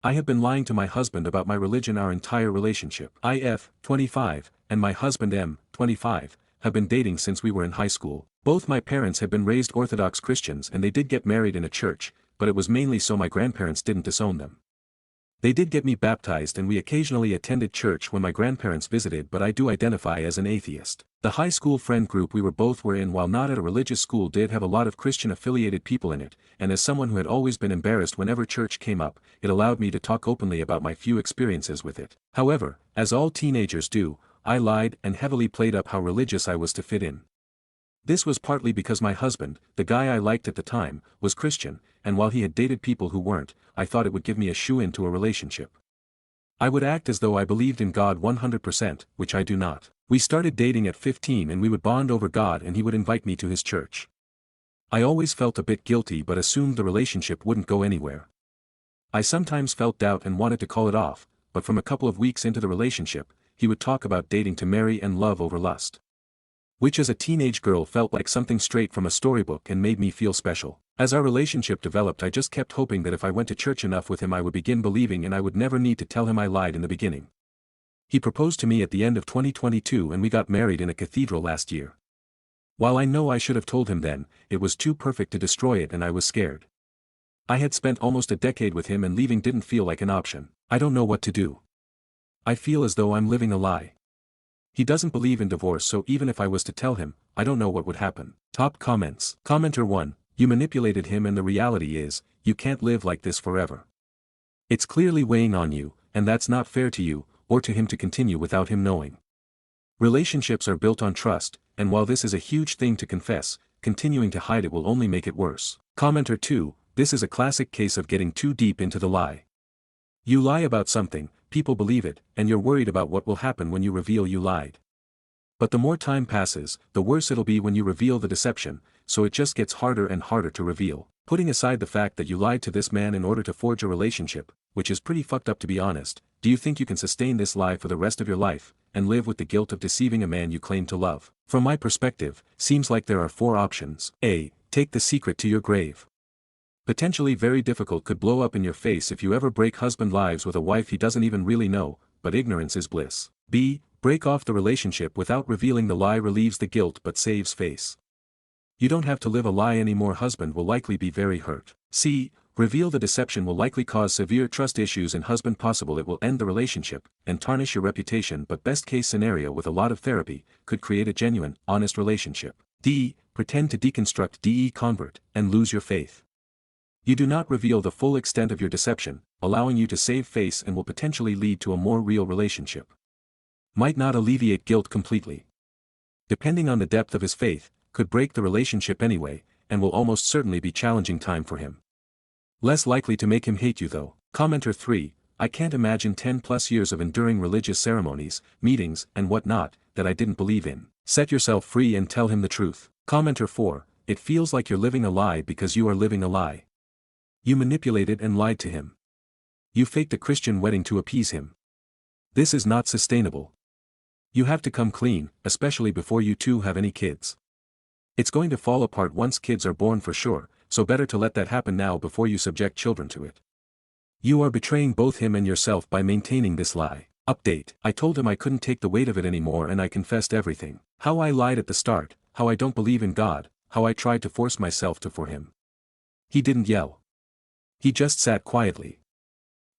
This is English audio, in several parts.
I have been lying to my husband about my religion our entire relationship. IF, 25, and my husband M, 25, have been dating since we were in high school. Both my parents had been raised Orthodox Christians and they did get married in a church, but it was mainly so my grandparents didn't disown them. They did get me baptized and we occasionally attended church when my grandparents visited, but I do identify as an atheist. The high school friend group we were in, while not at a religious school, did have a lot of Christian-affiliated people in it, and as someone who had always been embarrassed whenever church came up, it allowed me to talk openly about my few experiences with it. However, as all teenagers do, I lied and heavily played up how religious I was to fit in. This was partly because my husband, the guy I liked at the time, was Christian, and while he had dated people who weren't, I thought it would give me a shoe-in to a relationship. I would act as though I believed in God 100%, which I do not. We started dating at 15 and we would bond over God and he would invite me to his church. I always felt a bit guilty but assumed the relationship wouldn't go anywhere. I sometimes felt doubt and wanted to call it off, but from a couple of weeks into the relationship, he would talk about dating to marry and love over lust. Which as a teenage girl felt like something straight from a storybook and made me feel special. As our relationship developed, I just kept hoping that if I went to church enough with him I would begin believing and I would never need to tell him I lied in the beginning. He proposed to me at the end of 2022 and we got married in a cathedral last year. While I know I should have told him then, it was too perfect to destroy it and I was scared. I had spent almost a decade with him and leaving didn't feel like an option. I don't know what to do. I feel as though I'm living a lie. He doesn't believe in divorce, so even if I was to tell him, I don't know what would happen. Top comments. Commenter 1, you manipulated him and the reality is, you can't live like this forever. It's clearly weighing on you, and that's not fair to you, or to him to continue without him knowing. Relationships are built on trust, and while this is a huge thing to confess, continuing to hide it will only make it worse. Commenter 2, this is a classic case of getting too deep into the lie. You lie about something, people believe it, and you're worried about what will happen when you reveal you lied. But the more time passes, the worse it'll be when you reveal the deception, so it just gets harder and harder to reveal. Putting aside the fact that you lied to this man in order to forge a relationship, which is pretty fucked up to be honest, do you think you can sustain this lie for the rest of your life, and live with the guilt of deceiving a man you claim to love? From my perspective, seems like there are 4 options. A. Take the secret to your grave. Potentially very difficult, could blow up in your face if you ever break husband lives with a wife he doesn't even really know, but ignorance is bliss. B. Break off the relationship without revealing the lie, relieves the guilt but saves face. You don't have to live a lie anymore, husband will likely be very hurt. C. Reveal the deception will likely cause severe trust issues in husband, possible it will end the relationship, and tarnish your reputation, but best case scenario with a lot of therapy, could create a genuine, honest relationship. D. Pretend to deconstruct, convert, and lose your faith. You do not reveal the full extent of your deception, allowing you to save face and will potentially lead to a more real relationship. Might not alleviate guilt completely. Depending on the depth of his faith, could break the relationship anyway, and will almost certainly be challenging time for him. Less likely to make him hate you though. Commenter 3, I can't imagine 10+ years of enduring religious ceremonies, meetings, and whatnot, that I didn't believe in. Set yourself free and tell him the truth. Commenter 4, it feels like you're living a lie because you are living a lie. You manipulated and lied to him. You faked a Christian wedding to appease him. This is not sustainable. You have to come clean, especially before you two have any kids. It's going to fall apart once kids are born for sure, so better to let that happen now before you subject children to it. You are betraying both him and yourself by maintaining this lie. Update. I told him I couldn't take the weight of it anymore and I confessed everything. How I lied at the start, how I don't believe in God, how I tried to force myself to for him. He didn't yell. He just sat quietly.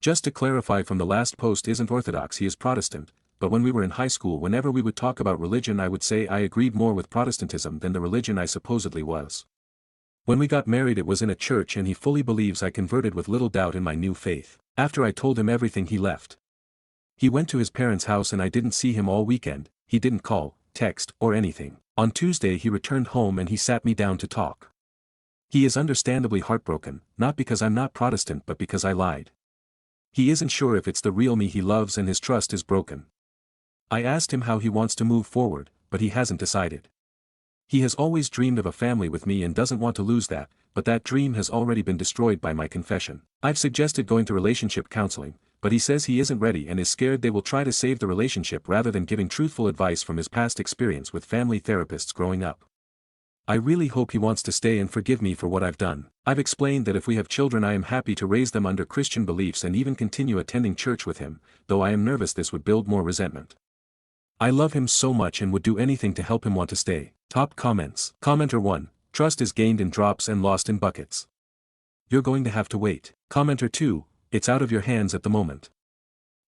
Just to clarify, from the last post, isn't Orthodox, he is Protestant, but when we were in high school whenever we would talk about religion I would say I agreed more with Protestantism than the religion I supposedly was. When we got married it was in a church and he fully believes I converted with little doubt in my new faith. After I told him everything he left. He went to his parents' house and I didn't see him all weekend, he didn't call, text, or anything. On Tuesday he returned home and he sat me down to talk. He is understandably heartbroken, not because I'm not Protestant but because I lied. He isn't sure if it's the real me he loves and his trust is broken. I asked him how he wants to move forward, but he hasn't decided. He has always dreamed of a family with me and doesn't want to lose that, but that dream has already been destroyed by my confession. I've suggested going to relationship counseling, but he says he isn't ready and is scared they will try to save the relationship rather than giving truthful advice from his past experience with family therapists growing up. I really hope he wants to stay and forgive me for what I've done. I've explained that if we have children I am happy to raise them under Christian beliefs and even continue attending church with him, though I am nervous this would build more resentment. I love him so much and would do anything to help him want to stay. Top comments. Commenter 1. Trust is gained in drops and lost in buckets. You're going to have to wait. Commenter 2. It's out of your hands at the moment.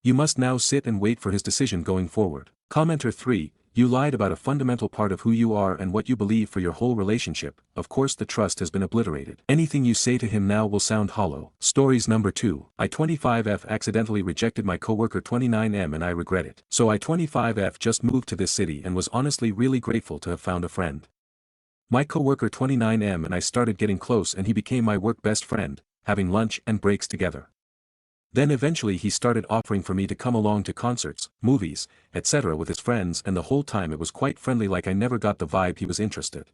You must now sit and wait for his decision going forward. Commenter 3. You lied about a fundamental part of who you are and what you believe for your whole relationship. Of course the trust has been obliterated. Anything you say to him now will sound hollow. Stories number 2. I 25F accidentally rejected my coworker 29M and I regret it. So I 25F just moved to this city and was honestly really grateful to have found a friend. My coworker 29M and I started getting close and he became my work best friend, having lunch and breaks together. Then eventually he started offering for me to come along to concerts, movies, etc. with his friends and the whole time it was quite friendly, like I never got the vibe he was interested.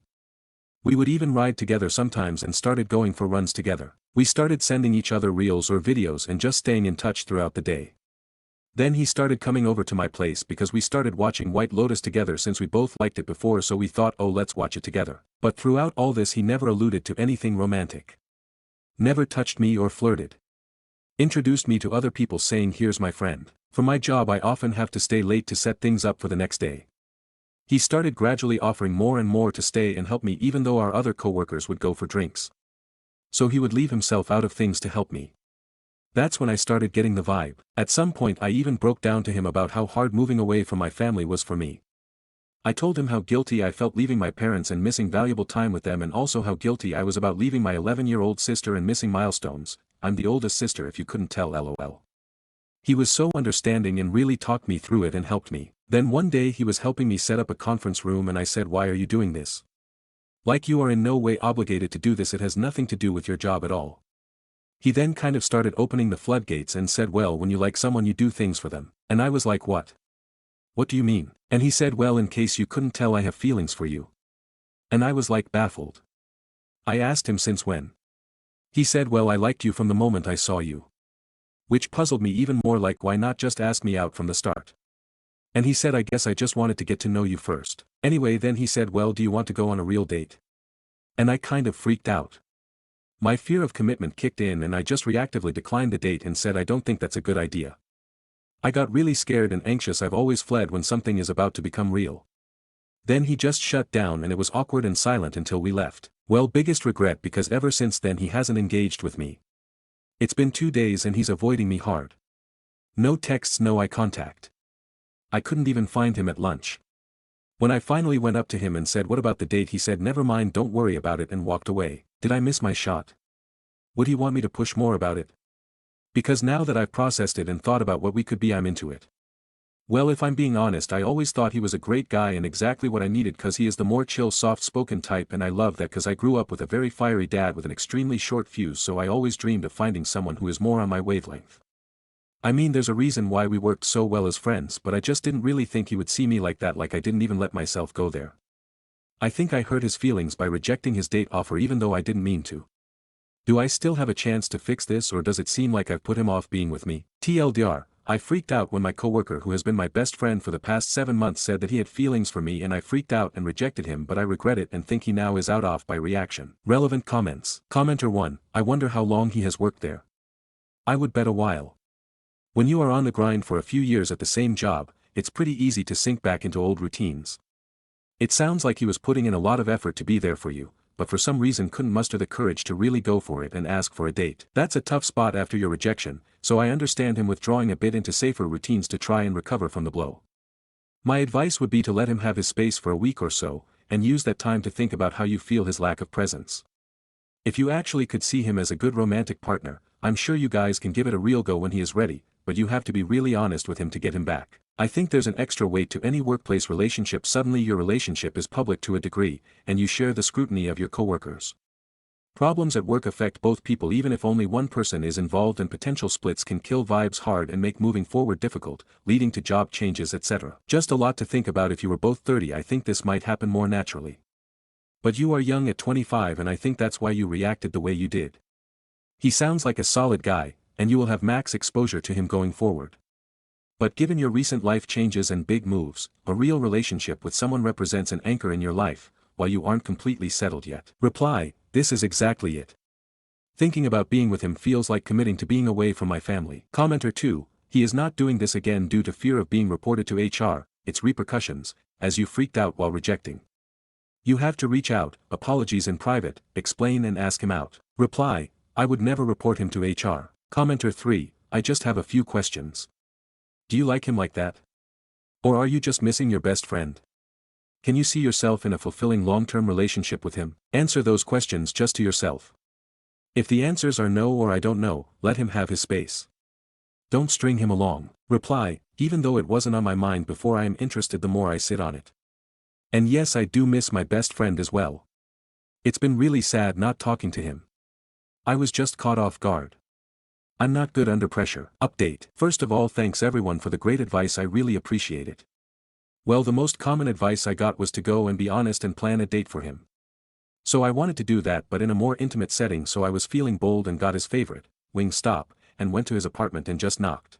We would even ride together sometimes and started going for runs together. We started sending each other reels or videos and just staying in touch throughout the day. Then he started coming over to my place because we started watching White Lotus together since we both liked it before, so we thought, oh, let's watch it together. But throughout all this he never alluded to anything romantic. Never touched me or flirted. Introduced me to other people saying here's my friend. For my job I often have to stay late to set things up for the next day. He started gradually offering more and more to stay and help me even though our other coworkers would go for drinks. So he would leave himself out of things to help me. That's when I started getting the vibe. At some point I even broke down to him about how hard moving away from my family was for me. I told him how guilty I felt leaving my parents and missing valuable time with them, and also how guilty I was about leaving my 11-year-old sister and missing milestones. I'm the oldest sister if you couldn't tell, lol. He was so understanding and really talked me through it and helped me. Then one day he was helping me set up a conference room and I said, why are you doing this? Like, you are in no way obligated to do this, it has nothing to do with your job at all. He then kind of started opening the floodgates and said, well, when you like someone you do things for them. And I was like, what? What do you mean? And he said, well, in case you couldn't tell, I have feelings for you. And I was like baffled. I asked him since when. He said, well, I liked you from the moment I saw you. Which puzzled me even more, like, why not just ask me out from the start? And he said, I guess I just wanted to get to know you first. Anyway, then he said, well, do you want to go on a real date? And I kind of freaked out. My fear of commitment kicked in and I just reactively declined the date and said I don't think that's a good idea. I got really scared and anxious. I've always fled when something is about to become real. Then he just shut down and it was awkward and silent until we left. Well, biggest regret, because ever since then he hasn't engaged with me. It's been 2 days and he's avoiding me hard. No texts, no eye contact. I couldn't even find him at lunch. When I finally went up to him and said, what about the date? He said, never mind, don't worry about it, and walked away. Did I miss my shot? Would he want me to push more about it? Because now that I've processed it and thought about what we could be, I'm into it. Well, if I'm being honest, I always thought he was a great guy and exactly what I needed, cause he is the more chill, soft-spoken type, and I love that cause I grew up with a very fiery dad with an extremely short fuse, so I always dreamed of finding someone who is more on my wavelength. I mean, there's a reason why we worked so well as friends, but I just didn't really think he would see me like that, like I didn't even let myself go there. I think I hurt his feelings by rejecting his date offer even though I didn't mean to. Do I still have a chance to fix this, or does it seem like I've put him off being with me? TLDR, I freaked out when my coworker who has been my best friend for the past 7 months said that he had feelings for me, and I freaked out and rejected him, but I regret it and think he now is out off by reaction. Relevant comments. Commenter 1, I wonder how long he has worked there. I would bet a while. When you are on the grind for a few years at the same job, it's pretty easy to sink back into old routines. It sounds like he was putting in a lot of effort to be there for you, but for some reason couldn't muster the courage to really go for it and ask for a date. That's a tough spot after your rejection, so I understand him withdrawing a bit into safer routines to try and recover from the blow. My advice would be to let him have his space for a week or so, and use that time to think about how you feel his lack of presence. If you actually could see him as a good romantic partner, I'm sure you guys can give it a real go when he is ready, but you have to be really honest with him to get him back. I think there's an extra weight to any workplace relationship. Suddenly your relationship is public to a degree, and you share the scrutiny of your coworkers. Problems at work affect both people even if only one person is involved, and potential splits can kill vibes hard and make moving forward difficult, leading to job changes, etc. Just a lot to think about. If you were both 30, I think this might happen more naturally. But you are young at 25, and I think that's why you reacted the way you did. He sounds like a solid guy, and you will have max exposure to him going forward. But given your recent life changes and big moves, a real relationship with someone represents an anchor in your life, while you aren't completely settled yet. Reply, this is exactly it. Thinking about being with him feels like committing to being away from my family. Commenter 2, he is not doing this again due to fear of being reported to HR, its repercussions, as you freaked out while rejecting. You have to reach out, apologies in private, explain and ask him out. Reply, I would never report him to HR. Commenter 3, I just have a few questions. Do you like him like that? Or are you just missing your best friend? Can you see yourself in a fulfilling long-term relationship with him? Answer those questions just to yourself. If the answers are no or I don't know, let him have his space. Don't string him along. Reply, even though it wasn't on my mind before, I am interested the more I sit on it. And yes, I do miss my best friend as well. It's been really sad not talking to him. I was just caught off guard. I'm not good under pressure. Update. First of all, thanks everyone for the great advice, I really appreciate it. Well, the most common advice I got was to go and be honest and plan a date for him. So I wanted to do that, but in a more intimate setting, so I was feeling bold and got his favorite, Wingstop, and went to his apartment and just knocked.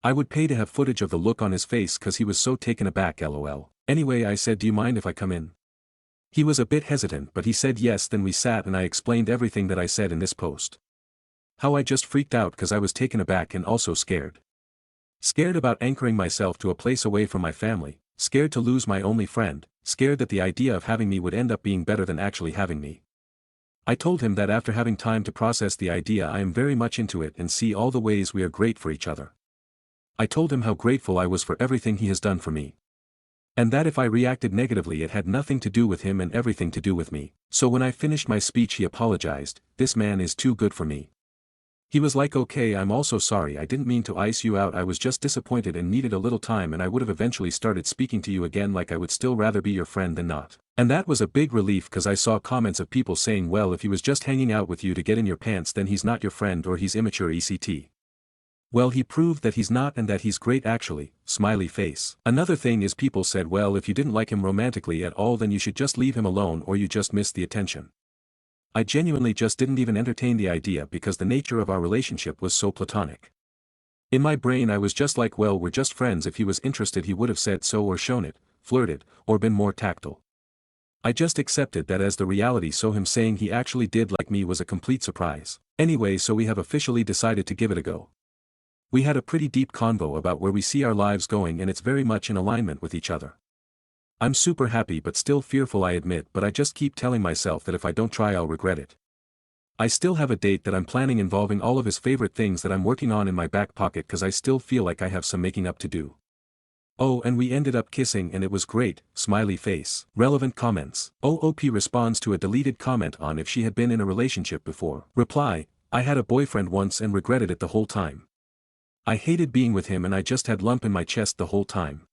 I would pay to have footage of the look on his face cause he was so taken aback, lol. Anyway, I said, do you mind if I come in? He was a bit hesitant, but he said yes. Then we sat and I explained everything that I said in this post. How I just freaked out cause I was taken aback and also scared. Scared about anchoring myself to a place away from my family, scared to lose my only friend, scared that the idea of having me would end up being better than actually having me. I told him that after having time to process the idea, I am very much into it and see all the ways we are great for each other. I told him how grateful I was for everything he has done for me. And that if I reacted negatively, it had nothing to do with him and everything to do with me. So when I finished my speech, he apologized. This man is too good for me. He was like, okay, I'm also sorry, I didn't mean to ice you out, I was just disappointed and needed a little time, and I would have eventually started speaking to you again, like I would still rather be your friend than not. And that was a big relief cause I saw comments of people saying, well, if he was just hanging out with you to get in your pants, then he's not your friend or he's immature ECT. Well, he proved that he's not and that he's great actually, smiley face. Another thing is people said, well, if you didn't like him romantically at all, then you should just leave him alone or you just missed the attention. I genuinely just didn't even entertain the idea because the nature of our relationship was so platonic. In my brain I was just like, well, we're just friends. If he was interested he would have said so or shown it, flirted, or been more tactile. I just accepted that as the reality, so him saying he actually did like me was a complete surprise. Anyway, so we have officially decided to give it a go. We had a pretty deep convo about where we see our lives going and it's very much in alignment with each other. I'm super happy but still fearful, I admit, but I just keep telling myself that if I don't try I'll regret it. I still have a date that I'm planning involving all of his favorite things that I'm working on in my back pocket cause I still feel like I have some making up to do. Oh, and we ended up kissing and it was great, smiley face. Relevant comments. OOP responds to a deleted comment on if she had been in a relationship before. Reply, I had a boyfriend once and regretted it the whole time. I hated being with him and I just had lump in my chest the whole time.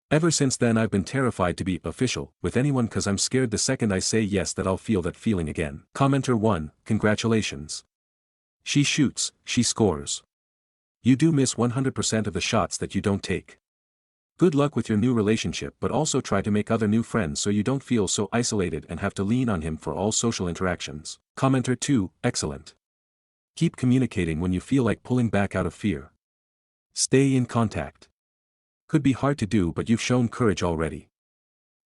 Ever since then I've been terrified to be official with anyone cause I'm scared the second I say yes that I'll feel that feeling again. Commenter 1, congratulations. She shoots, she scores. You do miss 100% of the shots that you don't take. Good luck with your new relationship, but also try to make other new friends so you don't feel so isolated and have to lean on him for all social interactions. Commenter 2, excellent. Keep communicating when you feel like pulling back out of fear. Stay in contact. Could be hard to do, but you've shown courage already.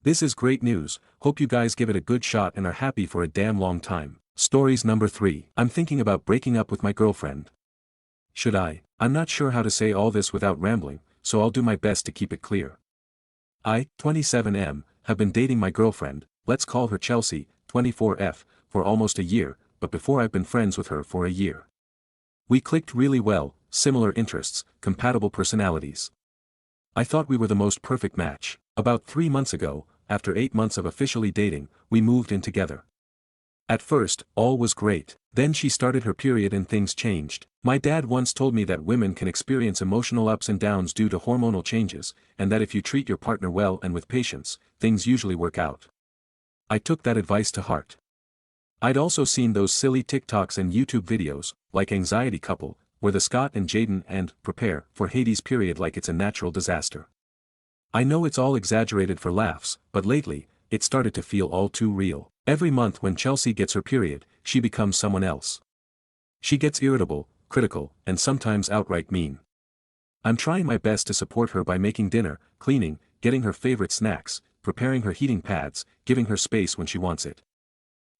This is great news, hope you guys give it a good shot and are happy for a damn long time. Stories number 3. I'm thinking about breaking up with my girlfriend. Should I? I'm not sure how to say all this without rambling, so I'll do my best to keep it clear. I, 27M, have been dating my girlfriend, let's call her Chelsea, 24F, for almost a year, but before I've been friends with her for a year. We clicked really well, similar interests, compatible personalities. I thought we were the most perfect match. About 3 months ago, after 8 months of officially dating, we moved in together. At first, all was great. Then she started her period and things changed. My dad once told me that women can experience emotional ups and downs due to hormonal changes, and that if you treat your partner well and with patience, things usually work out. I took that advice to heart. I'd also seen those silly TikToks and YouTube videos, like Anxiety Couple, where the Scott and Jaden and prepare for Hades period like it's a natural disaster. I know it's all exaggerated for laughs, but lately, it started to feel all too real. Every month when Chelsea gets her period, she becomes someone else. She gets irritable, critical, and sometimes outright mean. I'm trying my best to support her by making dinner, cleaning, getting her favorite snacks, preparing her heating pads, giving her space when she wants it.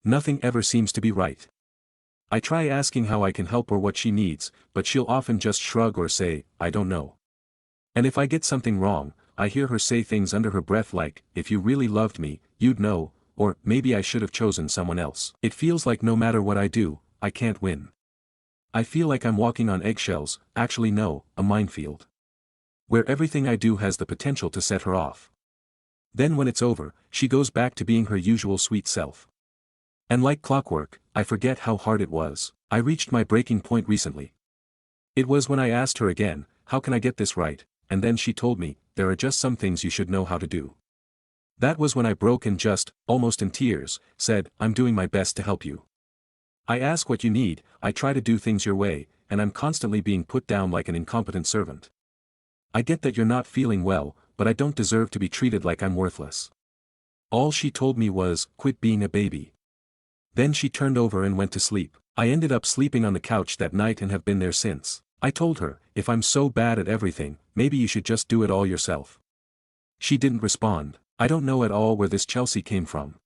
Nothing ever seems to be right. I try asking how I can help or what she needs, but she'll often just shrug or say, I don't know. And if I get something wrong, I hear her say things under her breath like, if you really loved me, you'd know, or maybe I should have chosen someone else. It feels like no matter what I do, I can't win. I feel like I'm walking on eggshells, actually no, a minefield. Where everything I do has the potential to set her off. Then when it's over, she goes back to being her usual sweet self. And like clockwork, I forget how hard it was. I reached my breaking point recently. It was when I asked her again, how can I get this right, and then she told me, there are just some things you should know how to do. That was when I broke and just, almost in tears, said, I'm doing my best to help you. I ask what you need, I try to do things your way, and I'm constantly being put down like an incompetent servant. I get that you're not feeling well, but I don't deserve to be treated like I'm worthless. All she told me was, quit being a baby. Then she turned over and went to sleep. I ended up sleeping on the couch that night and have been there since. I told her, if I'm so bad at everything, maybe you should just do it all yourself. She didn't respond. I don't know at all where this Chelsea came from.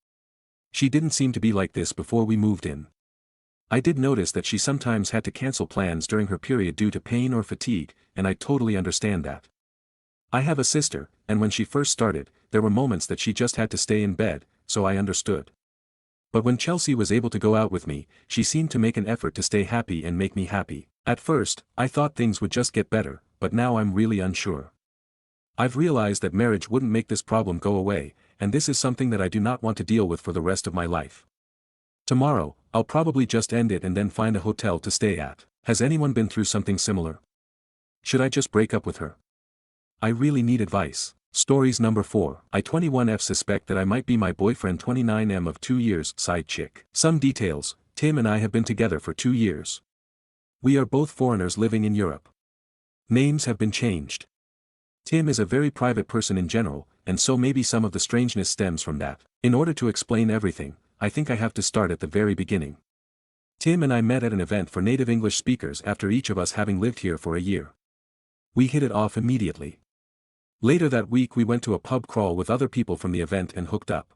She didn't seem to be like this before we moved in. I did notice that she sometimes had to cancel plans during her period due to pain or fatigue, and I totally understand that. I have a sister, and when she first started, there were moments that she just had to stay in bed, so I understood. But when Chelsea was able to go out with me, she seemed to make an effort to stay happy and make me happy. At first, I thought things would just get better, but now I'm really unsure. I've realized that marriage wouldn't make this problem go away, and this is something that I do not want to deal with for the rest of my life. Tomorrow, I'll probably just end it and then find a hotel to stay at. Has anyone been through something similar? Should I just break up with her? I really need advice. Stories number 4. I 21F suspect that I might be my boyfriend 29M of 2 years, side chick. Some details. Tim and I have been together for 2 years. We are both foreigners living in Europe. Names have been changed. Tim is a very private person in general, and so maybe some of the strangeness stems from that. In order to explain everything, I think I have to start at the very beginning. Tim and I met at an event for native English speakers after each of us having lived here for a year. We hit it off immediately. Later that week we went to a pub crawl with other people from the event and hooked up.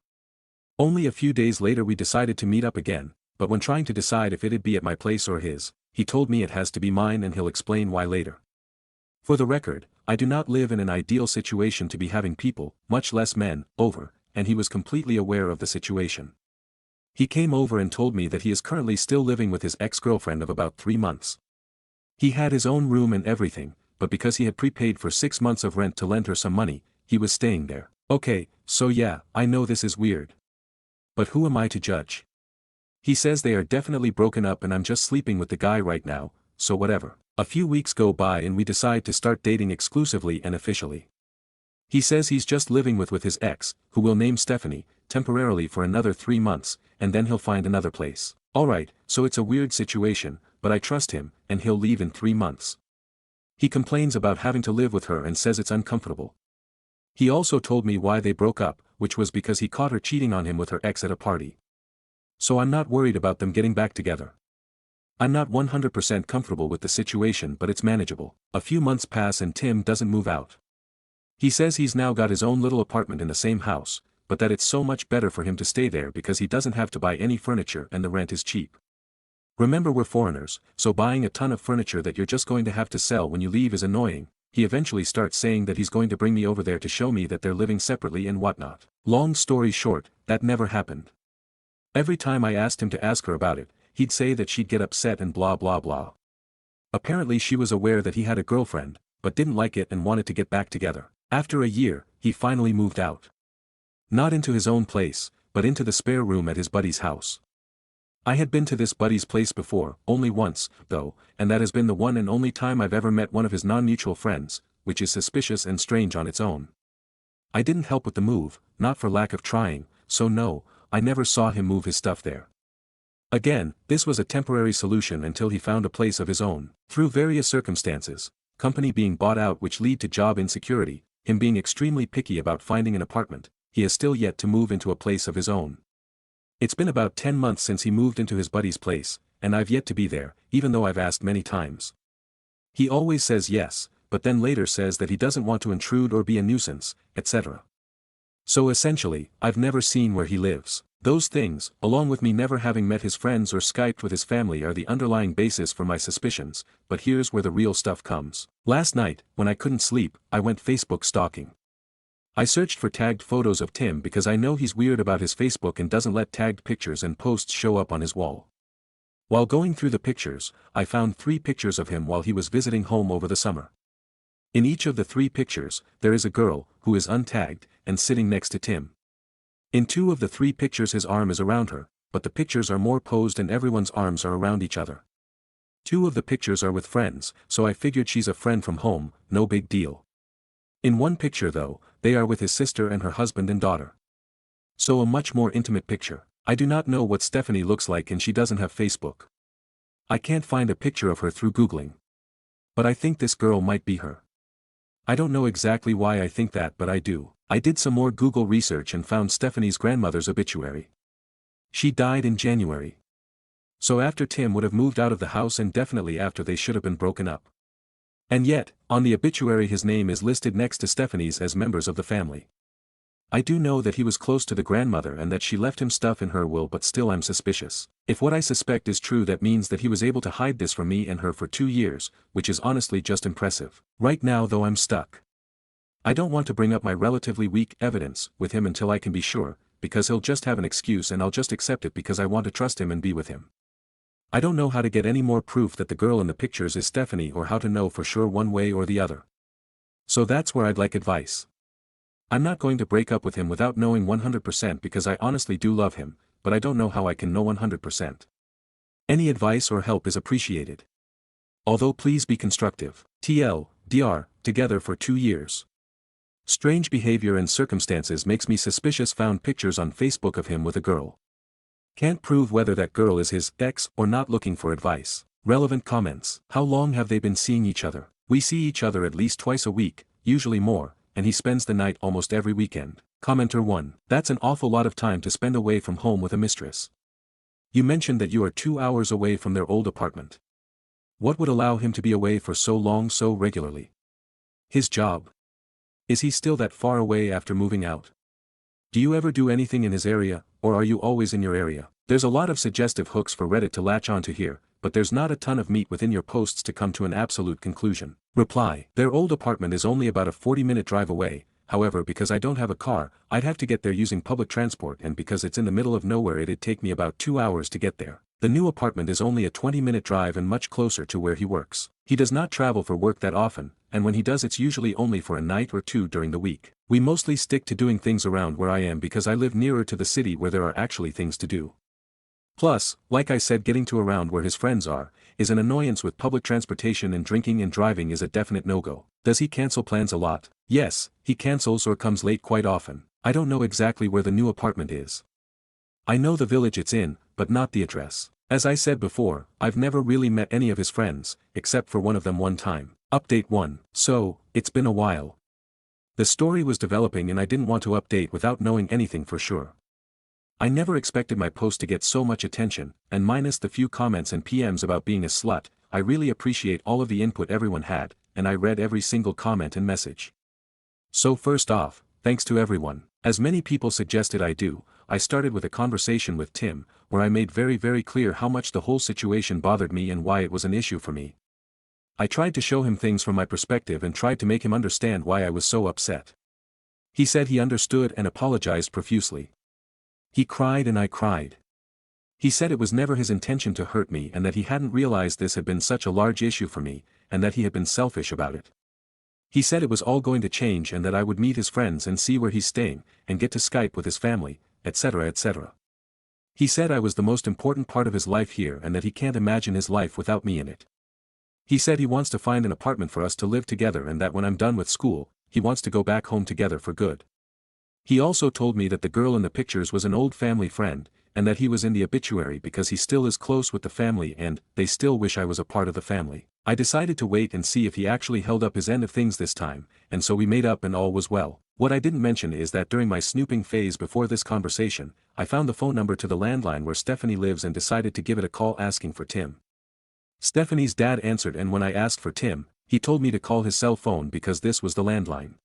Only a few days later we decided to meet up again, but when trying to decide if it'd be at my place or his, he told me it has to be mine and he'll explain why later. For the record, I do not live in an ideal situation to be having people, much less men, over, and he was completely aware of the situation. He came over and told me that he is currently still living with his ex-girlfriend of about 3 months. He had his own room and everything, but because he had prepaid for 6 months of rent to lend her some money, he was staying there. Okay, so yeah, I know this is weird. But who am I to judge? He says they are definitely broken up and I'm just sleeping with the guy right now, so whatever. A few weeks go by and we decide to start dating exclusively and officially. He says he's just living with his ex, who we'll name Stephanie, temporarily for another 3 months, and then he'll find another place. Alright, so it's a weird situation, but I trust him, and he'll leave in 3 months. He complains about having to live with her and says it's uncomfortable. He also told me why they broke up, which was because he caught her cheating on him with her ex at a party. So I'm not worried about them getting back together. I'm not 100% comfortable with the situation, but it's manageable. A few months pass and Tim doesn't move out. He says he's now got his own little apartment in the same house, but that it's so much better for him to stay there because he doesn't have to buy any furniture and the rent is cheap. Remember, we're foreigners, so buying a ton of furniture that you're just going to have to sell when you leave is annoying. He eventually starts saying that he's going to bring me over there to show me that they're living separately and whatnot. Long story short, that never happened. Every time I asked him to ask her about it, he'd say that she'd get upset and blah blah blah. Apparently she was aware that he had a girlfriend, but didn't like it and wanted to get back together. After a year, he finally moved out. Not into his own place, but into the spare room at his buddy's house. I had been to this buddy's place before, only once, though, and that has been the one and only time I've ever met one of his non-mutual friends, which is suspicious and strange on its own. I didn't help with the move, not for lack of trying, so no, I never saw him move his stuff there. Again, this was a temporary solution until he found a place of his own. Through various circumstances, company being bought out which lead to job insecurity, him being extremely picky about finding an apartment, he has still yet to move into a place of his own. It's been about 10 months since he moved into his buddy's place, and I've yet to be there, even though I've asked many times. He always says yes, but then later says that he doesn't want to intrude or be a nuisance, etc. So essentially, I've never seen where he lives. Those things, along with me never having met his friends or Skyped with his family, are the underlying basis for my suspicions, but here's where the real stuff comes. Last night, when I couldn't sleep, I went Facebook stalking. I searched for tagged photos of Tim because I know he's weird about his Facebook and doesn't let tagged pictures and posts show up on his wall. While going through the pictures, I found 3 pictures of him while he was visiting home over the summer. In each of the 3 pictures, there is a girl, who is untagged, and sitting next to Tim. In 2 of the 3 pictures his arm is around her, but the pictures are more posed and everyone's arms are around each other. 2 of the pictures are with friends, so I figured she's a friend from home, no big deal. In 1 picture though, they are with his sister and her husband and daughter. So a much more intimate picture. I do not know what Stephanie looks like and she doesn't have Facebook. I can't find a picture of her through Googling. But I think this girl might be her. I don't know exactly why I think that, but I do. I did some more Google research and found Stephanie's grandmother's obituary. She died in January. So after Tim would have moved out of the house and definitely after they should have been broken up. And yet, on the obituary his name is listed next to Stephanie's as members of the family. I do know that he was close to the grandmother and that she left him stuff in her will, but still I'm suspicious. If what I suspect is true, that means that he was able to hide this from me and her for 2 years, which is honestly just impressive. Right now though I'm stuck. I don't want to bring up my relatively weak evidence with him until I can be sure, because he'll just have an excuse and I'll just accept it because I want to trust him and be with him. I don't know how to get any more proof that the girl in the pictures is Stephanie or how to know for sure one way or the other. So that's where I'd like advice. I'm not going to break up with him without knowing 100% because I honestly do love him, but I don't know how I can know 100%. Any advice or help is appreciated. Although please be constructive. TL, together for 2 years. Strange behavior and circumstances makes me suspicious. Found pictures on Facebook of him with a girl. Can't prove whether that girl is his ex or not. Looking for advice. Relevant comments. How long have they been seeing each other? We see each other at least twice a week, usually more, and he spends the night almost every weekend. Commenter 1. That's an awful lot of time to spend away from home with a mistress. You mentioned that you are 2 hours away from their old apartment. What would allow him to be away for so long so regularly? His job? Is he still that far away after moving out? Do you ever do anything in his area, or are you always in your area? There's a lot of suggestive hooks for Reddit to latch onto here, but there's not a ton of meat within your posts to come to an absolute conclusion. Reply. Their old apartment is only about a 40-minute drive away, however because I don't have a car, I'd have to get there using public transport, and because it's in the middle of nowhere it'd take me about 2 hours to get there. The new apartment is only a 20-minute drive and much closer to where he works. He does not travel for work that often, and when he does it's usually only for a night or 2 during the week. We mostly stick to doing things around where I am because I live nearer to the city where there are actually things to do. Plus, like I said, getting to around where his friends are, is an annoyance with public transportation, and drinking and driving is a definite no-go. Does he cancel plans a lot? Yes, he cancels or comes late quite often. I don't know exactly where the new apartment is. I know the village it's in, but not the address. As I said before, I've never really met any of his friends, except for one of them one time. Update 1. So, it's been a while. The story was developing and I didn't want to update without knowing anything for sure. I never expected my post to get so much attention, and minus the few comments and PMs about being a slut, I really appreciate all of the input everyone had, and I read every single comment and message. So first off, thanks to everyone. As many people suggested I do, I started with a conversation with Tim, where I made very clear how much the whole situation bothered me and why it was an issue for me. I tried to show him things from my perspective and tried to make him understand why I was so upset. He said he understood and apologized profusely. He cried and I cried. He said it was never his intention to hurt me and that he hadn't realized this had been such a large issue for me, and that he had been selfish about it. He said it was all going to change and that I would meet his friends and see where he's staying, and get to Skype with his family, etc. etc. He said I was the most important part of his life here and that he can't imagine his life without me in it. He said he wants to find an apartment for us to live together and that when I'm done with school, he wants to go back home together for good. He also told me that the girl in the pictures was an old family friend, and that he was in the obituary because he still is close with the family and they still wish I was a part of the family. I decided to wait and see if he actually held up his end of things this time, and so we made up and all was well. What I didn't mention is that during my snooping phase before this conversation, I found the phone number to the landline where Stephanie lives and decided to give it a call asking for Tim. Stephanie's dad answered, and when I asked for Tim, he told me to call his cell phone because this was the landline.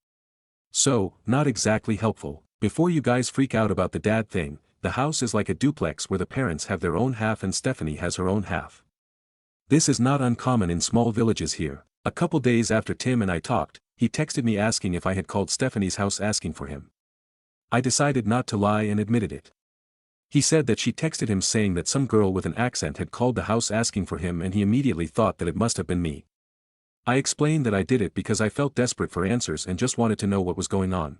So, not exactly helpful. Before you guys freak out about the dad thing, the house is like a duplex where the parents have their own half and Stephanie has her own half. This is not uncommon in small villages here. A couple days after Tim and I talked, he texted me asking if I had called Stephanie's house asking for him. I decided not to lie and admitted it. He said that she texted him saying that some girl with an accent had called the house asking for him and he immediately thought that it must have been me. I explained that I did it because I felt desperate for answers and just wanted to know what was going on.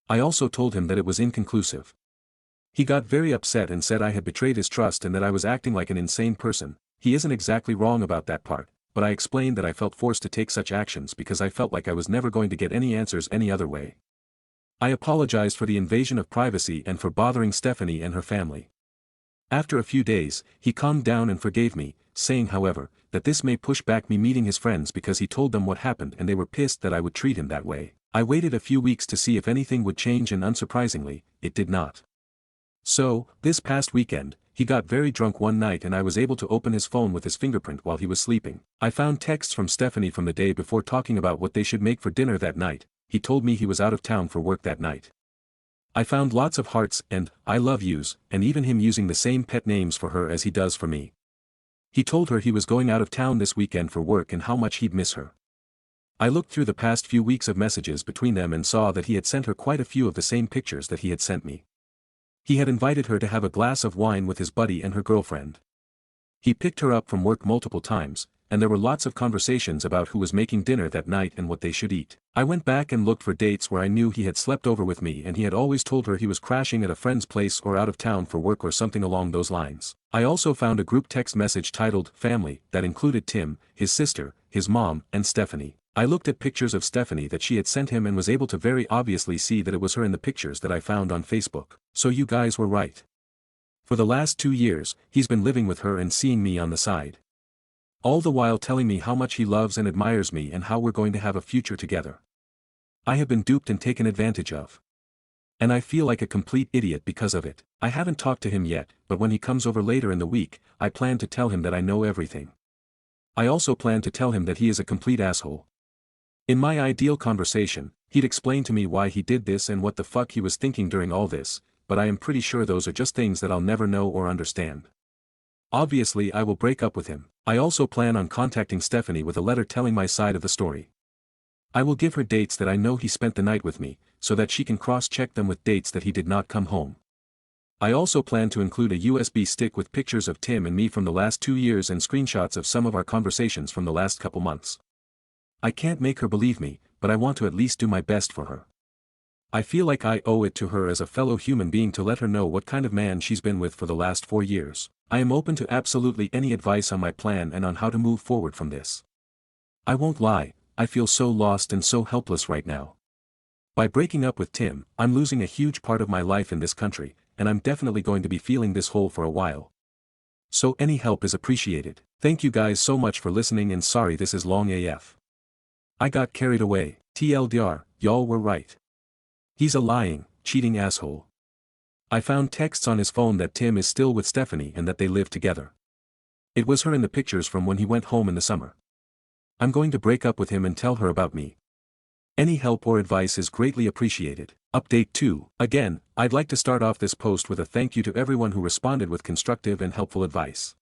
I also told him that it was inconclusive. He got very upset and said I had betrayed his trust and that I was acting like an insane person. He isn't exactly wrong about that part, but I explained that I felt forced to take such actions because I felt like I was never going to get any answers any other way. I apologized for the invasion of privacy and for bothering Stephanie and her family. After a few days, he calmed down and forgave me, saying however, that this may push back me meeting his friends because he told them what happened and they were pissed that I would treat him that way. I waited a few weeks to see if anything would change and unsurprisingly, it did not. So, this past weekend, he got very drunk one night and I was able to open his phone with his fingerprint while he was sleeping. I found texts from Stephanie from the day before talking about what they should make for dinner that night. He told me he was out of town for work that night. I found lots of hearts and I love yous, and even him using the same pet names for her as he does for me. He told her he was going out of town this weekend for work and how much he'd miss her. I looked through the past few weeks of messages between them and saw that he had sent her quite a few of the same pictures that he had sent me. He had invited her to have a glass of wine with his buddy and her girlfriend. He picked her up from work multiple times, and there were lots of conversations about who was making dinner that night and what they should eat. I went back and looked for dates where I knew he had slept over with me and he had always told her he was crashing at a friend's place or out of town for work or something along those lines. I also found a group text message titled Family that included Tim, his sister, his mom, and Stephanie. I looked at pictures of Stephanie that she had sent him and was able to very obviously see that it was her in the pictures that I found on Facebook. So you guys were right. For the last 2 years, he's been living with her and seeing me on the side. All the while telling me how much he loves and admires me and how we're going to have a future together. I have been duped and taken advantage of. And I feel like a complete idiot because of it. I haven't talked to him yet, but when he comes over later in the week, I plan to tell him that I know everything. I also plan to tell him that he is a complete asshole. In my ideal conversation, he'd explain to me why he did this and what the fuck he was thinking during all this, but I am pretty sure those are just things that I'll never know or understand. Obviously I will break up with him. I also plan on contacting Stephanie with a letter telling my side of the story. I will give her dates that I know he spent the night with me, so that she can cross-check them with dates that he did not come home. I also plan to include a USB stick with pictures of Tim and me from the last 2 years and screenshots of some of our conversations from the last couple months. I can't make her believe me, but I want to at least do my best for her. I feel like I owe it to her as a fellow human being to let her know what kind of man she's been with for the last 4 years. I am open to absolutely any advice on my plan and on how to move forward from this. I won't lie, I feel so lost and so helpless right now. By breaking up with Tim, I'm losing a huge part of my life in this country, and I'm definitely going to be feeling this hole for a while. So any help is appreciated. Thank you guys so much for listening and sorry this is long AF. I got carried away. TLDR, y'all were right. He's a lying, cheating asshole. I found texts on his phone that Tim is still with Stephanie and that they live together. It was her in the pictures from when he went home in the summer. I'm going to break up with him and tell her about me. Any help or advice is greatly appreciated. Update 2. Again, I'd like to start off this post with a thank you to everyone who responded with constructive and helpful advice.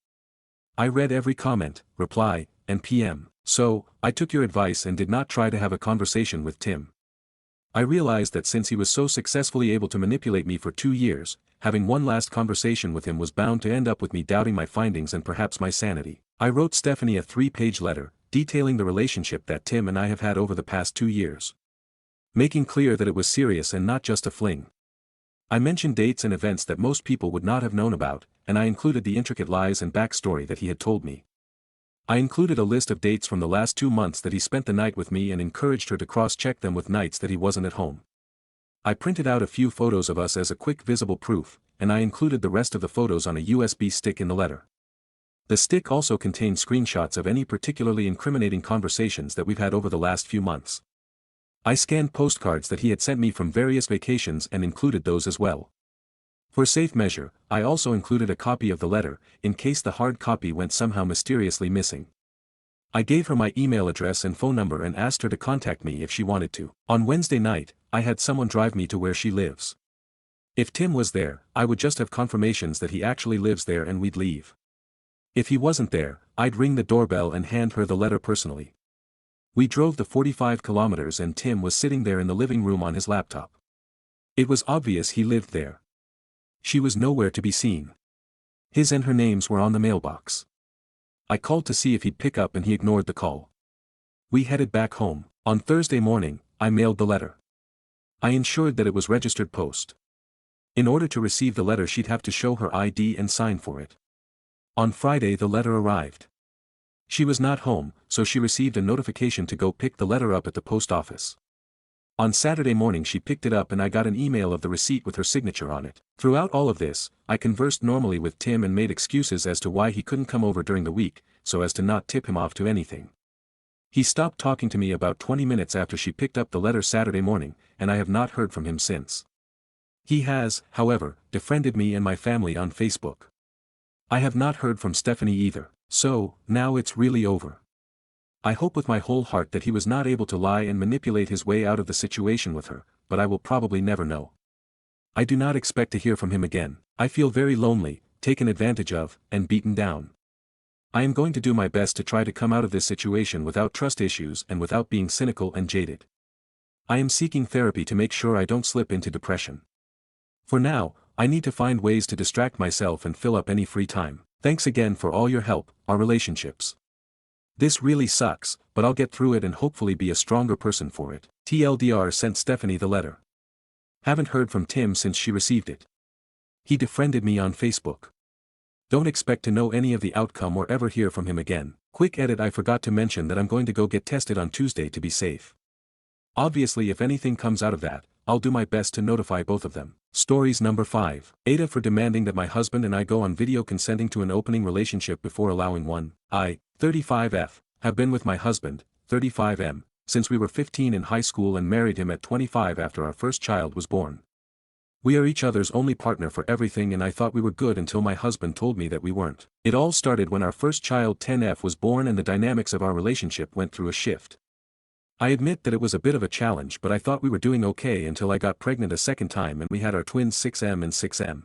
I read every comment, reply, and PM. So, I took your advice and did not try to have a conversation with Tim. I realized that since he was so successfully able to manipulate me for 2 years, having one last conversation with him was bound to end up with me doubting my findings and perhaps my sanity. I wrote Stephanie a 3-page letter, detailing the relationship that Tim and I have had over the past 2 years. Making clear that it was serious and not just a fling. I mentioned dates and events that most people would not have known about, and I included the intricate lies and backstory that he had told me. I included a list of dates from the last 2 months that he spent the night with me and encouraged her to cross-check them with nights that he wasn't at home. I printed out a few photos of us as a quick visible proof, and I included the rest of the photos on a USB stick in the letter. The stick also contained screenshots of any particularly incriminating conversations that we've had over the last few months. I scanned postcards that he had sent me from various vacations and included those as well. For safe measure, I also included a copy of the letter, in case the hard copy went somehow mysteriously missing. I gave her my email address and phone number and asked her to contact me if she wanted to. On Wednesday night, I had someone drive me to where she lives. If Tim was there, I would just have confirmations that he actually lives there and we'd leave. If he wasn't there, I'd ring the doorbell and hand her the letter personally. We drove the 45 kilometers and Tim was sitting there in the living room on his laptop. It was obvious he lived there. She was nowhere to be seen. His and her names were on the mailbox. I called to see if he'd pick up and he ignored the call. We headed back home. On Thursday morning, I mailed the letter. I ensured that it was registered post. In order to receive the letter she'd have to show her ID and sign for it. On Friday the letter arrived. She was not home, so she received a notification to go pick the letter up at the post office. On Saturday morning she picked it up and I got an email of the receipt with her signature on it. Throughout all of this, I conversed normally with Tim and made excuses as to why he couldn't come over during the week, so as to not tip him off to anything. He stopped talking to me about 20 minutes after she picked up the letter Saturday morning, and I have not heard from him since. He has, however, defriended me and my family on Facebook. I have not heard from Stephanie either, so, now it's really over. I hope with my whole heart that he was not able to lie and manipulate his way out of the situation with her, but I will probably never know. I do not expect to hear from him again. I feel very lonely, taken advantage of, and beaten down. I am going to do my best to try to come out of this situation without trust issues and without being cynical and jaded. I am seeking therapy to make sure I don't slip into depression. For now, I need to find ways to distract myself and fill up any free time. Thanks again for all your help, our relationships. This really sucks, but I'll get through it and hopefully be a stronger person for it. TLDR sent Stephanie the letter. Haven't heard from Tim since she received it. He defriended me on Facebook. Don't expect to know any of the outcome or ever hear from him again. Quick edit: I forgot to mention that I'm going to go get tested on Tuesday to be safe. Obviously if anything comes out of that, I'll do my best to notify both of them. Stories number 5. Aita for demanding that my husband and I go on video consenting to an opening relationship before allowing one. I, 35F, have been with my husband, 35M, since we were 15 in high school and married him at 25 after our first child was born. We are each other's only partner for everything and I thought we were good until my husband told me that we weren't. It all started when our first child 10F was born and the dynamics of our relationship went through a shift. I admit that it was a bit of a challenge, but I thought we were doing okay until I got pregnant a second time and we had our twins 6M and 6M.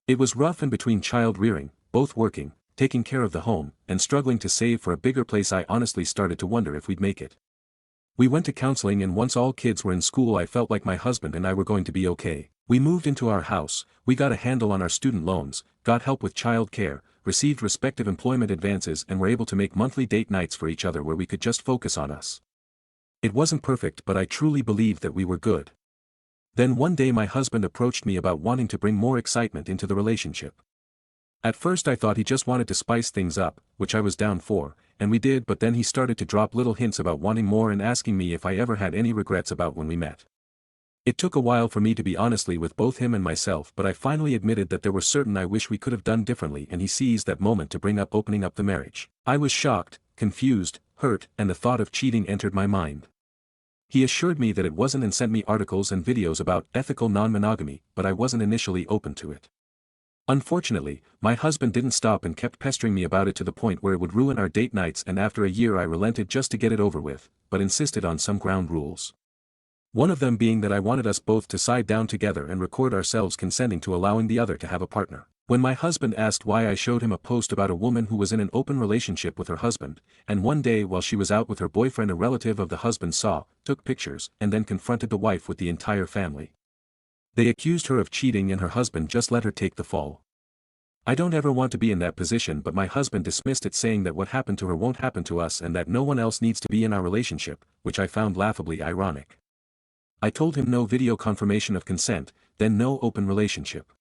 It was rough in between child rearing, both working, taking care of the home, and struggling to save for a bigger place. I honestly started to wonder if we'd make it. We went to counseling and once all kids were in school I felt like my husband and I were going to be okay. We moved into our house, we got a handle on our student loans, got help with child care, received respective employment advances and were able to make monthly date nights for each other where we could just focus on us. It wasn't perfect but I truly believed that we were good. Then one day my husband approached me about wanting to bring more excitement into the relationship. At first I thought he just wanted to spice things up, which I was down for, and we did, but then he started to drop little hints about wanting more and asking me if I ever had any regrets about when we met. It took a while for me to be honestly with both him and myself, but I finally admitted that there were certain I wish we could have done differently and he seized that moment to bring up opening up the marriage. I was shocked, confused, hurt, and the thought of cheating entered my mind. He assured me that it wasn't and sent me articles and videos about ethical non-monogamy, but I wasn't initially open to it. Unfortunately, my husband didn't stop and kept pestering me about it to the point where it would ruin our date nights, and after a year I relented just to get it over with, but insisted on some ground rules. One of them being that I wanted us both to side down together and record ourselves consenting to allowing the other to have a partner. When my husband asked why, I showed him a post about a woman who was in an open relationship with her husband, and one day while she was out with her boyfriend a relative of the husband saw, took pictures, and then confronted the wife with the entire family. They accused her of cheating and her husband just let her take the fall. I don't ever want to be in that position, but my husband dismissed it, saying that what happened to her won't happen to us and that no one else needs to be in our relationship, which I found laughably ironic. I told him no video confirmation of consent, then no open relationship.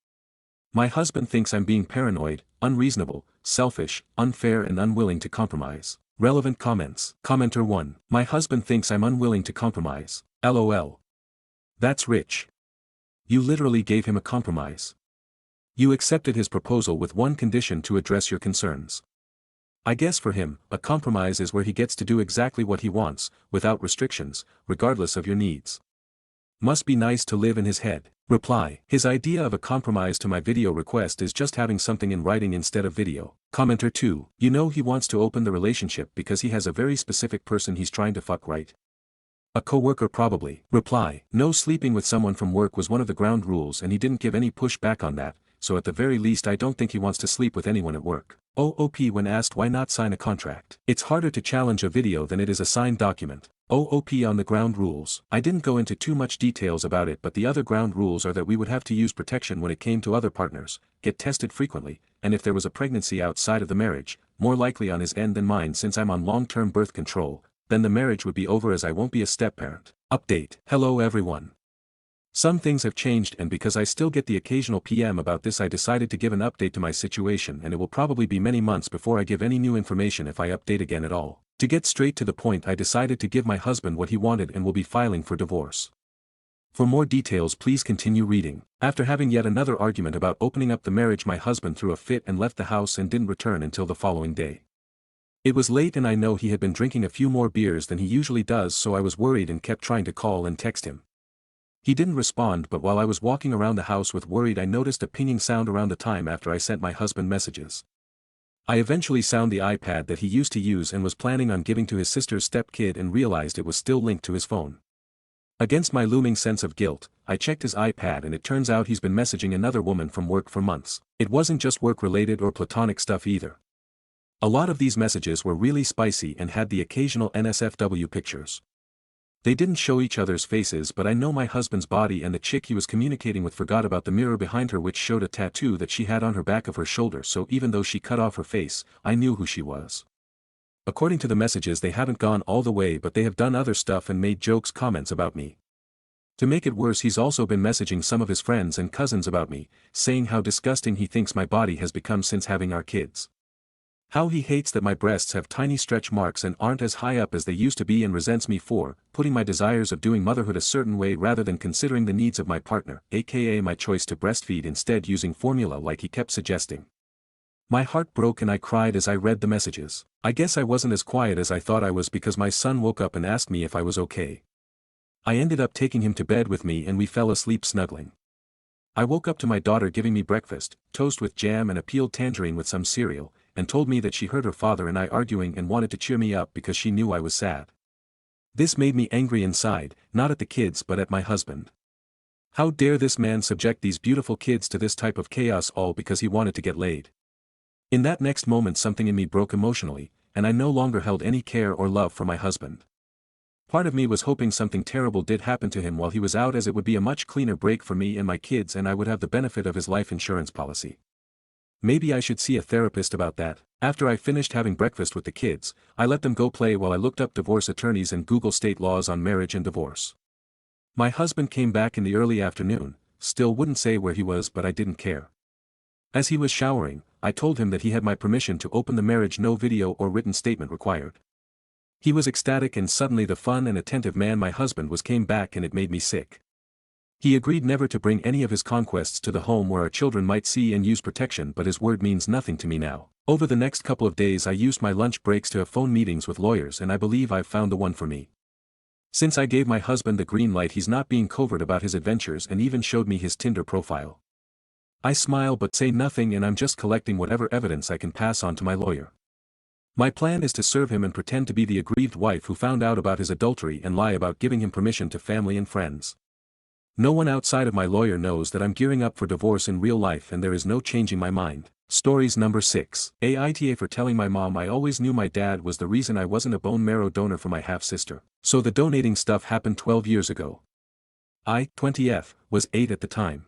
My husband thinks I'm being paranoid, unreasonable, selfish, unfair and unwilling to compromise. Relevant comments. Commenter 1. My husband thinks I'm unwilling to compromise. LOL. That's rich. You literally gave him a compromise. You accepted his proposal with one condition: to address your concerns. I guess for him, a compromise is where he gets to do exactly what he wants, without restrictions, regardless of your needs. Must be nice to live in his head. Reply. His idea of a compromise to my video request is just having something in writing instead of video. Commenter 2. You know he wants to open the relationship because he has a very specific person he's trying to fuck, right? A coworker probably. Reply. No, sleeping with someone from work was one of the ground rules and he didn't give any pushback on that, so at the very least I don't think he wants to sleep with anyone at work. OOP when asked why not sign a contract. It's harder to challenge a video than it is a signed document. OOP on the ground rules. I didn't go into too much details about it, but the other ground rules are that we would have to use protection when it came to other partners, get tested frequently, and if there was a pregnancy outside of the marriage, more likely on his end than mine since I'm on long-term birth control, then the marriage would be over as I won't be a step-parent. Update. Hello everyone. Some things have changed and because I still get the occasional PM about this I decided to give an update to my situation and it will probably be many months before I give any new information if I update again at all. To get straight to the point I decided to give my husband what he wanted and will be filing for divorce. For more details please continue reading. After having yet another argument about opening up the marriage my husband threw a fit and left the house and didn't return until the following day. It was late and I know he had been drinking a few more beers than he usually does so I was worried and kept trying to call and text him. He didn't respond but while I was walking around the house with worried I noticed a pinging sound around the time after I sent my husband messages. I eventually found the iPad that he used to use and was planning on giving to his sister's stepkid and realized it was still linked to his phone. Against my looming sense of guilt, I checked his iPad and it turns out he's been messaging another woman from work for months. It wasn't just work-related or platonic stuff either. A lot of these messages were really spicy and had the occasional NSFW pictures. They didn't show each other's faces but I know my husband's body and the chick he was communicating with forgot about the mirror behind her which showed a tattoo that she had on her back of her shoulder so even though she cut off her face, I knew who she was. According to the messages they haven't gone all the way but they have done other stuff and made jokes comments about me. To make it worse he's also been messaging some of his friends and cousins about me, saying how disgusting he thinks my body has become since having our kids. How he hates that my breasts have tiny stretch marks and aren't as high up as they used to be and resents me for putting my desires of doing motherhood a certain way rather than considering the needs of my partner, aka my choice to breastfeed instead using formula like he kept suggesting. My heart broke and I cried as I read the messages. I guess I wasn't as quiet as I thought I was because my son woke up and asked me if I was okay. I ended up taking him to bed with me and we fell asleep snuggling. I woke up to my daughter giving me breakfast, toast with jam and a peeled tangerine with some cereal, and told me that she heard her father and I arguing and wanted to cheer me up because she knew I was sad. This made me angry inside, not at the kids but at my husband. How dare this man subject these beautiful kids to this type of chaos all because he wanted to get laid. In that next moment something in me broke emotionally, and I no longer held any care or love for my husband. Part of me was hoping something terrible did happen to him while he was out as it would be a much cleaner break for me and my kids and I would have the benefit of his life insurance policy. Maybe I should see a therapist about that. After I finished having breakfast with the kids, I let them go play while I looked up divorce attorneys and Google state laws on marriage and divorce. My husband came back in the early afternoon, still wouldn't say where he was but I didn't care. As he was showering, I told him that he had my permission to open the marriage, no video or written statement required. He was ecstatic and suddenly the fun and attentive man my husband was came back and it made me sick. He agreed never to bring any of his conquests to the home where our children might see and use protection but his word means nothing to me now. Over the next couple of days I used my lunch breaks to have phone meetings with lawyers and I believe I've found the one for me. Since I gave my husband the green light he's not being covert about his adventures and even showed me his Tinder profile. I smile but say nothing and I'm just collecting whatever evidence I can pass on to my lawyer. My plan is to serve him and pretend to be the aggrieved wife who found out about his adultery and lie about giving him permission to family and friends. No one outside of my lawyer knows that I'm gearing up for divorce in real life and there is no changing my mind. Stories number 6. Aita for telling my mom I always knew my dad was the reason I wasn't a bone marrow donor for my half-sister. So the donating stuff happened 12 years ago. I, 20F, was 8 at the time.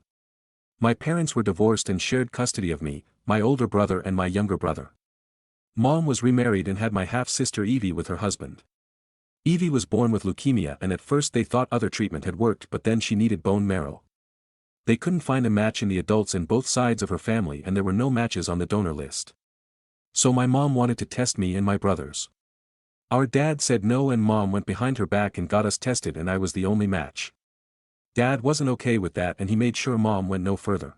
My parents were divorced and shared custody of me, my older brother and my younger brother. Mom was remarried and had my half-sister Evie with her husband. Evie was born with leukemia and at first they thought other treatment had worked but then she needed bone marrow. They couldn't find a match in the adults in both sides of her family and there were no matches on the donor list. So my mom wanted to test me and my brothers. Our dad said no and mom went behind her back and got us tested and I was the only match. Dad wasn't okay with that and he made sure mom went no further.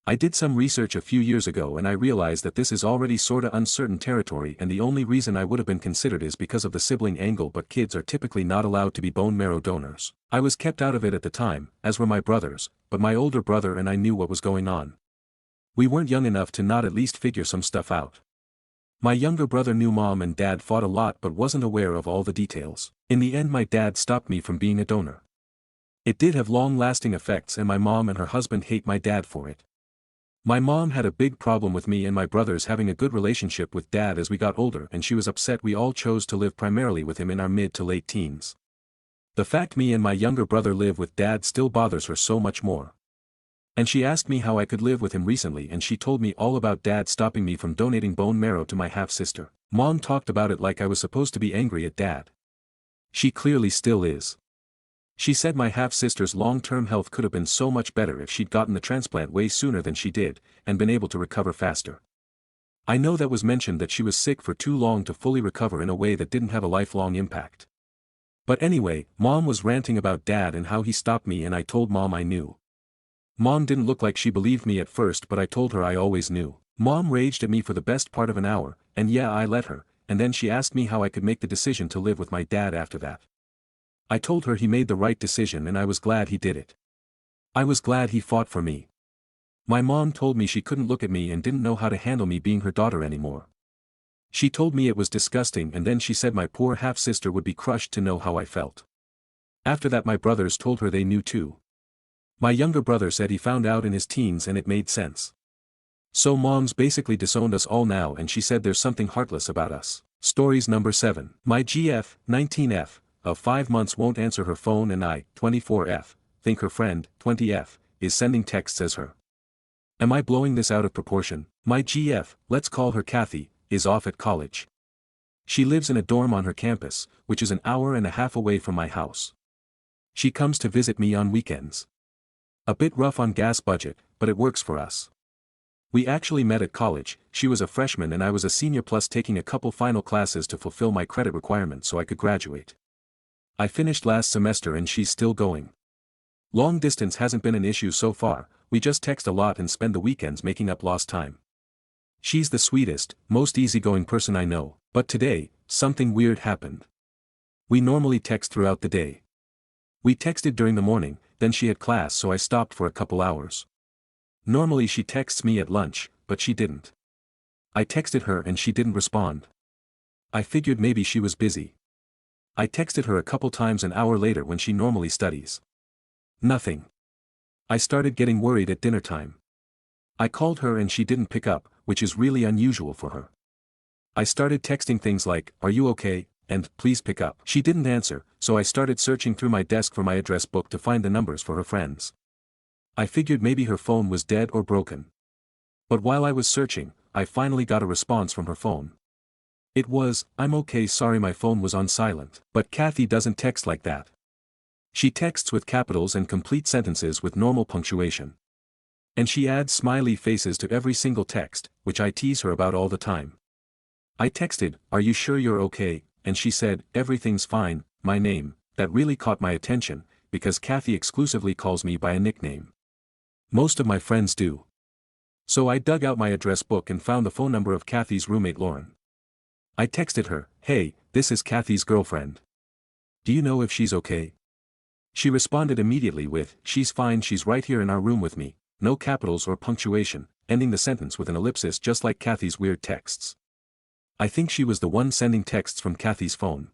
I did some research a few years ago and I realized that this is already sorta uncertain territory and the only reason I would have been considered is because of the sibling angle but kids are typically not allowed to be bone marrow donors. I was kept out of it at the time, as were my brothers, but my older brother and I knew what was going on. We weren't young enough to not at least figure some stuff out. My younger brother knew mom and dad fought a lot but wasn't aware of all the details. In the end my dad stopped me from being a donor. It did have long-lasting effects and my mom and her husband hate my dad for it. My mom had a big problem with me and my brothers having a good relationship with dad as we got older and she was upset we all chose to live primarily with him in our mid to late teens. The fact me and my younger brother live with dad still bothers her so much more. And she asked me how I could live with him recently and she told me all about dad stopping me from donating bone marrow to my half-sister. Mom talked about it like I was supposed to be angry at dad. She clearly still is. She said my half-sister's long-term health could have been so much better if she'd gotten the transplant way sooner than she did, and been able to recover faster. I know that was mentioned that she was sick for too long to fully recover in a way that didn't have a lifelong impact. But anyway, Mom was ranting about dad and how he stopped me and I told Mom I knew. Mom didn't look like she believed me at first but I told her I always knew. Mom raged at me for the best part of an hour, and yeah I let her, and then she asked me how I could make the decision to live with my dad after that. I told her he made the right decision and I was glad he did it. I was glad he fought for me. My mom told me she couldn't look at me and didn't know how to handle me being her daughter anymore. She told me it was disgusting and then she said my poor half-sister would be crushed to know how I felt. After that my brothers told her they knew too. My younger brother said he found out in his teens and it made sense. So Mom's basically disowned us all now and she said there's something heartless about us. Stories number 7. My GF, 19F, of 5 months won't answer her phone and I, 24F, think her friend, 20F, is sending texts as her. Am I blowing this out of proportion? My GF, let's call her Kathy, is off at college. She lives in a dorm on her campus, which is an hour and a half away from my house. She comes to visit me on weekends. A bit rough on gas budget, but it works for us. We actually met at college, she was a freshman and I was a senior plus taking a couple final classes to fulfill my credit requirements so I could graduate. I finished last semester and she's still going. Long distance hasn't been an issue so far, we just text a lot and spend the weekends making up lost time. She's the sweetest, most easygoing person I know, but today, something weird happened. We normally text throughout the day. We texted during the morning, then she had class so I stopped for a couple hours. Normally she texts me at lunch, but she didn't. I texted her and she didn't respond. I figured maybe she was busy. I texted her a couple times an hour later when she normally studies. Nothing. I started getting worried at dinner time. I called her and she didn't pick up, which is really unusual for her. I started texting things like, "Are you okay?" and "Please pick up." She didn't answer, so I started searching through my desk for my address book to find the numbers for her friends. I figured maybe her phone was dead or broken. But while I was searching, I finally got a response from her phone. It was, "I'm okay, sorry my phone was on silent." But Kathy doesn't text like that. She texts with capitals and complete sentences with normal punctuation. And she adds smiley faces to every single text, which I tease her about all the time. I texted, "Are you sure you're okay?" and she said, "Everything's fine." My name, that really caught my attention, because Kathy exclusively calls me by a nickname. Most of my friends do. So I dug out my address book and found the phone number of Kathy's roommate Lauren. I texted her, "Hey, this is Kathy's girlfriend. Do you know if she's okay?" She responded immediately with, "She's fine, she's right here in our room with me," no capitals or punctuation, ending the sentence with an ellipsis just like Kathy's weird texts. I think she was the one sending texts from Kathy's phone.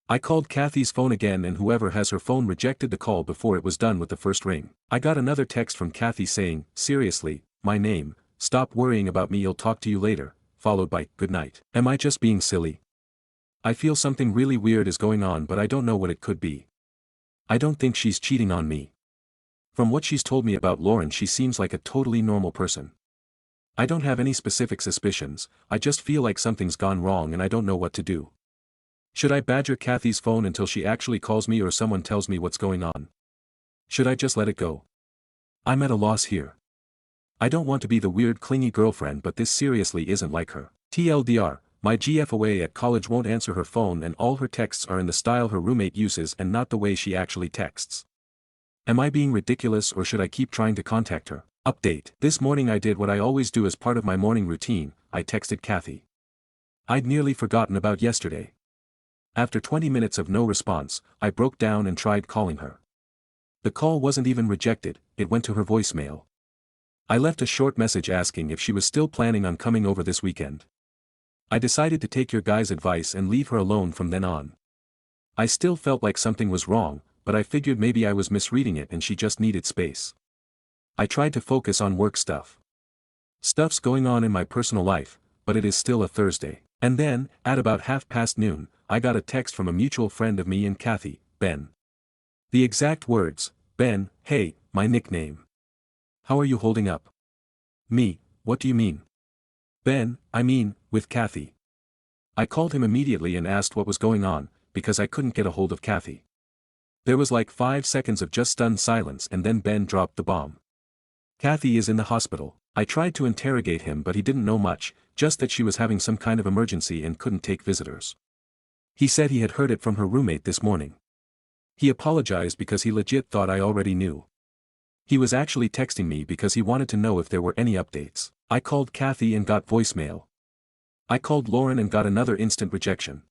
I called Kathy's phone again and whoever has her phone rejected the call before it was done with the first ring. I got another text from Kathy saying, "Seriously, my name, stop worrying about me, I'll talk to you later," followed by, "Good night." Am I just being silly? I feel something really weird is going on but I don't know what it could be. I don't think she's cheating on me. From what she's told me about Lauren she seems like a totally normal person. I don't have any specific suspicions, I just feel like something's gone wrong and I don't know what to do. Should I badger Kathy's phone until she actually calls me or someone tells me what's going on? Should I just let it go? I'm at a loss here. I don't want to be the weird clingy girlfriend but this seriously isn't like her. TLDR, my GF away at college won't answer her phone and all her texts are in the style her roommate uses and not the way she actually texts. Am I being ridiculous or should I keep trying to contact her? Update. This morning I did what I always do as part of my morning routine, I texted Kathy. I'd nearly forgotten about yesterday. After 20 minutes of no response, I broke down and tried calling her. The call wasn't even rejected, it went to her voicemail. I left a short message asking if she was still planning on coming over this weekend. I decided to take your guy's advice and leave her alone from then on. I still felt like something was wrong, but I figured maybe I was misreading it and she just needed space. I tried to focus on work stuff. Stuff's going on in my personal life, but it is still a Thursday. And then, at about noon, I got a text from a mutual friend of me and Kathy, Ben. The exact words, Ben, hey, my nickname. How are you holding up? Me, what do you mean? Ben, I mean, with Kathy. I called him immediately and asked what was going on, because I couldn't get a hold of Kathy. There was like 5 seconds of just stunned silence and then Ben dropped the bomb. Kathy is in the hospital. I tried to interrogate him but he didn't know much, just that she was having some kind of emergency and couldn't take visitors. He said he had heard it from her roommate this morning. He apologized because he legit thought I already knew. He was actually texting me because he wanted to know if there were any updates. I called Kathy and got voicemail. I called Lauren and got another instant rejection.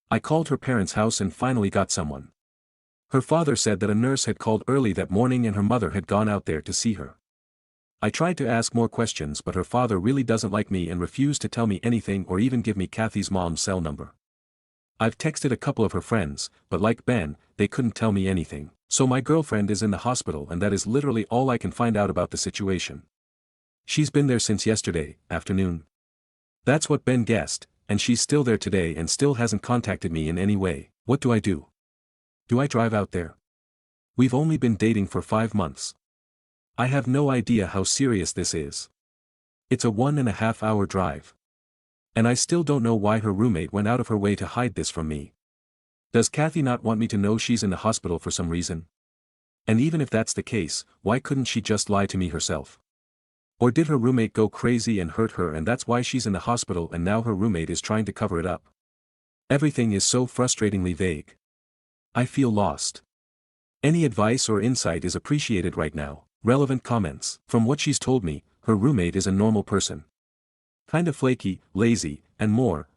I called her parents' house and finally got someone. Her father said that a nurse had called early that morning and her mother had gone out there to see her. I tried to ask more questions but her father really doesn't like me and refused to tell me anything or even give me Kathy's mom's cell number. I've texted a couple of her friends, but like Ben, they couldn't tell me anything. So my girlfriend is in the hospital and that is literally all I can find out about the situation. She's been there since yesterday afternoon. That's what Ben guessed, and she's still there today and still hasn't contacted me in any way. What do I do? Do I drive out there? We've only been dating for 5 months. I have no idea how serious this is. It's a 1.5-hour drive. And I still don't know why her roommate went out of her way to hide this from me. Does Kathy not want me to know she's in the hospital for some reason? And even if that's the case, why couldn't she just lie to me herself? Or did her roommate go crazy and hurt her and that's why she's in the hospital and now her roommate is trying to cover it up? Everything is so frustratingly vague. I feel lost. Any advice or insight is appreciated right now. Relevant comments. From what she's told me, her roommate is a normal person. Kind of flaky, lazy, and more,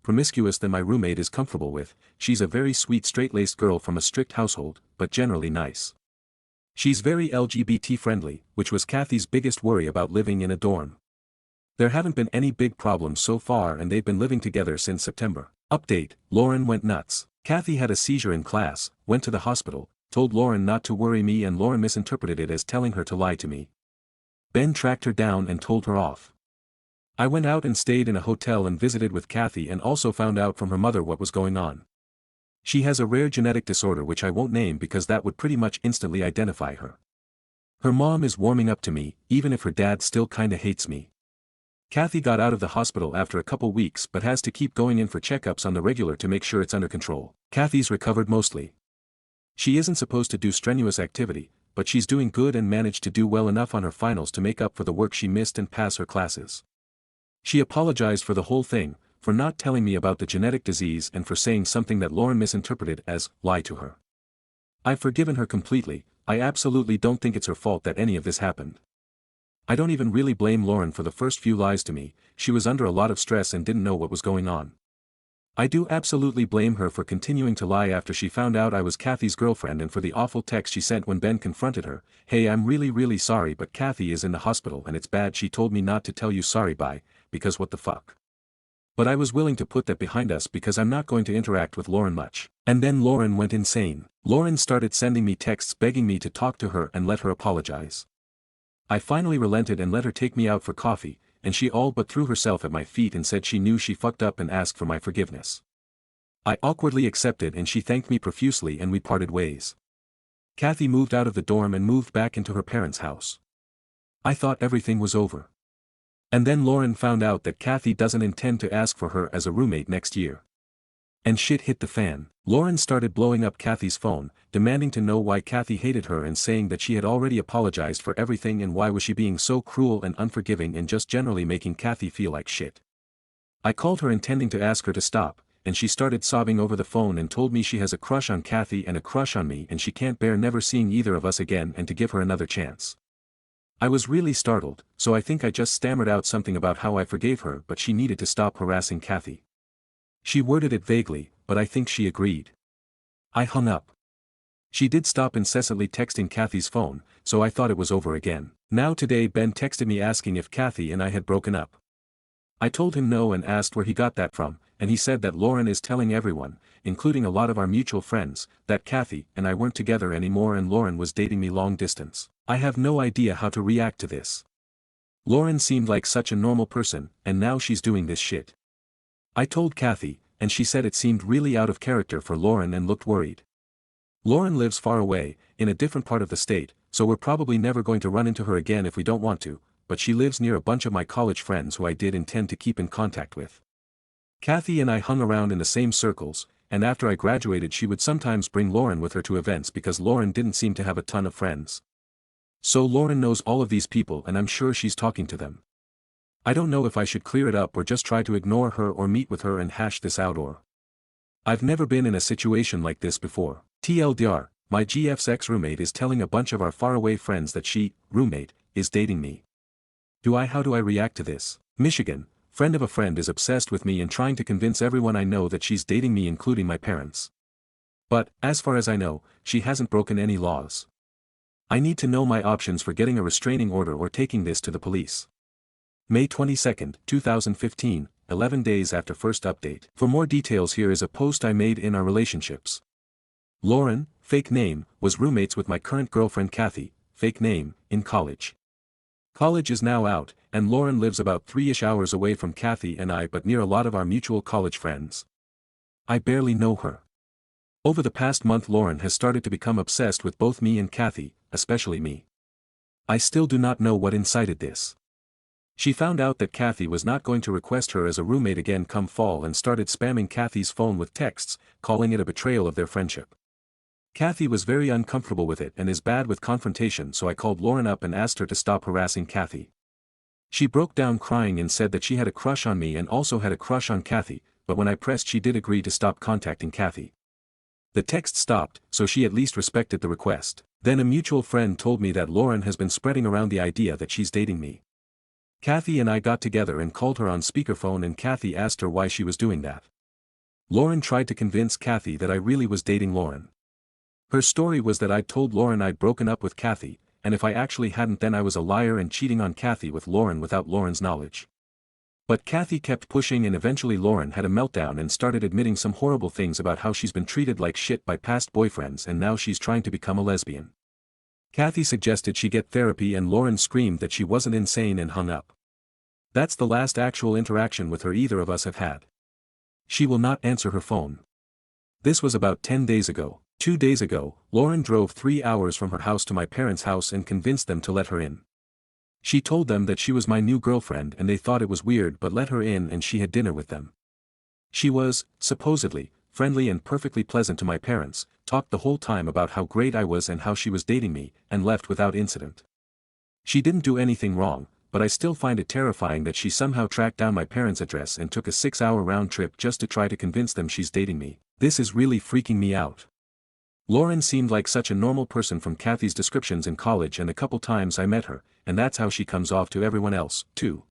promiscuous than my roommate is comfortable with. She's a very sweet straight-laced girl from a strict household, but generally nice. She's very LGBT friendly, which was Kathy's biggest worry about living in a dorm. There haven't been any big problems so far and they've been living together since September. Update, Lauren went nuts. Kathy had a seizure in class, went to the hospital, told Lauren not to worry me and Lauren misinterpreted it as telling her to lie to me. Ben tracked her down and told her off. I went out and stayed in a hotel and visited with Kathy and also found out from her mother what was going on. She has a rare genetic disorder which I won't name because that would pretty much instantly identify her. Her mom is warming up to me, even if her dad still kinda hates me. Kathy got out of the hospital after a couple weeks but has to keep going in for checkups on the regular to make sure it's under control. Kathy's recovered mostly. She isn't supposed to do strenuous activity, but she's doing good and managed to do well enough on her finals to make up for the work she missed and pass her classes. She apologized for the whole thing, for not telling me about the genetic disease and for saying something that Lauren misinterpreted as, lie to her. I've forgiven her completely. I absolutely don't think it's her fault that any of this happened. I don't even really blame Lauren for the first few lies to me. She was under a lot of stress and didn't know what was going on. I do absolutely blame her for continuing to lie after she found out I was Kathy's girlfriend and for the awful text she sent when Ben confronted her. Hey, I'm really sorry but Kathy is in the hospital and it's bad. She told me not to tell you sorry because what the fuck. But I was willing to put that behind us because I'm not going to interact with Lauren much. And then Lauren went insane. Lauren started sending me texts begging me to talk to her and let her apologize. I finally relented and let her take me out for coffee, and she all but threw herself at my feet and said she knew she fucked up and asked for my forgiveness. I awkwardly accepted and she thanked me profusely and we parted ways. Kathy moved out of the dorm and moved back into her parents' house. I thought everything was over. And then Lauren found out that Kathy doesn't intend to ask for her as a roommate next year. And shit hit the fan. Lauren started blowing up Kathy's phone, demanding to know why Kathy hated her and saying that she had already apologized for everything and why was she being so cruel and unforgiving and just generally making Kathy feel like shit. I called her intending to ask her to stop, and she started sobbing over the phone and told me she has a crush on Kathy and a crush on me and she can't bear never seeing either of us again and to give her another chance. I was really startled, so I think I just stammered out something about how I forgave her but she needed to stop harassing Kathy. She worded it vaguely, but I think she agreed. I hung up. She did stop incessantly texting Kathy's phone, so I thought it was over again. Now today Ben texted me asking if Kathy and I had broken up. I told him no and asked where he got that from, and he said that Lauren is telling everyone, including a lot of our mutual friends, that Kathy and I weren't together anymore and Lauren was dating me long distance. I have no idea how to react to this. Lauren seemed like such a normal person, and now she's doing this shit. I told Kathy, and she said it seemed really out of character for Lauren and looked worried. Lauren lives far away, in a different part of the state, so we're probably never going to run into her again if we don't want to, but she lives near a bunch of my college friends who I did intend to keep in contact with. Kathy and I hung around in the same circles, and after I graduated she would sometimes bring Lauren with her to events because Lauren didn't seem to have a ton of friends. So Lauren knows all of these people and I'm sure she's talking to them. I don't know if I should clear it up or just try to ignore her or meet with her and hash this out or. I've never been in a situation like this before. TLDR, my GF's ex-roommate is telling a bunch of our faraway friends that she, roommate, is dating me. How do I react to this? Michigan, friend of a friend is obsessed with me and trying to convince everyone I know that she's dating me including my parents. But, as far as I know, she hasn't broken any laws. I need to know my options for getting a restraining order or taking this to the police. May 22, 2015, 11 days after first update. For more details here is a post I made in our relationships. Lauren, fake name, was roommates with my current girlfriend Kathy, fake name, in college. College is now out, and Lauren lives about 3-ish hours away from Kathy and I but near a lot of our mutual college friends. I barely know her. Over the past month Lauren has started to become obsessed with both me and Kathy, especially me. I still do not know what incited this. She found out that Kathy was not going to request her as a roommate again come fall and started spamming Kathy's phone with texts, calling it a betrayal of their friendship. Kathy was very uncomfortable with it and is bad with confrontation, so I called Lauren up and asked her to stop harassing Kathy. She broke down crying and said that she had a crush on me and also had a crush on Kathy, but when I pressed she did agree to stop contacting Kathy. The text stopped, so she at least respected the request. Then a mutual friend told me that Lauren has been spreading around the idea that she's dating me. Kathy and I got together and called her on speakerphone and Kathy asked her why she was doing that. Lauren tried to convince Kathy that I really was dating Lauren. Her story was that I'd told Lauren I'd broken up with Kathy, and if I actually hadn't then I was a liar and cheating on Kathy with Lauren without Lauren's knowledge. But Kathy kept pushing and eventually Lauren had a meltdown and started admitting some horrible things about how she's been treated like shit by past boyfriends and now she's trying to become a lesbian. Kathy suggested she get therapy and Lauren screamed that she wasn't insane and hung up. That's the last actual interaction with her either of us have had. She will not answer her phone. This was about 10 days ago. 2 days ago, Lauren drove 3 hours from her house to my parents' house and convinced them to let her in. She told them that she was my new girlfriend and they thought it was weird but let her in and she had dinner with them. She was, supposedly, friendly and perfectly pleasant to my parents, talked the whole time about how great I was and how she was dating me, and left without incident. She didn't do anything wrong, but I still find it terrifying that she somehow tracked down my parents' address and took a 6-hour round trip just to try to convince them she's dating me. This is really freaking me out. Lauren seemed like such a normal person from Kathy's descriptions in college and a couple times I met her, and that's how she comes off to everyone else, too.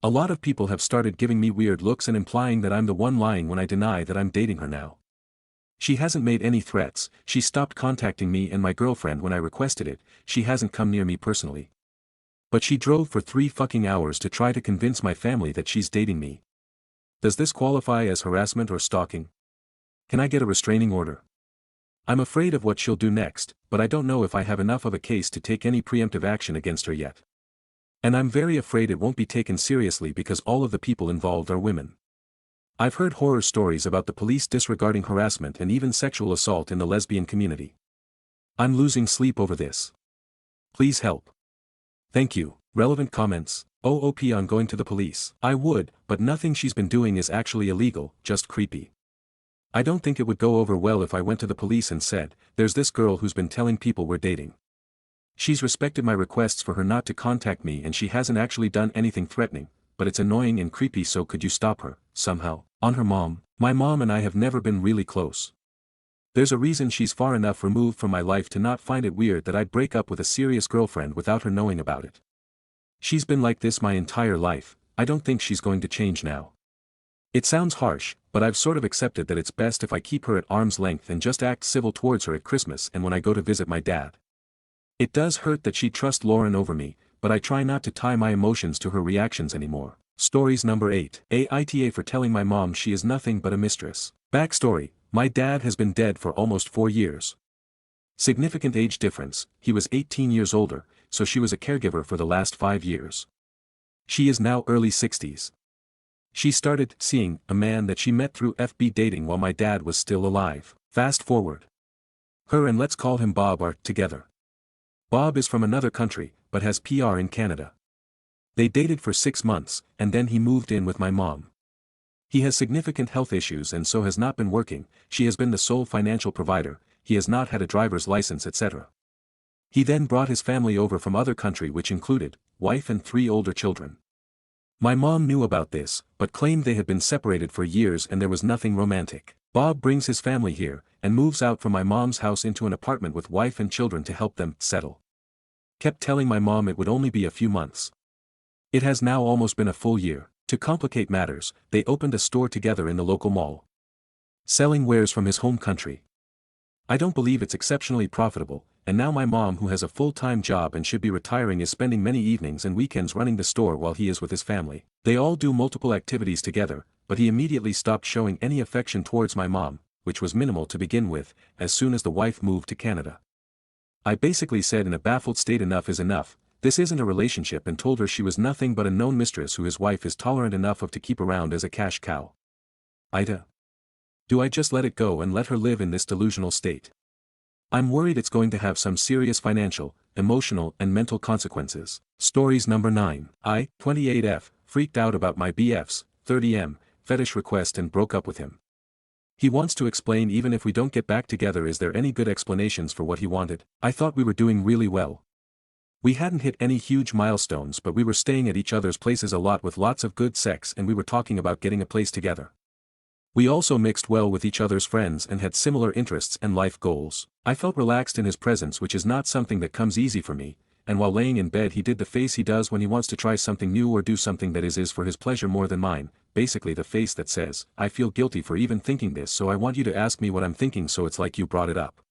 A lot of people have started giving me weird looks and implying that I'm the one lying when I deny that I'm dating her now. She hasn't made any threats, she stopped contacting me and my girlfriend when I requested it, she hasn't come near me personally. But she drove for 3 fucking hours to try to convince my family that she's dating me. Does this qualify as harassment or stalking? Can I get a restraining order? I'm afraid of what she'll do next, but I don't know if I have enough of a case to take any preemptive action against her yet. And I'm very afraid it won't be taken seriously because all of the people involved are women. I've heard horror stories about the police disregarding harassment and even sexual assault in the lesbian community. I'm losing sleep over this. Please help. Thank you. Relevant comments. OOP on going to the police. I would, but nothing she's been doing is actually illegal, just creepy. I don't think it would go over well if I went to the police and said, there's this girl who's been telling people we're dating. She's respected my requests for her not to contact me and she hasn't actually done anything threatening, but it's annoying and creepy, so could you stop her, somehow? On her mom. My mom and I have never been really close. There's a reason she's far enough removed from my life to not find it weird that I'd break up with a serious girlfriend without her knowing about it. She's been like this my entire life, I don't think she's going to change now. It sounds harsh, but I've sort of accepted that it's best if I keep her at arm's length and just act civil towards her at Christmas and when I go to visit my dad. It does hurt that she'd trust Lauren over me, but I try not to tie my emotions to her reactions anymore. Stories number 8. Aita for telling my mom she is nothing but a mistress. Backstory: my dad has been dead for almost 4 years. Significant age difference: he was 18 years older, so she was a caregiver for the last 5 years. She is now early 60s. She started seeing a man that she met through FB dating while my dad was still alive. Fast forward. Her and let's call him Bob are together. Bob is from another country, but has PR in Canada. They dated for 6 months, and then he moved in with my mom. He has significant health issues and so has not been working. She has been the sole financial provider, he has not had a driver's license, etc. He then brought his family over from other country, which included wife and 3 older children. My mom knew about this, but claimed they had been separated for years and there was nothing romantic. Bob brings his family here, and moves out from my mom's house into an apartment with wife and children to help them settle. Kept telling my mom it would only be a few months. It has now almost been a full year. To complicate matters, they opened a store together in the local mall, selling wares from his home country. I don't believe it's exceptionally profitable, and now my mom, who has a full-time job and should be retiring, is spending many evenings and weekends running the store while he is with his family. They all do multiple activities together, but he immediately stopped showing any affection towards my mom, which was minimal to begin with, as soon as the wife moved to Canada. I basically said in a baffled state, enough is enough, this isn't a relationship, and told her she was nothing but a known mistress who his wife is tolerant enough of to keep around as a cash cow. Aita. Do I just let it go and let her live in this delusional state? I'm worried it's going to have some serious financial, emotional and mental consequences. Stories number 9. I, 28F, freaked out about my BF's 30M fetish request and broke up with him. He wants to explain even if we don't get back together. Is there any good explanations for what he wanted? I thought we were doing really well. We hadn't hit any huge milestones, but we were staying at each other's places a lot with lots of good sex, and we were talking about getting a place together. We also mixed well with each other's friends and had similar interests and life goals. I felt relaxed in his presence, which is not something that comes easy for me, and while laying in bed he did the face he does when he wants to try something new or do something that is for his pleasure more than mine, basically the face that says, I feel guilty for even thinking this, so I want you to ask me what I'm thinking, so it's like you brought it up.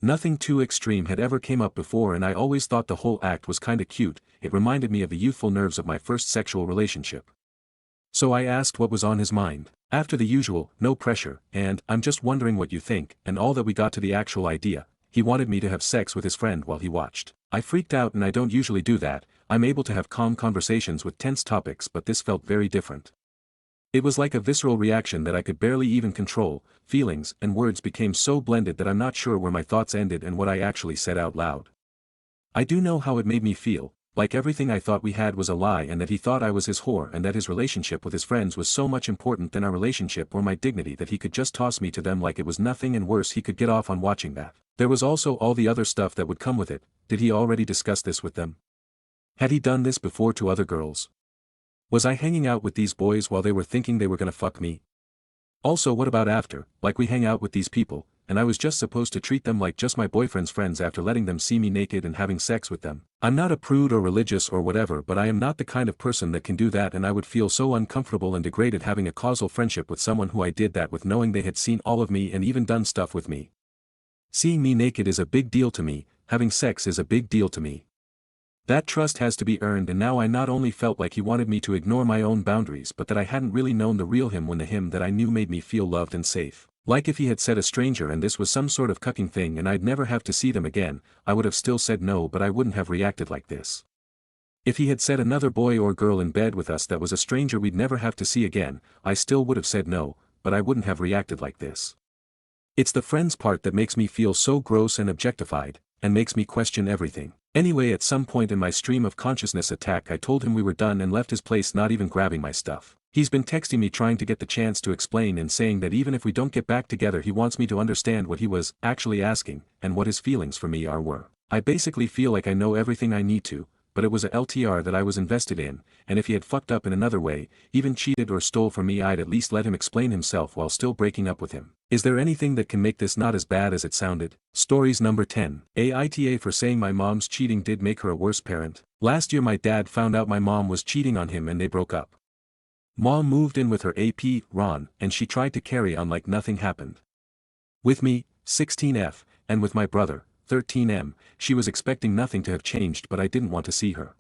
Nothing too extreme had ever came up before, and I always thought the whole act was kinda cute. It reminded me of the youthful nerves of my first sexual relationship. So I asked what was on his mind. After the usual, no pressure, and I'm just wondering what you think, and all that, we got to the actual idea. He wanted me to have sex with his friend while he watched. I freaked out, and I don't usually do that. I'm able to have calm conversations with tense topics, but this felt very different. It was like a visceral reaction that I could barely even control. Feelings and words became so blended that I'm not sure where my thoughts ended and what I actually said out loud. I do know how it made me feel. Like everything I thought we had was a lie, and that he thought I was his whore, and that his relationship with his friends was so much important than our relationship or my dignity that he could just toss me to them like it was nothing, and worse, he could get off on watching that. There was also all the other stuff that would come with it. Did he already discuss this with them? Had he done this before to other girls? Was I hanging out with these boys while they were thinking they were gonna fuck me? Also, what about after? Like, we hang out with these people, and I was just supposed to treat them like just my boyfriend's friends after letting them see me naked and having sex with them. I'm not a prude or religious or whatever, but I am not the kind of person that can do that, and I would feel so uncomfortable and degraded having a causal friendship with someone who I did that with, knowing they had seen all of me and even done stuff with me. Seeing me naked is a big deal to me, having sex is a big deal to me. That trust has to be earned, and now I not only felt like he wanted me to ignore my own boundaries, but that I hadn't really known the real him, when the him that I knew made me feel loved and safe. Like if he had said a stranger and this was some sort of cucking thing and I'd never have to see them again, I would have still said no, but I wouldn't have reacted like this. If he had said another boy or girl in bed with us that was a stranger we'd never have to see again, I still would have said no, but I wouldn't have reacted like this. It's the friends part that makes me feel so gross and objectified, and makes me question everything. Anyway, at some point in my stream of consciousness attack, I told him we were done and left his place, not even grabbing my stuff. He's been texting me trying to get the chance to explain and saying that even if we don't get back together, he wants me to understand what he was actually asking, and what his feelings for me were. I basically feel like I know everything I need to, but it was a LTR that I was invested in, and if he had fucked up in another way, even cheated or stole from me, I'd at least let him explain himself while still breaking up with him. Is there anything that can make this not as bad as it sounded? Stories number 10. Aita for saying my mom's cheating did make her a worse parent. Last year my dad found out my mom was cheating on him and they broke up. Mom moved in with her AP, Ron, and she tried to carry on like nothing happened. With me, 16F, and with my brother, 13M, she was expecting nothing to have changed, but I didn't want to see her.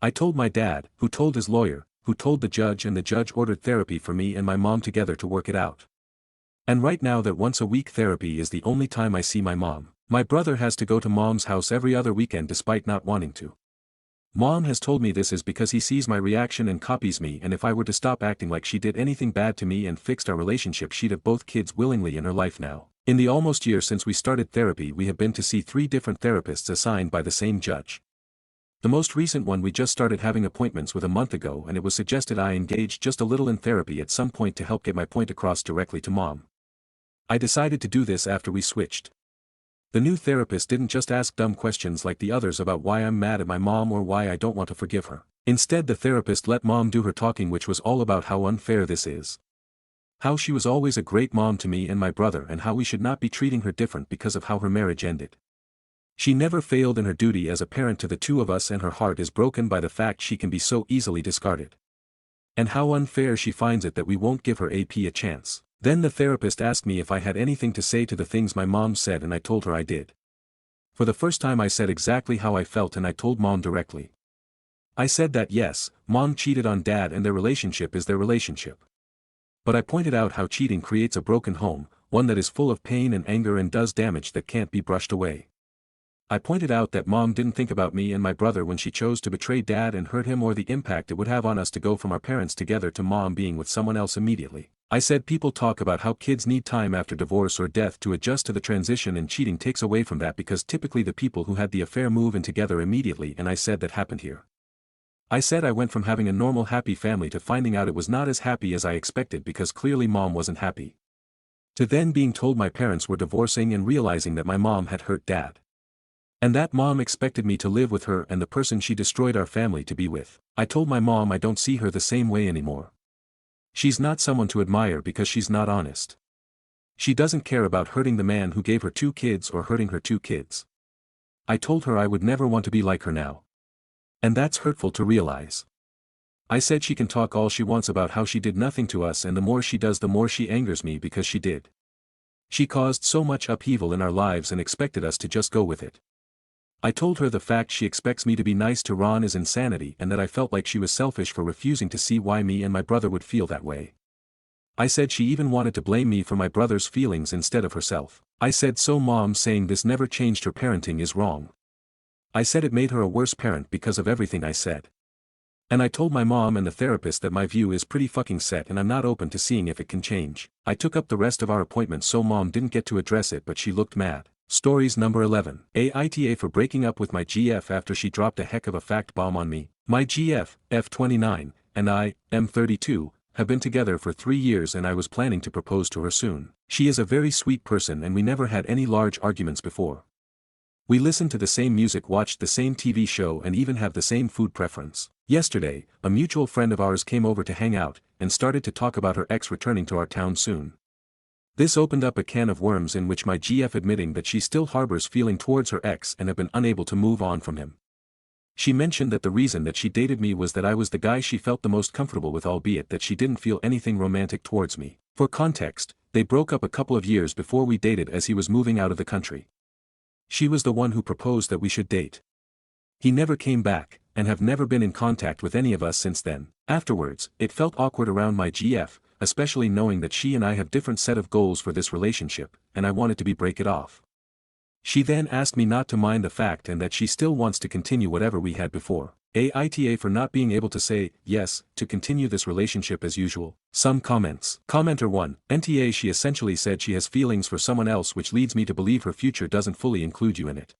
I told my dad, who told his lawyer, who told the judge, and the judge ordered therapy for me and my mom together to work it out. And right now that once a week therapy is the only time I see my mom. My brother has to go to mom's house every other weekend despite not wanting to. Mom has told me this is because he sees my reaction and copies me, and if I were to stop acting like she did anything bad to me and fixed our relationship, she'd have both kids willingly in her life now. In the almost year since we started therapy, we have been to see 3 different therapists assigned by the same judge. The most recent one we just started having appointments with a month ago, and it was suggested I engage just a little in therapy at some point to help get my point across directly to mom. I decided to do this after we switched. The new therapist didn't just ask dumb questions like the others about why I'm mad at my mom or why I don't want to forgive her. Instead, the therapist let mom do her talking, which was all about how unfair this is. How she was always a great mom to me and my brother, and how we should not be treating her different because of how her marriage ended. She never failed in her duty as a parent to the 2 of us, and her heart is broken by the fact she can be so easily discarded. And how unfair she finds it that we won't give her a chance. Then the therapist asked me if I had anything to say to the things my mom said, and I told her I did. For the first time I said exactly how I felt, and I told mom directly. I said that yes, mom cheated on dad and their relationship is their relationship. But I pointed out how cheating creates a broken home, one that is full of pain and anger and does damage that can't be brushed away. I pointed out that mom didn't think about me and my brother when she chose to betray dad and hurt him, or the impact it would have on us to go from our parents together to mom being with someone else immediately. I said people talk about how kids need time after divorce or death to adjust to the transition, and cheating takes away from that because typically the people who had the affair move in together immediately, and I said that happened here. I said I went from having a normal happy family to finding out it was not as happy as I expected because clearly mom wasn't happy. To then being told my parents were divorcing and realizing that my mom had hurt dad. And that mom expected me to live with her and the person she destroyed our family to be with. I told my mom I don't see her the same way anymore. She's not someone to admire because she's not honest. She doesn't care about hurting the man who gave her 2 kids or hurting her 2 kids. I told her I would never want to be like her now. And that's hurtful to realize. I said she can talk all she wants about how she did nothing to us, and the more she does the more she angers me because she did. She caused so much upheaval in our lives and expected us to just go with it. I told her the fact she expects me to be nice to Ron is insanity, and that I felt like she was selfish for refusing to see why me and my brother would feel that way. I said she even wanted to blame me for my brother's feelings instead of herself. I said so mom saying this never changed her parenting is wrong. I said it made her a worse parent because of everything I said. And I told my mom and the therapist that my view is pretty fucking set and I'm not open to seeing if it can change. I took up the rest of our appointment so mom didn't get to address it, but she looked mad. Stories number 11. Aita for breaking up with my GF after she dropped a heck of a fact bomb on me. My GF, F29, and I, M32, have been together for 3 years and I was planning to propose to her soon. She is a very sweet person and we never had any large arguments before. We listened to the same music, watched the same TV show, and even have the same food preference. Yesterday, a mutual friend of ours came over to hang out, and started to talk about her ex returning to our town soon. This opened up a can of worms in which my GF admitting that she still harbors feeling towards her ex and have been unable to move on from him. She mentioned that the reason that she dated me was that I was the guy she felt the most comfortable with, albeit that she didn't feel anything romantic towards me. For context, they broke up a couple of years before we dated as he was moving out of the country. She was the one who proposed that we should date. He never came back, and have never been in contact with any of us since then. Afterwards, it felt awkward around my GF, especially knowing that she and I have different set of goals for this relationship, and I wanted to break it off. She then asked me not to mind the fact and that she still wants to continue whatever we had before. Aita for not being able to say yes to continue this relationship as usual. Some comments. Commenter 1. NTA She essentially said she has feelings for someone else, which leads me to believe her future doesn't fully include you in it.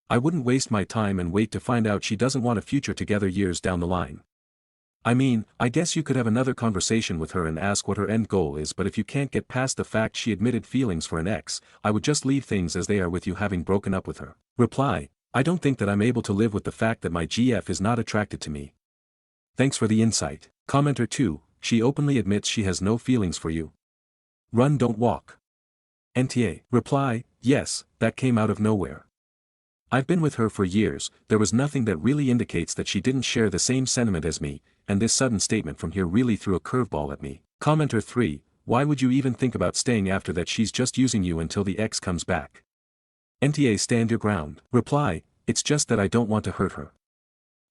I wouldn't waste my time and wait to find out she doesn't want a future together years down the line. I mean, I guess you could have another conversation with her and ask what her end goal is, but if you can't get past the fact she admitted feelings for an ex, I would just leave things as they are with you having broken up with her. Reply. I don't think that I'm able to live with the fact that my GF is not attracted to me. Thanks for the insight. Commenter 2. She openly admits she has no feelings for you. Run, don't walk. NTA. Reply. Yes, that came out of nowhere. I've been with her for years, there was nothing that really indicates that she didn't share the same sentiment as me, and this sudden statement from here really threw a curveball at me. Commenter 3. Why would you even think about staying after that? She's just using you until the ex comes back. NTA. Stand your ground. Reply. It's just that I don't want to hurt her.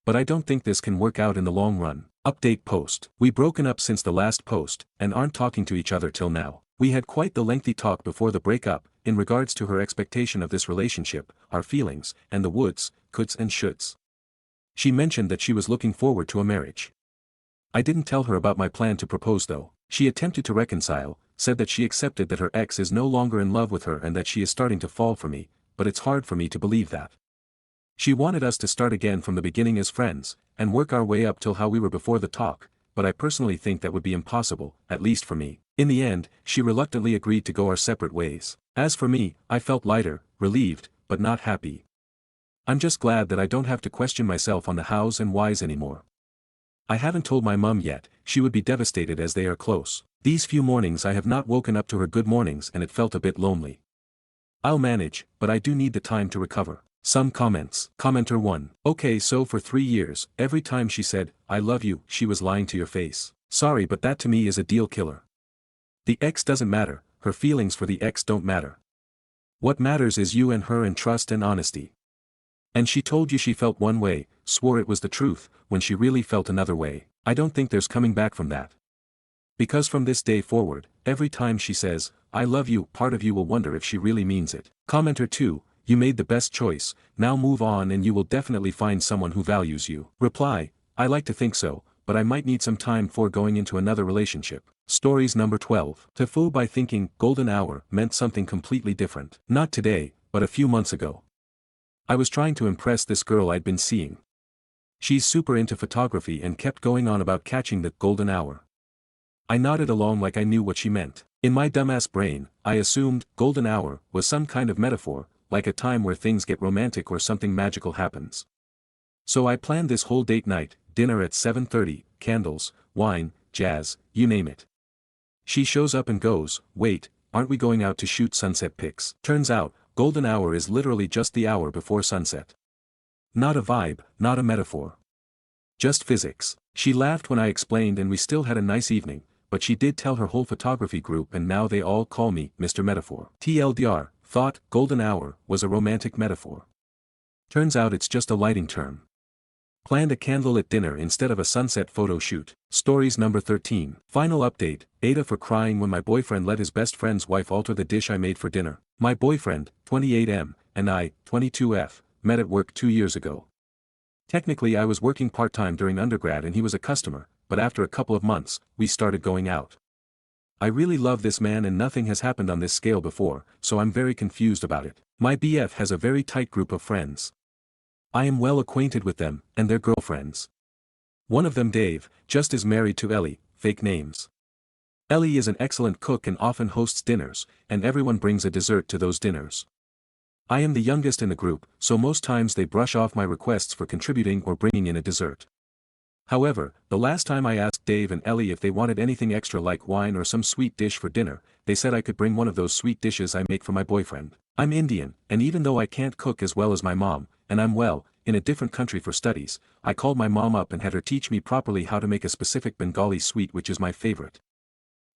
But I don't think this can work out in the long run. Update post. We broken up since the last post, and aren't talking to each other till now. We had quite the lengthy talk before the breakup, in regards to her expectation of this relationship, our feelings, and the woulds, coulds and shoulds. She mentioned that she was looking forward to a marriage. I didn't tell her about my plan to propose though. She attempted to reconcile, said that she accepted that her ex is no longer in love with her and that she is starting to fall for me, but it's hard for me to believe that. She wanted us to start again from the beginning as friends, and work our way up till how we were before the talk, but I personally think that would be impossible, at least for me. In the end, she reluctantly agreed to go our separate ways. As for me, I felt lighter, relieved, but not happy. I'm just glad that I don't have to question myself on the hows and whys anymore. I haven't told my mum yet, she would be devastated as they are close. These few mornings I have not woken up to her good mornings and it felt a bit lonely. I'll manage, but I do need the time to recover. Some comments. Commenter 1. Okay, so for 3 years, every time she said, I love you, she was lying to your face. Sorry, but that to me is a deal killer. The ex doesn't matter, her feelings for the ex don't matter. What matters is you and her and trust and honesty. And she told you she felt one way, swore it was the truth, when she really felt another way. I don't think there's coming back from that. Because from this day forward, every time she says, I love you, part of you will wonder if she really means it. Commenter 2. You made the best choice, now move on and you will definitely find someone who values you. Reply, I like to think so, but I might need some time before going into another relationship. Stories number 12. To fool by thinking golden hour meant something completely different. Not today, but a few months ago. I was trying to impress this girl I'd been seeing. She's super into photography and kept going on about catching the golden hour. I nodded along like I knew what she meant. In my dumbass brain, I assumed golden hour was some kind of metaphor, like a time where things get romantic or something magical happens. So I planned this whole date night, dinner at 7:30, candles, wine, jazz, you name it. She shows up and goes, wait, aren't we going out to shoot sunset pics? Turns out, golden hour is literally just the hour before sunset. Not a vibe, not a metaphor. Just physics. She laughed when I explained and we still had a nice evening, but she did tell her whole photography group and now they all call me Mr. Metaphor. TLDR. Thought golden hour was a romantic metaphor. Turns out it's just a lighting term. Planned a candlelit dinner instead of a sunset photo shoot. Stories number 13. Final update, Aita for crying when my boyfriend let his best friend's wife alter the dish I made for dinner. My boyfriend, 28M, and I, 22F, met at work 2 years ago. Technically I was working part-time during undergrad and he was a customer, but after a couple of months, we started going out. I really love this man and nothing has happened on this scale before, so I'm very confused about it. My BF has a very tight group of friends. I am well acquainted with them, and their girlfriends. One of them, Dave, just is married to Ellie, fake names. Ellie is an excellent cook and often hosts dinners, and everyone brings a dessert to those dinners. I am the youngest in the group, so most times they brush off my requests for contributing or bringing in a dessert. However, the last time I asked Dave and Ellie if they wanted anything extra like wine or some sweet dish for dinner, they said I could bring one of those sweet dishes I make for my boyfriend. I'm Indian, and even though I can't cook as well as my mom, and I'm in a different country for studies, I called my mom up and had her teach me properly how to make a specific Bengali sweet which is my favorite.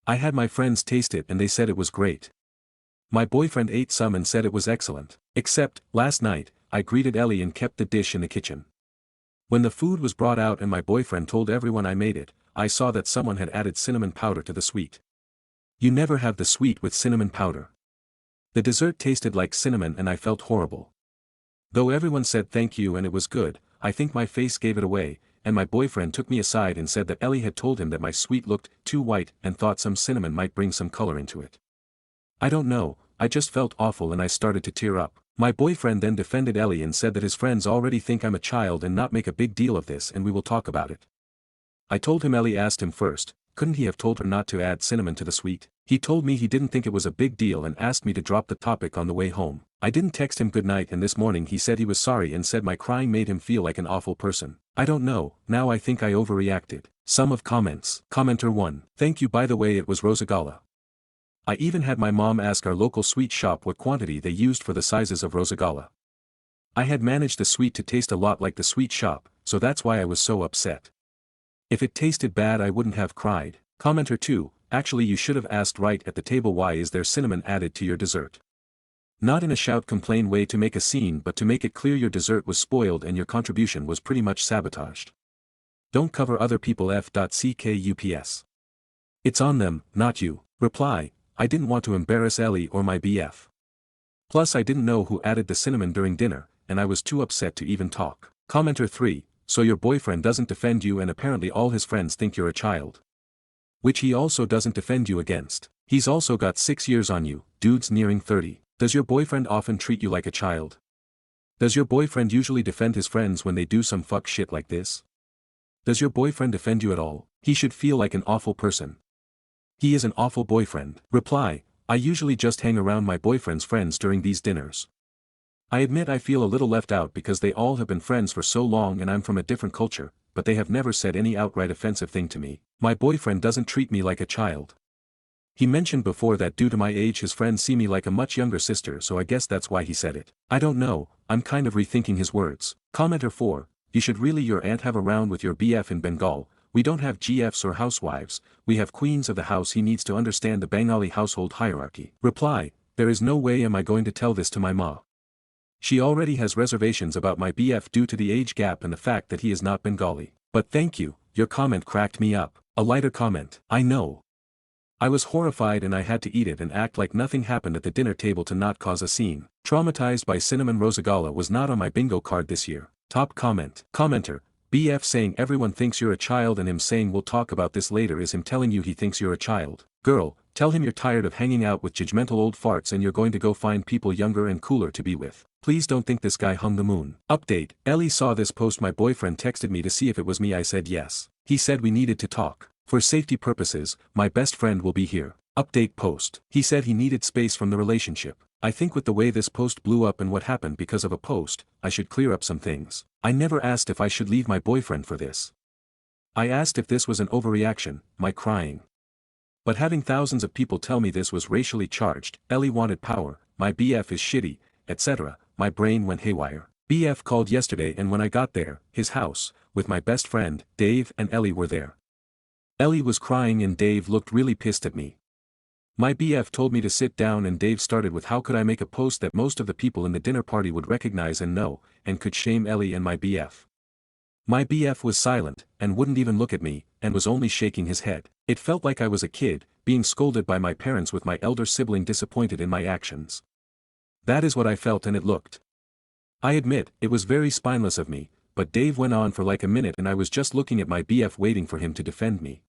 I had my friends taste it and they said it was great. My boyfriend ate some and said it was excellent. Except, last night, I greeted Ellie and kept the dish in the kitchen. When the food was brought out and my boyfriend told everyone I made it, I saw that someone had added cinnamon powder to the sweet. You never have the sweet with cinnamon powder. The dessert tasted like cinnamon and I felt horrible. Though everyone said thank you and it was good, I think my face gave it away, and my boyfriend took me aside and said that Ellie had told him that my sweet looked too white and thought some cinnamon might bring some color into it. I don't know, I just felt awful and I started to tear up. My boyfriend then defended Ellie and said that his friends already think I'm a child and not make a big deal of this and we will talk about it. I told him Ellie asked him first, couldn't he have told her not to add cinnamon to the sweet? He told me he didn't think it was a big deal and asked me to drop the topic on the way home. I didn't text him goodnight and this morning he said he was sorry and said my crying made him feel like an awful person. I don't know, now I think I overreacted. Sum of comments. Commenter 1. Thank you, by the way, it was Rosagala. I even had my mom ask our local sweet shop what quantity they used for the sizes of Rosagala. I had managed the sweet to taste a lot like the sweet shop, so that's why I was so upset. If it tasted bad I wouldn't have cried. Commenter 2. Actually you should have asked right at the table why is there cinnamon added to your dessert. Not in a shout complain way to make a scene but to make it clear your dessert was spoiled and your contribution was pretty much sabotaged. Don't cover other people f.ckups. It's on them, not you. Reply, I didn't want to embarrass Ellie or my BF. Plus I didn't know who added the cinnamon during dinner, and I was too upset to even talk. Commenter 3, so your boyfriend doesn't defend you and apparently all his friends think you're a child. Which he also doesn't defend you against. He's also got 6 years on you, dude's nearing 30. Does your boyfriend often treat you like a child? Does your boyfriend usually defend his friends when they do some fuck shit like this? Does your boyfriend defend you at all? He should feel like an awful person. He is an awful boyfriend. Reply, I usually just hang around my boyfriend's friends during these dinners. I admit I feel a little left out because they all have been friends for so long and I'm from a different culture, but they have never said any outright offensive thing to me. My boyfriend doesn't treat me like a child. He mentioned before that due to my age his friends see me like a much younger sister, so I guess that's why he said it. I don't know, I'm kind of rethinking his words. Commenter 4, you should really your aunt have around with your BF in Bengal. We don't have GFs or housewives, we have queens of the house. He needs to understand the Bengali household hierarchy. Reply, there is no way am I going to tell this to my ma. She already has reservations about my BF due to the age gap and the fact that he is not Bengali. But thank you, your comment cracked me up. A lighter comment. I know. I was horrified and I had to eat it and act like nothing happened at the dinner table to not cause a scene. Traumatized by cinnamon rosagala was not on my bingo card this year. Top comment. Commenter, BF saying everyone thinks you're a child and him saying we'll talk about this later is him telling you he thinks you're a child. Girl, tell him you're tired of hanging out with judgmental old farts and you're going to go find people younger and cooler to be with. Please don't think this guy hung the moon. Update, Ellie saw this post. My boyfriend texted me to see if it was me. I said yes. He said we needed to talk. For safety purposes, my best friend will be here. Update post. He said he needed space from the relationship. I think with the way this post blew up and what happened because of a post, I should clear up some things. I never asked if I should leave my boyfriend for this. I asked if this was an overreaction, my crying. But having thousands of people tell me this was racially charged, Ellie wanted power, my BF is shitty, etc., my brain went haywire. BF called yesterday and when I got there, his house, with my best friend, Dave and Ellie were there. Ellie was crying and Dave looked really pissed at me. My BF told me to sit down and Dave started with how could I make a post that most of the people in the dinner party would recognize and know, and could shame Ellie and my BF. My BF was silent, and wouldn't even look at me, and was only shaking his head. It felt like I was a kid, being scolded by my parents with my elder sibling disappointed in my actions. That is what I felt and it looked. I admit, it was very spineless of me, but Dave went on for like a minute and I was just looking at my BF waiting for him to defend me.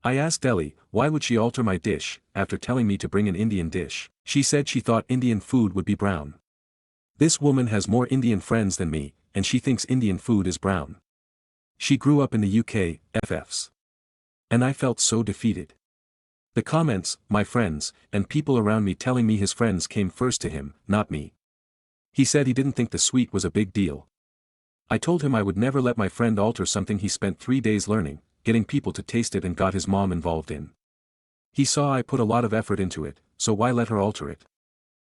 I asked Ellie, why would she alter my dish, after telling me to bring an Indian dish? She said she thought Indian food would be brown. This woman has more Indian friends than me, and she thinks Indian food is brown. She grew up in the UK, FFs. And I felt so defeated. The comments, my friends, and people around me telling me his friends came first to him, not me. He said he didn't think the sweet was a big deal. I told him I would never let my friend alter something he spent 3 days learning, getting people to taste it and got his mom involved in. He saw I put a lot of effort into it, so why let her alter it?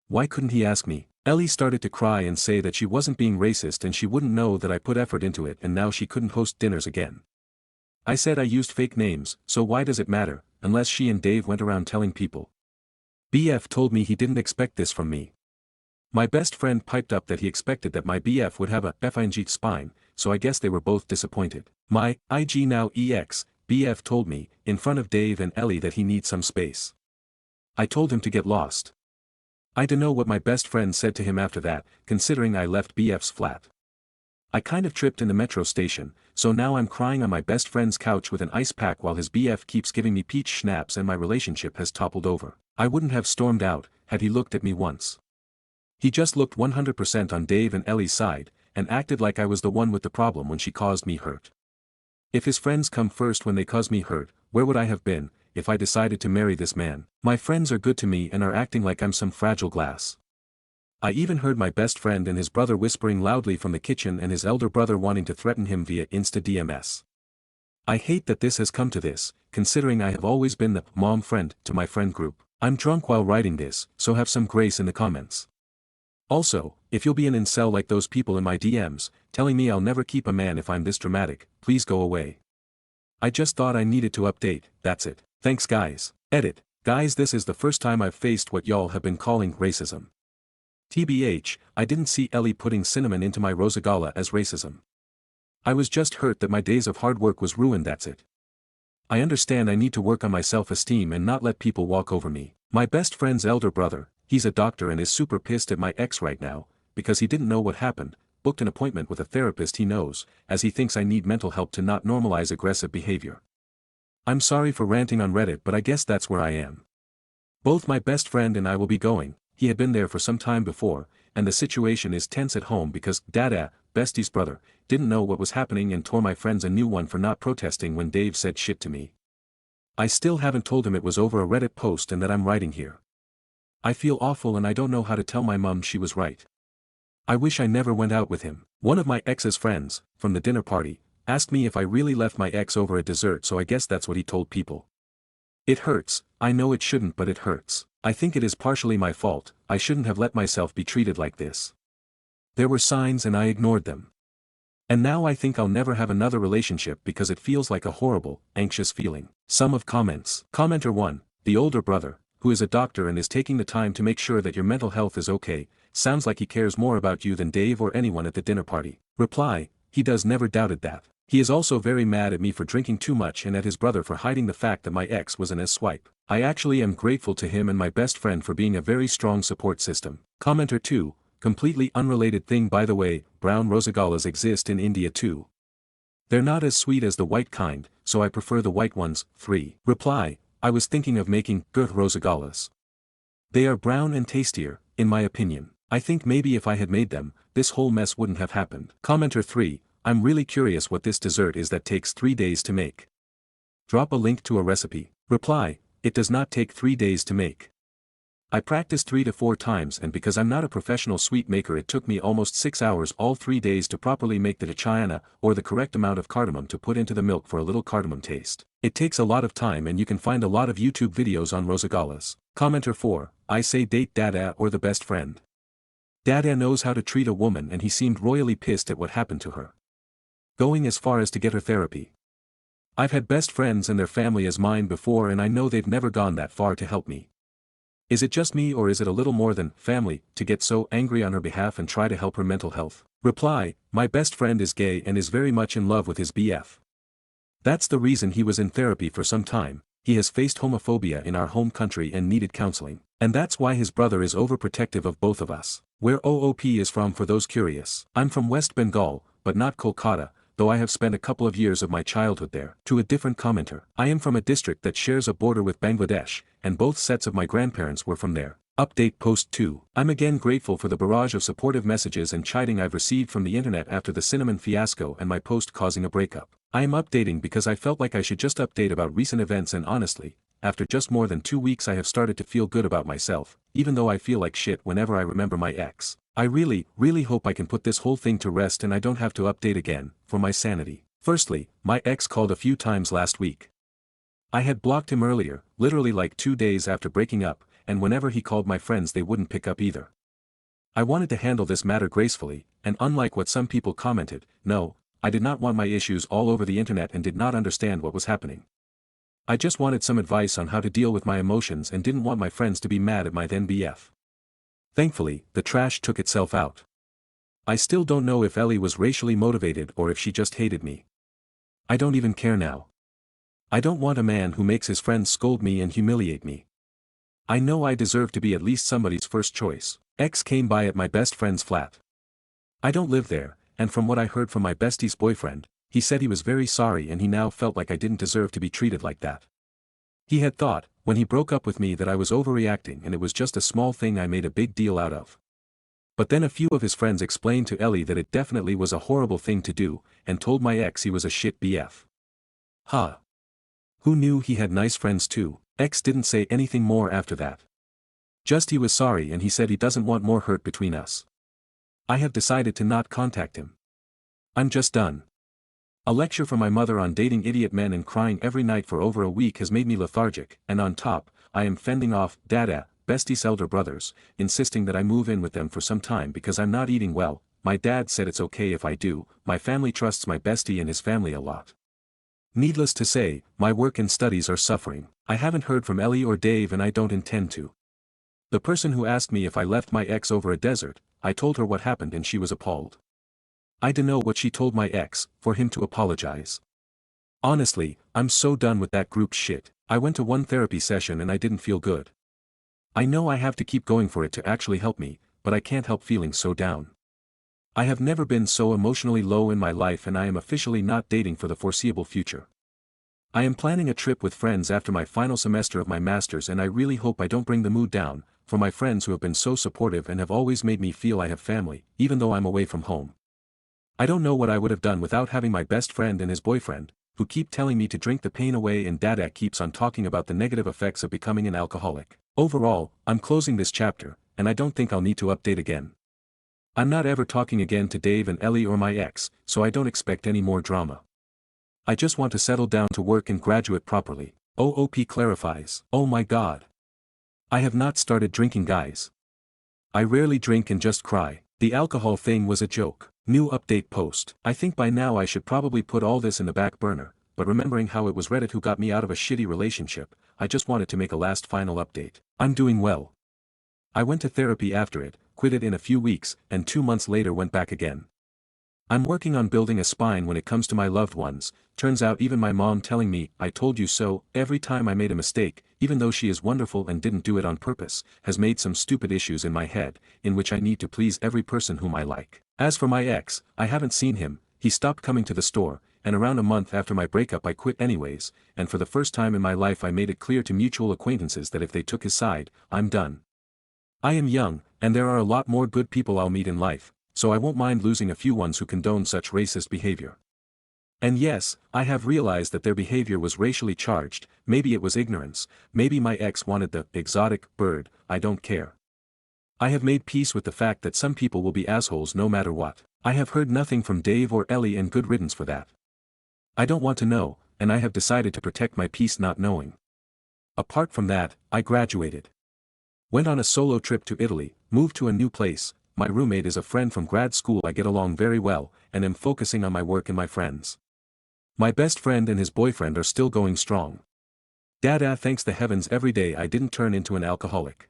Why couldn't he ask me? Ellie started to cry and say that she wasn't being racist and she wouldn't know that I put effort into it and now she couldn't host dinners again. I said I used fake names, so why does it matter, unless she and Dave went around telling people. BF told me he didn't expect this from me. My best friend piped up that he expected that my BF would have a FING spine, so I guess they were both disappointed. My IG now EX, BF told me, in front of Dave and Ellie that he needs some space. I told him to get lost. I don't know what my best friend said to him after that, considering I left BF's flat. I kind of tripped in the metro station, so now I'm crying on my best friend's couch with an ice pack while his BF keeps giving me peach schnapps and my relationship has toppled over. I wouldn't have stormed out, had he looked at me once. He just looked 100% on Dave and Ellie's side, and acted like I was the one with the problem when she caused me hurt. If his friends come first when they cause me hurt, where would I have been, if I decided to marry this man? My friends are good to me and are acting like I'm some fragile glass. I even heard my best friend and his brother whispering loudly from the kitchen and his elder brother wanting to threaten him via Insta DMS. I hate that this has come to this, considering I have always been the mom friend to my friend group. I'm drunk while writing this, so have some grace in the comments. Also, if you'll be an incel like those people in my DMs, telling me I'll never keep a man if I'm this dramatic, please go away. I just thought I needed to update, that's it. Thanks guys. Edit. Guys, this is the first time I've faced what y'all have been calling racism. TBH, I didn't see Ellie putting cinnamon into my rosagala as racism. I was just hurt that my days of hard work was ruined, that's it. I understand I need to work on my self-esteem and not let people walk over me. My best friend's elder brother, he's a doctor and is super pissed at my ex right now, because he didn't know what happened, booked an appointment with a therapist he knows, as he thinks I need mental help to not normalize aggressive behavior. I'm sorry for ranting on Reddit, but I guess that's where I am. Both my best friend and I will be going. He had been there for some time before, and the situation is tense at home because Dada, Bestie's brother, didn't know what was happening and tore my friends a new one for not protesting when Dave said shit to me. I still haven't told him it was over a Reddit post and that I'm writing here. I feel awful and I don't know how to tell my mum she was right. I wish I never went out with him. One of my ex's friends, from the dinner party, asked me if I really left my ex over a dessert, so I guess that's what he told people. It hurts, I know it shouldn't, but it hurts. I think it is partially my fault. I shouldn't have let myself be treated like this. There were signs and I ignored them. And now I think I'll never have another relationship because it feels like a horrible, anxious feeling. Sum of comments. Commenter 1, the older brother, who is a doctor and is taking the time to make sure that your mental health is okay, sounds like he cares more about you than Dave or anyone at the dinner party. Reply, he does, never doubted that. He is also very mad at me for drinking too much and at his brother for hiding the fact that my ex was an S-swipe. I actually am grateful to him and my best friend for being a very strong support system. Commenter 2, completely unrelated thing by the way, brown rosagalas exist in India too. They're not as sweet as the white kind, so I prefer the white ones. 3. Reply, I was thinking of making good rosagalas. They are brown and tastier, in my opinion. I think maybe if I had made them, this whole mess wouldn't have happened. Commenter 3, I'm really curious what this dessert is that takes 3 days to make. Drop a link to a recipe. Reply, it does not take 3 days to make. I practiced 3 to 4 times and because I'm not a professional sweet maker it took me almost 6 hours all 3 days to properly make the chayana, or the correct amount of cardamom to put into the milk for a little cardamom taste. It takes a lot of time and you can find a lot of YouTube videos on rosagalas. Commenter 4, I say date Dada or the best friend. Dada knows how to treat a woman and he seemed royally pissed at what happened to her. Going as far as to get her therapy. I've had best friends and their family as mine before and I know they've never gone that far to help me. Is it just me or is it a little more than family to get so angry on her behalf and try to help her mental health? Reply, my best friend is gay and is very much in love with his BF. That's the reason he was in therapy for some time. He has faced homophobia in our home country and needed counseling. And that's why his brother is overprotective of both of us. Where OOP is from for those curious. I'm from West Bengal, but not Kolkata, though I have spent a couple of years of my childhood there. To a different commenter, I am from a district that shares a border with Bangladesh, and both sets of my grandparents were from there. Update post 2. I'm again grateful for the barrage of supportive messages and chiding I've received from the internet after the cinnamon fiasco and my post causing a breakup. I am updating because I felt like I should just update about recent events and honestly, after just more than 2 weeks I have started to feel good about myself, even though I feel like shit whenever I remember my ex. I really hope I can put this whole thing to rest and I don't have to update again, for my sanity. Firstly, my ex called a few times last week. I had blocked him earlier, literally like 2 days after breaking up, and whenever he called my friends they wouldn't pick up either. I wanted to handle this matter gracefully, and unlike what some people commented, no, I did not want my issues all over the internet and did not understand what was happening. I just wanted some advice on how to deal with my emotions and didn't want my friends to be mad at my then BF. Thankfully, the trash took itself out. I still don't know if Ellie was racially motivated or if she just hated me. I don't even care now. I don't want a man who makes his friends scold me and humiliate me. I know I deserve to be at least somebody's first choice. Ex came by at my best friend's flat. I don't live there, and from what I heard from my bestie's boyfriend, he said he was very sorry and he now felt like I didn't deserve to be treated like that. He had thought, when he broke up with me, that I was overreacting and it was just a small thing I made a big deal out of. But then a few of his friends explained to Ellie that it definitely was a horrible thing to do, and told my ex he was a shit BF. Huh. Who knew he had nice friends too? Ex didn't say anything more after that. Just he was sorry and he said he doesn't want more hurt between us. I have decided to not contact him. I'm just done. A lecture from my mother on dating idiot men and crying every night for over a week has made me lethargic, and on top, I am fending off Dada, Bestie's elder brothers, insisting that I move in with them for some time because I'm not eating well. My dad said it's okay if I do. My family trusts my bestie and his family a lot. Needless to say, my work and studies are suffering. I haven't heard from Ellie or Dave and I don't intend to. The person who asked me if I left my ex over a desert, I told her what happened and she was appalled. I dunno what she told my ex, for him to apologize. Honestly, I'm so done with that group shit. I went to one therapy session and I didn't feel good. I know I have to keep going for it to actually help me, but I can't help feeling so down. I have never been so emotionally low in my life and I am officially not dating for the foreseeable future. I am planning a trip with friends after my final semester of my master's and I really hope I don't bring the mood down, for my friends who have been so supportive and have always made me feel I have family, even though I'm away from home. I don't know what I would have done without having my best friend and his boyfriend, who keep telling me to drink the pain away, and Dada keeps on talking about the negative effects of becoming an alcoholic. Overall, I'm closing this chapter, and I don't think I'll need to update again. I'm not ever talking again to Dave and Ellie or my ex, so I don't expect any more drama. I just want to settle down to work and graduate properly. OOP clarifies. Oh my god. I have not started drinking, guys. I rarely drink and just cry. The alcohol thing was a joke. New update post. I think by now I should probably put all this in the back burner, but remembering how it was Reddit who got me out of a shitty relationship, I just wanted to make a last final update. I'm doing well. I went to therapy after it, quit it in a few weeks, and 2 months later went back again. I'm working on building a spine when it comes to my loved ones. Turns out even my mom telling me, "I told you so," every time I made a mistake, even though she is wonderful and didn't do it on purpose, has made some stupid issues in my head, in which I need to please every person whom I like. As for my ex, I haven't seen him. He stopped coming to the store, and around a month after my breakup I quit anyways, and for the first time in my life I made it clear to mutual acquaintances that if they took his side, I'm done. I am young, and there are a lot more good people I'll meet in life, so I won't mind losing a few ones who condone such racist behavior. And yes, I have realized that their behavior was racially charged, maybe it was ignorance, maybe my ex wanted the exotic bird, I don't care. I have made peace with the fact that some people will be assholes no matter what. I have heard nothing from Dave or Ellie, and good riddance for that. I don't want to know, and I have decided to protect my peace not knowing. Apart from that, I graduated. Went on a solo trip to Italy, moved to a new place. My roommate is a friend from grad school I get along very well, and am focusing on my work and my friends. My best friend and his boyfriend are still going strong. Dada thanks the heavens every day I didn't turn into an alcoholic.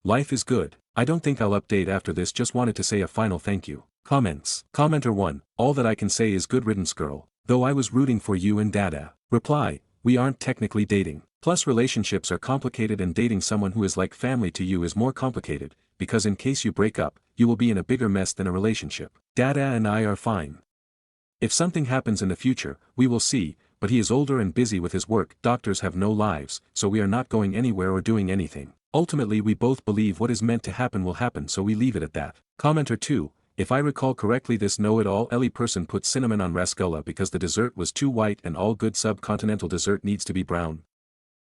Life is good. I don't think I'll update after this, just wanted to say a final thank you. Comments. Commenter 1, all that I can say is good riddance, girl, though I was rooting for you and Dada. Reply, we aren't technically dating. Plus relationships are complicated and dating someone who is like family to you is more complicated, because in case you break up, you will be in a bigger mess than a relationship. Dada and I are fine. If something happens in the future, we will see, but he is older and busy with his work. Doctors have no lives, so we are not going anywhere or doing anything. Ultimately we both believe what is meant to happen will happen, so we leave it at that. Commenter 2, if I recall correctly, this know-it-all Ellie person put cinnamon on rasgulla because the dessert was too white and all good subcontinental dessert needs to be brown.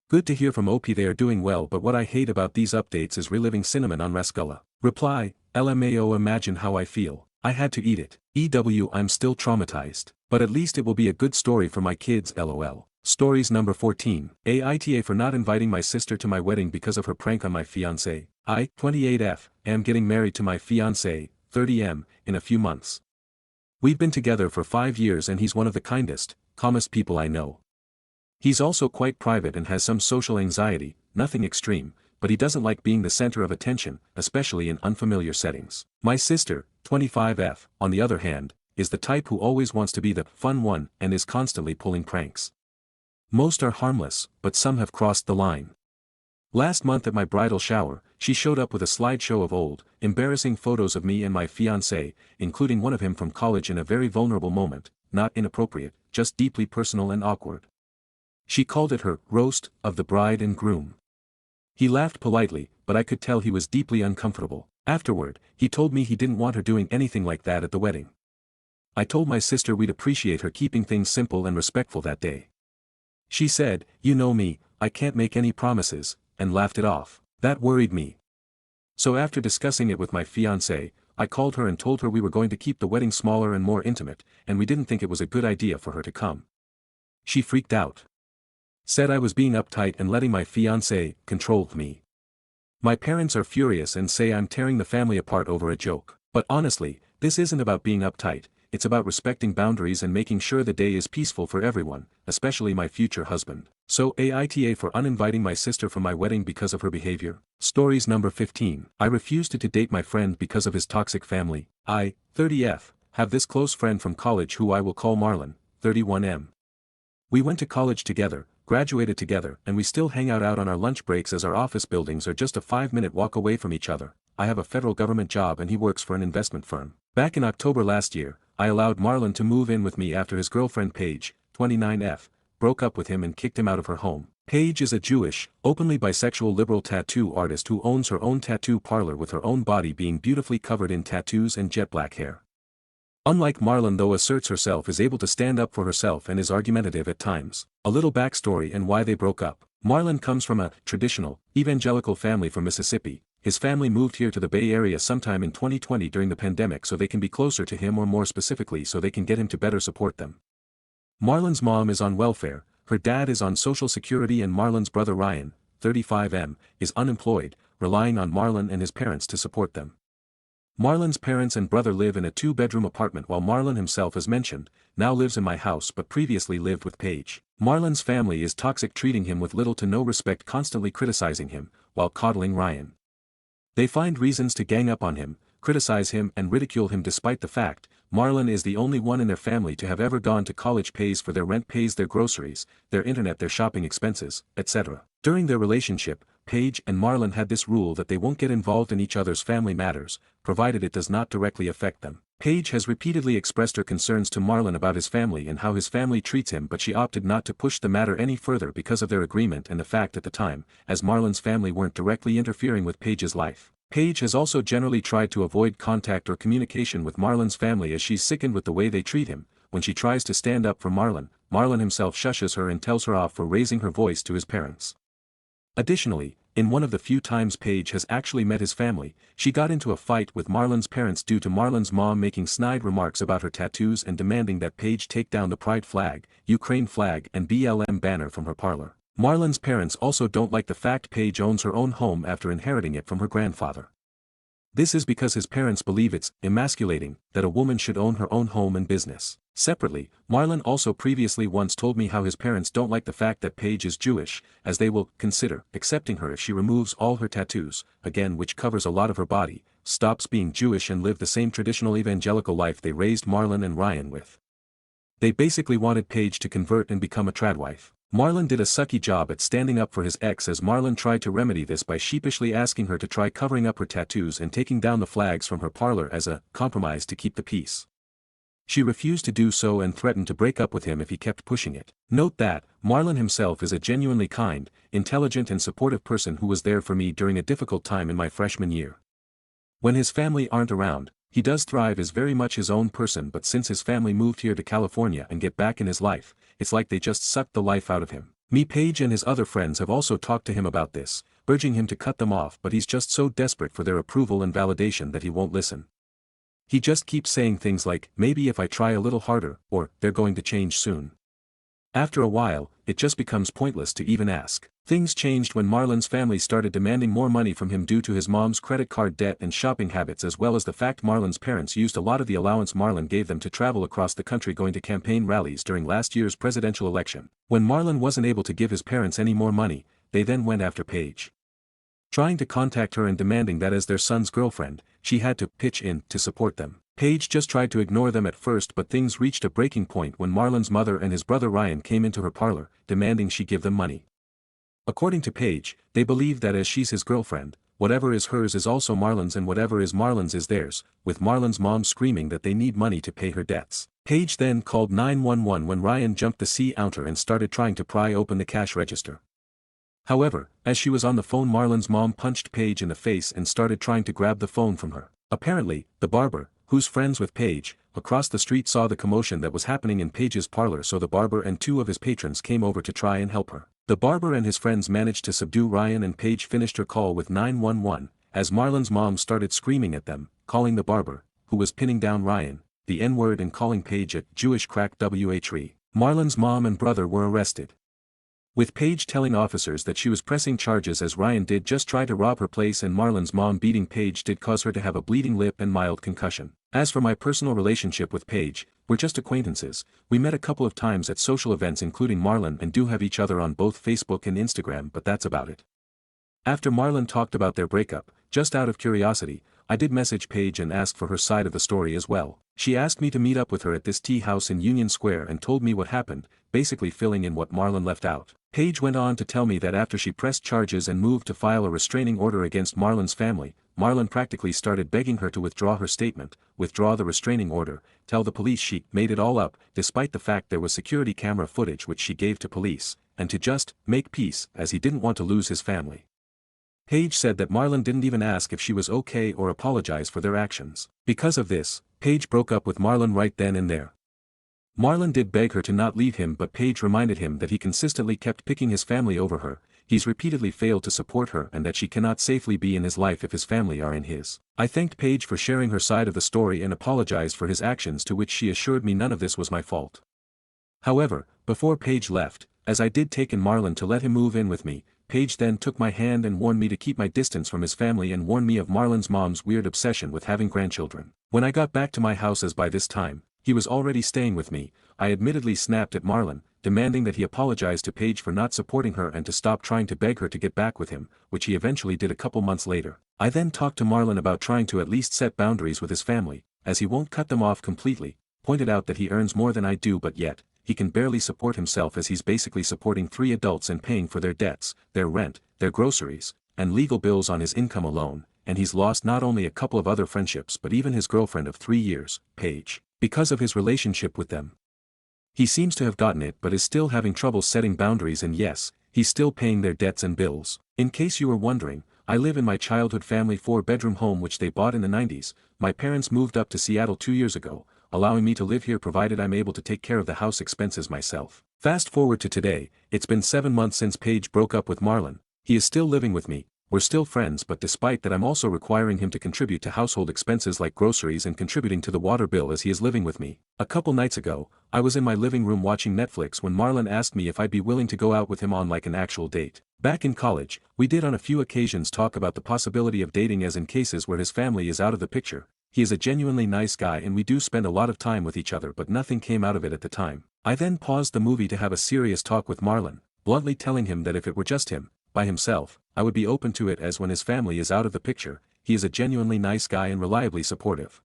Good to hear from OP they are doing well, but what I hate about these updates is reliving cinnamon on rasgulla. Reply, LMAO, imagine how I feel. I had to eat it. EW, I'm still traumatized. But at least it will be a good story for my kids, LOL. Stories number 14. AITA for not inviting my sister to my wedding because of her prank on my fiancé. I, 28F, am getting married to my fiancé, 30M, in a few months. We've been together for 5 years and he's one of the kindest, calmest people I know. He's also quite private and has some social anxiety, nothing extreme, but he doesn't like being the center of attention, especially in unfamiliar settings. My sister, 25F, on the other hand, is the type who always wants to be the fun one and is constantly pulling pranks. Most are harmless, but some have crossed the line. Last month at my bridal shower, she showed up with a slideshow of old, embarrassing photos of me and my fiancé, including one of him from college in a very vulnerable moment, not inappropriate, just deeply personal and awkward. She called it her roast of the bride and groom. He laughed politely, but I could tell he was deeply uncomfortable. Afterward, he told me he didn't want her doing anything like that at the wedding. I told my sister we'd appreciate her keeping things simple and respectful that day. She said, "You know me, I can't make any promises," and laughed it off. That worried me. So after discussing it with my fiancé, I called her and told her we were going to keep the wedding smaller and more intimate, and we didn't think it was a good idea for her to come. She freaked out. Said I was being uptight and letting my fiancé control me. My parents are furious and say I'm tearing the family apart over a joke. But honestly, this isn't about being uptight, it's about respecting boundaries and making sure the day is peaceful for everyone, especially my future husband. So AITA for uninviting my sister from my wedding because of her behavior. Stories number 15. I refused to date my friend because of his toxic family. I, 30F, have this close friend from college who I will call Marlon, 31M. We went to college together, graduated together, and we still hang out on our lunch breaks as our office buildings are just a 5-minute walk away from each other. I have a federal government job and he works for an investment firm. Back in October last year, I allowed Marlon to move in with me after his girlfriend Paige, 29F, broke up with him and kicked him out of her home. Paige is a Jewish, openly bisexual liberal tattoo artist who owns her own tattoo parlor with her own body being beautifully covered in tattoos and jet black hair. Unlike Marlon, though, asserts herself, is able to stand up for herself and is argumentative at times. A little backstory and why they broke up. Marlon comes from a traditional, evangelical family from Mississippi. His family moved here to the Bay Area sometime in 2020 during the pandemic so they can be closer to him, or more specifically so they can get him to better support them. Marlon's mom is on welfare, her dad is on Social Security, and Marlon's brother Ryan, 35M, is unemployed, relying on Marlon and his parents to support them. Marlon's parents and brother live in a 2-bedroom apartment while Marlon himself, as mentioned, now lives in my house but previously lived with Paige. Marlon's family is toxic, treating him with little to no respect, constantly criticizing him, while coddling Ryan. They find reasons to gang up on him, criticize him and ridicule him despite the fact Marlon is the only one in their family to have ever gone to college, pays for their rent, pays their groceries, their internet, their shopping expenses, etc. During their relationship, Paige and Marlon had this rule that they won't get involved in each other's family matters, provided it does not directly affect them. Paige has repeatedly expressed her concerns to Marlon about his family and how his family treats him, but she opted not to push the matter any further because of their agreement and the fact at the time, as Marlon's family weren't directly interfering with Paige's life. Paige has also generally tried to avoid contact or communication with Marlon's family as she's sickened with the way they treat him. When she tries to stand up for Marlon, Marlon himself shushes her and tells her off for raising her voice to his parents. Additionally, in one of the few times Paige has actually met his family, she got into a fight with Marlon's parents due to Marlon's mom making snide remarks about her tattoos and demanding that Paige take down the Pride flag, Ukraine flag and BLM banner from her parlor. Marlon's parents also don't like the fact Paige owns her own home after inheriting it from her grandfather. This is because his parents believe it's emasculating that a woman should own her own home and business. Separately, Marlon also previously once told me how his parents don't like the fact that Paige is Jewish, as they will consider accepting her if she removes all her tattoos, again which covers a lot of her body, stops being Jewish and live the same traditional evangelical life they raised Marlon and Ryan with. They basically wanted Paige to convert and become a tradwife. Marlon did a sucky job at standing up for his ex, as Marlon tried to remedy this by sheepishly asking her to try covering up her tattoos and taking down the flags from her parlor as a compromise to keep the peace. She refused to do so and threatened to break up with him if he kept pushing it. Note that, Marlon himself is a genuinely kind, intelligent and supportive person who was there for me during a difficult time in my freshman year. When his family aren't around, he does thrive as very much his own person, but since his family moved here to California and get back in his life, it's like they just sucked the life out of him. Paige and his other friends have also talked to him about this, urging him to cut them off, but he's just so desperate for their approval and validation that he won't listen. He just keeps saying things like, maybe if I try a little harder, or, they're going to change soon. After a while, it just becomes pointless to even ask. Things changed when Marlon's family started demanding more money from him due to his mom's credit card debt and shopping habits, as well as the fact Marlon's parents used a lot of the allowance Marlon gave them to travel across the country going to campaign rallies during last year's presidential election. When Marlon wasn't able to give his parents any more money, they then went after Paige, trying to contact her and demanding that as their son's girlfriend, she had to pitch in to support them. Paige just tried to ignore them at first, but things reached a breaking point when Marlon's mother and his brother Ryan came into her parlor, demanding she give them money. According to Paige, they believe that as she's his girlfriend, whatever is hers is also Marlon's and whatever is Marlon's is theirs, with Marlon's mom screaming that they need money to pay her debts. Paige then called 911 when Ryan jumped the counter and started trying to pry open the cash register. However, as she was on the phone, Marlon's mom punched Paige in the face and started trying to grab the phone from her. Apparently, the barber, who's friends with Paige, across the street saw the commotion that was happening in Paige's parlor, so the barber and 2 of his patrons came over to try and help her. The barber and his friends managed to subdue Ryan, and Paige finished her call with 911, as Marlon's mom started screaming at them, calling the barber, who was pinning down Ryan, the N-word and calling Paige a Jewish crack wh. Marlon's mom and brother were arrested, with Paige telling officers that she was pressing charges as Ryan did just try to rob her place, and Marlon's mom beating Paige did cause her to have a bleeding lip and mild concussion. As for my personal relationship with Paige, we're just acquaintances. We met a couple of times at social events including Marlon and do have each other on both Facebook and Instagram, but that's about it. After Marlon talked about their breakup, just out of curiosity, I did message Paige and ask for her side of the story as well. She asked me to meet up with her at this tea house in Union Square and told me what happened, basically filling in what Marlon left out. Paige went on to tell me that after she pressed charges and moved to file a restraining order against Marlon's family, Marlon practically started begging her to withdraw her statement, withdraw the restraining order, tell the police she made it all up, despite the fact there was security camera footage which she gave to police, and to just make peace as he didn't want to lose his family. Paige said that Marlon didn't even ask if she was okay or apologize for their actions. Because of this, Paige broke up with Marlon right then and there. Marlon did beg her to not leave him, but Paige reminded him that he consistently kept picking his family over her, he's repeatedly failed to support her, and that she cannot safely be in his life if his family are in his. I thanked Paige for sharing her side of the story and apologized for his actions, to which she assured me none of this was my fault. However, before Paige left, as I did take in Marlon to let him move in with me, Paige then took my hand and warned me to keep my distance from his family and warned me of Marlon's mom's weird obsession with having grandchildren. When I got back to my house, as by this time he was already staying with me, I admittedly snapped at Marlon, demanding that he apologize to Paige for not supporting her and to stop trying to beg her to get back with him, which he eventually did a couple months later. I then talked to Marlon about trying to at least set boundaries with his family, as he won't cut them off completely, pointed out that he earns more than I do, but yet he can barely support himself, as he's basically supporting 3 adults and paying for their debts, their rent, their groceries, and legal bills on his income alone, and he's lost not only a couple of other friendships but even his girlfriend of 3 years, Paige, because of his relationship with them. He seems to have gotten it but is still having trouble setting boundaries, and yes, he's still paying their debts and bills. In case you were wondering, I live in my childhood family 4-bedroom home which they bought in the 90s, my parents moved up to Seattle 2 years ago, allowing me to live here provided I'm able to take care of the house expenses myself. Fast forward to today, it's been 7 months since Paige broke up with Marlon. He is still living with me, we're still friends, but despite that I'm also requiring him to contribute to household expenses like groceries and contributing to the water bill as he is living with me. A couple nights ago, I was in my living room watching Netflix when Marlon asked me if I'd be willing to go out with him on like an actual date. Back in college, we did on a few occasions talk about the possibility of dating, as in cases where his family is out of the picture. He is a genuinely nice guy and we do spend a lot of time with each other, but nothing came out of it at the time. I then paused the movie to have a serious talk with Marlon, bluntly telling him that if it were just him, by himself, I would be open to it, as when his family is out of the picture, he is a genuinely nice guy and reliably supportive.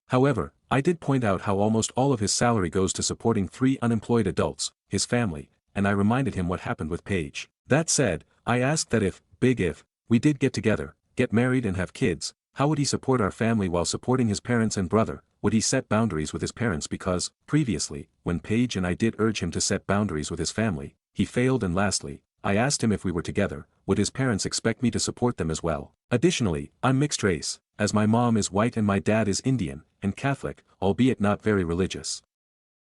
However, I did point out how almost all of his salary goes to supporting 3 unemployed adults, his family, and I reminded him what happened with Paige. That said, I asked that if we did get together, get married and have kids, how would he support our family while supporting his parents and brother? Would he set boundaries with his parents? Because, previously, when Paige and I did urge him to set boundaries with his family, he failed. And lastly, I asked him if we were together, would his parents expect me to support them as well? Additionally, I'm mixed race, as my mom is white and my dad is Indian, and Catholic, albeit not very religious.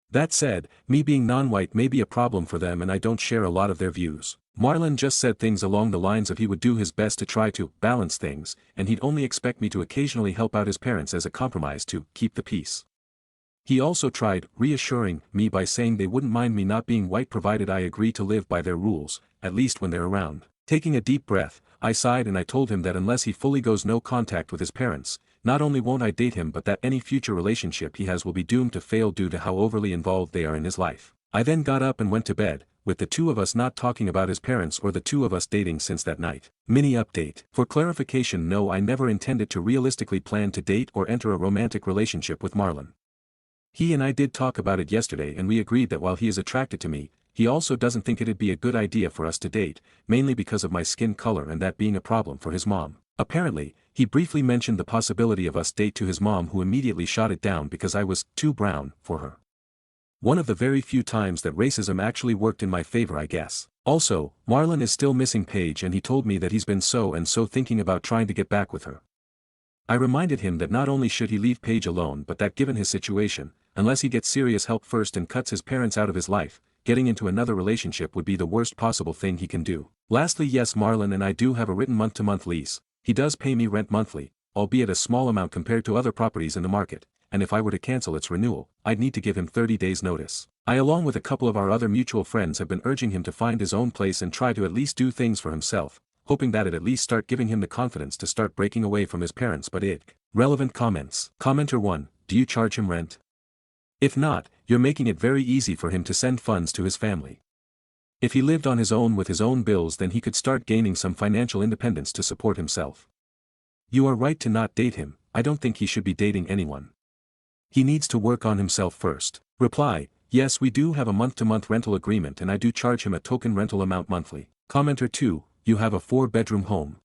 That said, me being non-white may be a problem for them and I don't share a lot of their views. Marlon just said things along the lines of he would do his best to try to balance things, and he'd only expect me to occasionally help out his parents as a compromise to keep the peace. He also tried reassuring me by saying they wouldn't mind me not being white provided I agree to live by their rules, at least when they're around. Taking a deep breath, I sighed and I told him that unless he fully goes no contact with his parents, not only won't I date him but that any future relationship he has will be doomed to fail due to how overly involved they are in his life. I then got up and went to bed, with the 2 of us not talking about his parents or the 2 of us dating since that night. Mini update. For clarification, no, I never intended to realistically plan to date or enter a romantic relationship with Marlon. He and I did talk about it yesterday and we agreed that while he is attracted to me, he also doesn't think it'd be a good idea for us to date, mainly because of my skin color and that being a problem for his mom. Apparently, he briefly mentioned the possibility of us date to his mom, who immediately shot it down because I was too brown for her. One of the very few times that racism actually worked in my favor, I guess. Also, Marlon is still missing Paige and he told me that he's been so thinking about trying to get back with her. I reminded him that not only should he leave Paige alone but that given his situation, unless he gets serious help first and cuts his parents out of his life, getting into another relationship would be the worst possible thing he can do. Lastly, yes, Marlon and I do have a written month-to-month lease. He does pay me rent monthly, albeit a small amount compared to other properties in the market, and if I were to cancel its renewal, I'd need to give him 30 days notice. I, along with a couple of our other mutual friends, have been urging him to find his own place and try to at least do things for himself, hoping that it'd at least start giving him the confidence to start breaking away from his parents. But relevant comments. Commenter 1, do you charge him rent? If not, you're making it very easy for him to send funds to his family. If he lived on his own with his own bills, then he could start gaining some financial independence to support himself. You are right to not date him. I don't think he should be dating anyone. He needs to work on himself first. Reply, yes, we do have a month-to-month rental agreement and I do charge him a token rental amount monthly. Commenter 2, you have a 4-bedroom home.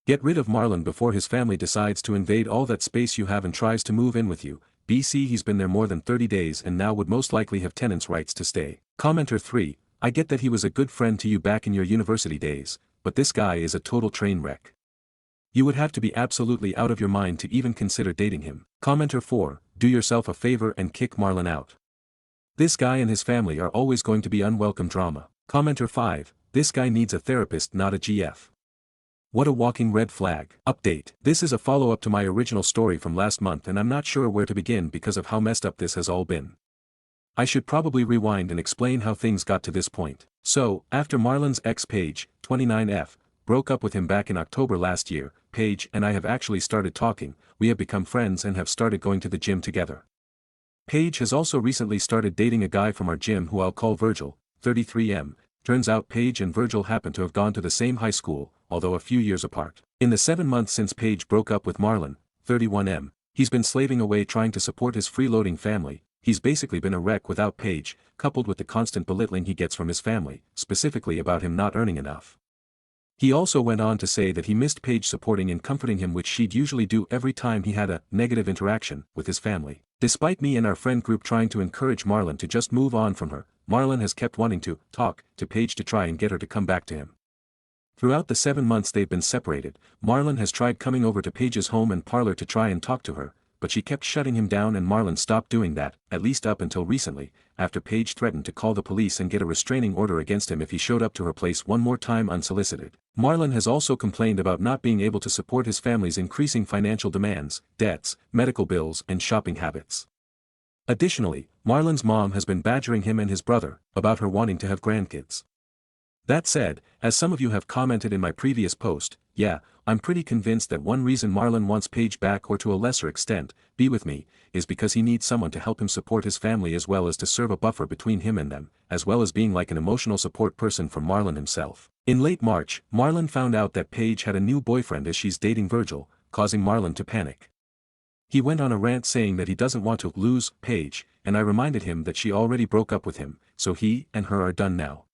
Get rid of Marlon before his family decides to invade all that space you have and tries to move in with you. BC, he's been there more than 30 days and now would most likely have tenants' rights to stay. Commenter 3, I get that he was a good friend to you back in your university days, but this guy is a total train wreck. You would have to be absolutely out of your mind to even consider dating him. Commenter 4, do yourself a favor and kick Marlon out. This guy and his family are always going to be unwelcome drama. Commenter 5, this guy needs a therapist, not a GF. What a walking red flag. Update. This is a follow-up to my original story from last month and I'm not sure where to begin because of how messed up this has all been. I should probably rewind and explain how things got to this point. So, after Marlon's ex Paige, 29F, broke up with him back in October last year, Paige and I have actually started talking, we have become friends and have started going to the gym together. Paige has also recently started dating a guy from our gym who I'll call Virgil, 33M. Turns out Paige and Virgil happen to have gone to the same high school, although a few years apart. In the 7 months since Paige broke up with Marlon, 31M, he's been slaving away trying to support his freeloading family. He's basically been a wreck without Paige, coupled with the constant belittling he gets from his family, specifically about him not earning enough. He also went on to say that he missed Paige supporting and comforting him, which she'd usually do every time he had a negative interaction with his family. Despite me and our friend group trying to encourage Marlon to just move on from her, Marlon has kept wanting to talk to Paige to try and get her to come back to him. Throughout the 7 months they've been separated, Marlon has tried coming over to Paige's home and parlor to try and talk to her, but she kept shutting him down and Marlon stopped doing that, at least up until recently, after Paige threatened to call the police and get a restraining order against him if he showed up to her place one more time unsolicited. Marlon has also complained about not being able to support his family's increasing financial demands, debts, medical bills and shopping habits. Additionally, Marlon's mom has been badgering him and his brother about her wanting to have grandkids. That said, as some of you have commented in my previous post, yeah, I'm pretty convinced that one reason Marlon wants Paige back, or to a lesser extent, be with me, is because he needs someone to help him support his family as well as to serve a buffer between him and them, as well as being like an emotional support person for Marlon himself. In late March, Marlon found out that Paige had a new boyfriend as she's dating Virgil, causing Marlon to panic. He went on a rant saying that he doesn't want to lose Paige, and I reminded him that she already broke up with him, so he and her are done now.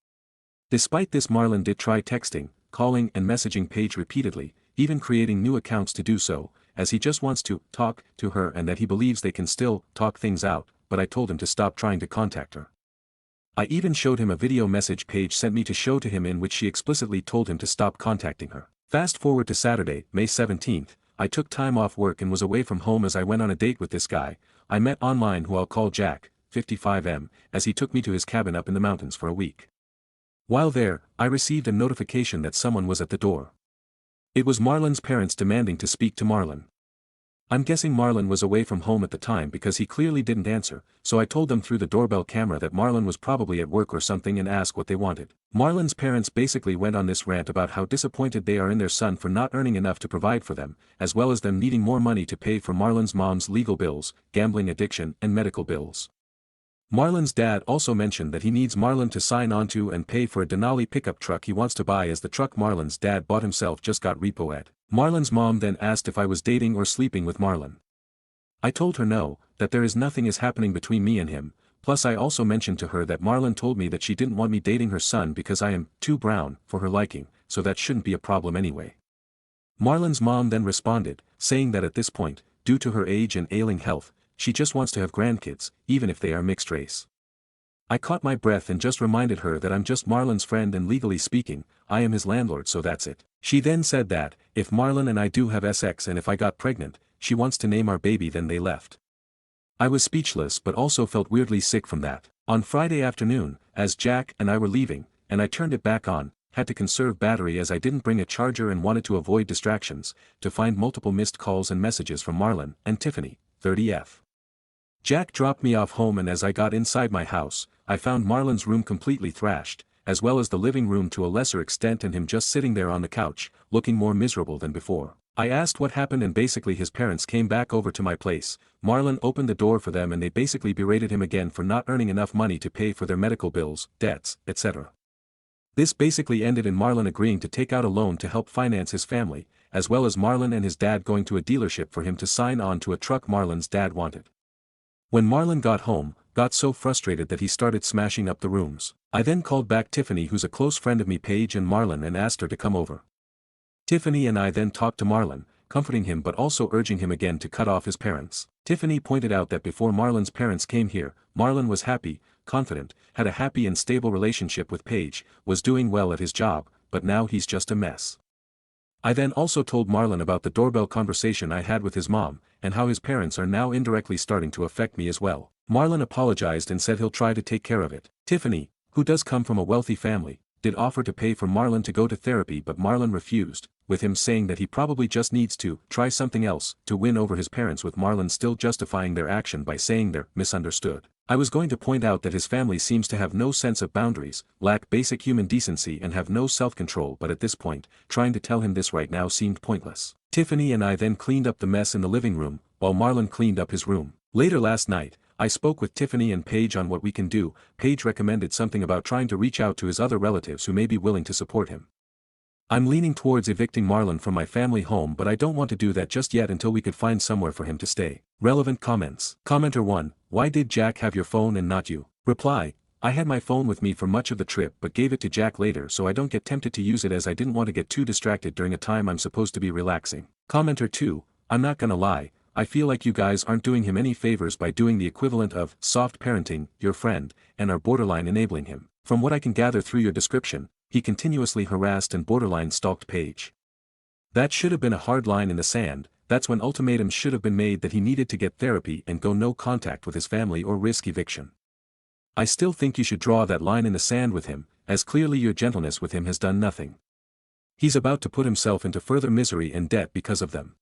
Despite this, Marlon did try texting, calling and messaging Paige repeatedly, even creating new accounts to do so, as he just wants to talk to her and that he believes they can still talk things out, but I told him to stop trying to contact her. I even showed him a video message Paige sent me to show to him in which she explicitly told him to stop contacting her. Fast forward to Saturday, May 17th, I took time off work and was away from home as I went on a date with this guy I met online who I'll call Jack, 55M, as he took me to his cabin up in the mountains for a week. While there, I received a notification that someone was at the door. It was Marlon's parents demanding to speak to Marlon. I'm guessing Marlon was away from home at the time because he clearly didn't answer, so I told them through the doorbell camera that Marlon was probably at work or something and asked what they wanted. Marlon's parents basically went on this rant about how disappointed they are in their son for not earning enough to provide for them, as well as them needing more money to pay for Marlon's mom's legal bills, gambling addiction and medical bills. Marlon's dad also mentioned that he needs Marlon to sign on to and pay for a Denali pickup truck he wants to buy, as the truck Marlon's dad bought himself just got repoed. Marlon's mom then asked if I was dating or sleeping with Marlon. I told her no, that there is nothing is happening between me and him, plus I also mentioned to her that Marlon told me that she didn't want me dating her son because I am too brown for her liking, so that shouldn't be a problem anyway. Marlon's mom then responded, saying that at this point, due to her age and ailing health, she just wants to have grandkids, even if they are mixed race. I caught my breath and just reminded her that I'm just Marlon's friend and legally speaking, I am his landlord, so that's it. She then said that, if Marlon and I do have sex and if I got pregnant, she wants to name our baby, then they left. I was speechless but also felt weirdly sick from that. On Friday afternoon, as Jack and I were leaving, and I turned it back on, had to conserve battery as I didn't bring a charger and wanted to avoid distractions, to find multiple missed calls and messages from Marlon and Tiffany, 30F. Jack dropped me off home, and as I got inside my house, I found Marlon's room completely thrashed, as well as the living room to a lesser extent, and him just sitting there on the couch, looking more miserable than before. I asked what happened and basically his parents came back over to my place. Marlon opened the door for them and they basically berated him again for not earning enough money to pay for their medical bills, debts, etc. This basically ended in Marlon agreeing to take out a loan to help finance his family, as well as Marlon and his dad going to a dealership for him to sign on to a truck Marlon's dad wanted. When Marlon got home, got so frustrated that he started smashing up the rooms. I then called back Tiffany, who's a close friend of me, Paige and Marlon, and asked her to come over. Tiffany and I then talked to Marlon, comforting him but also urging him again to cut off his parents. Tiffany pointed out that before Marlon's parents came here, Marlon was happy, confident, had a happy and stable relationship with Paige, was doing well at his job, but now he's just a mess. I then also told Marlon about the doorbell conversation I had with his mom, and how his parents are now indirectly starting to affect me as well. Marlon apologized and said he'll try to take care of it. Tiffany, who does come from a wealthy family, did offer to pay for Marlon to go to therapy, but Marlon refused, with him saying that he probably just needs to try something else to win over his parents, with Marlon still justifying their action by saying they're misunderstood. I was going to point out that his family seems to have no sense of boundaries, lack basic human decency and have no self-control, but at this point, trying to tell him this right now seemed pointless. Tiffany and I then cleaned up the mess in the living room, while Marlon cleaned up his room. Later last night, I spoke with Tiffany and Paige on what we can do. Paige recommended something about trying to reach out to his other relatives who may be willing to support him. I'm leaning towards evicting Marlon from my family home, but I don't want to do that just yet until we could find somewhere for him to stay. Relevant comments. Commenter 1, why did Jack have your phone and not you? Reply, I had my phone with me for much of the trip but gave it to Jack later so I don't get tempted to use it, as I didn't want to get too distracted during a time I'm supposed to be relaxing. Commenter 2, I'm not gonna lie, I feel like you guys aren't doing him any favors by doing the equivalent of soft parenting your friend, and are borderline enabling him. From what I can gather through your description, he continuously harassed and borderline stalked Paige. That should have been a hard line in the sand. That's when ultimatums should have been made that he needed to get therapy and go no contact with his family or risk eviction. I still think you should draw that line in the sand with him, as clearly your gentleness with him has done nothing. He's about to put himself into further misery and debt because of them.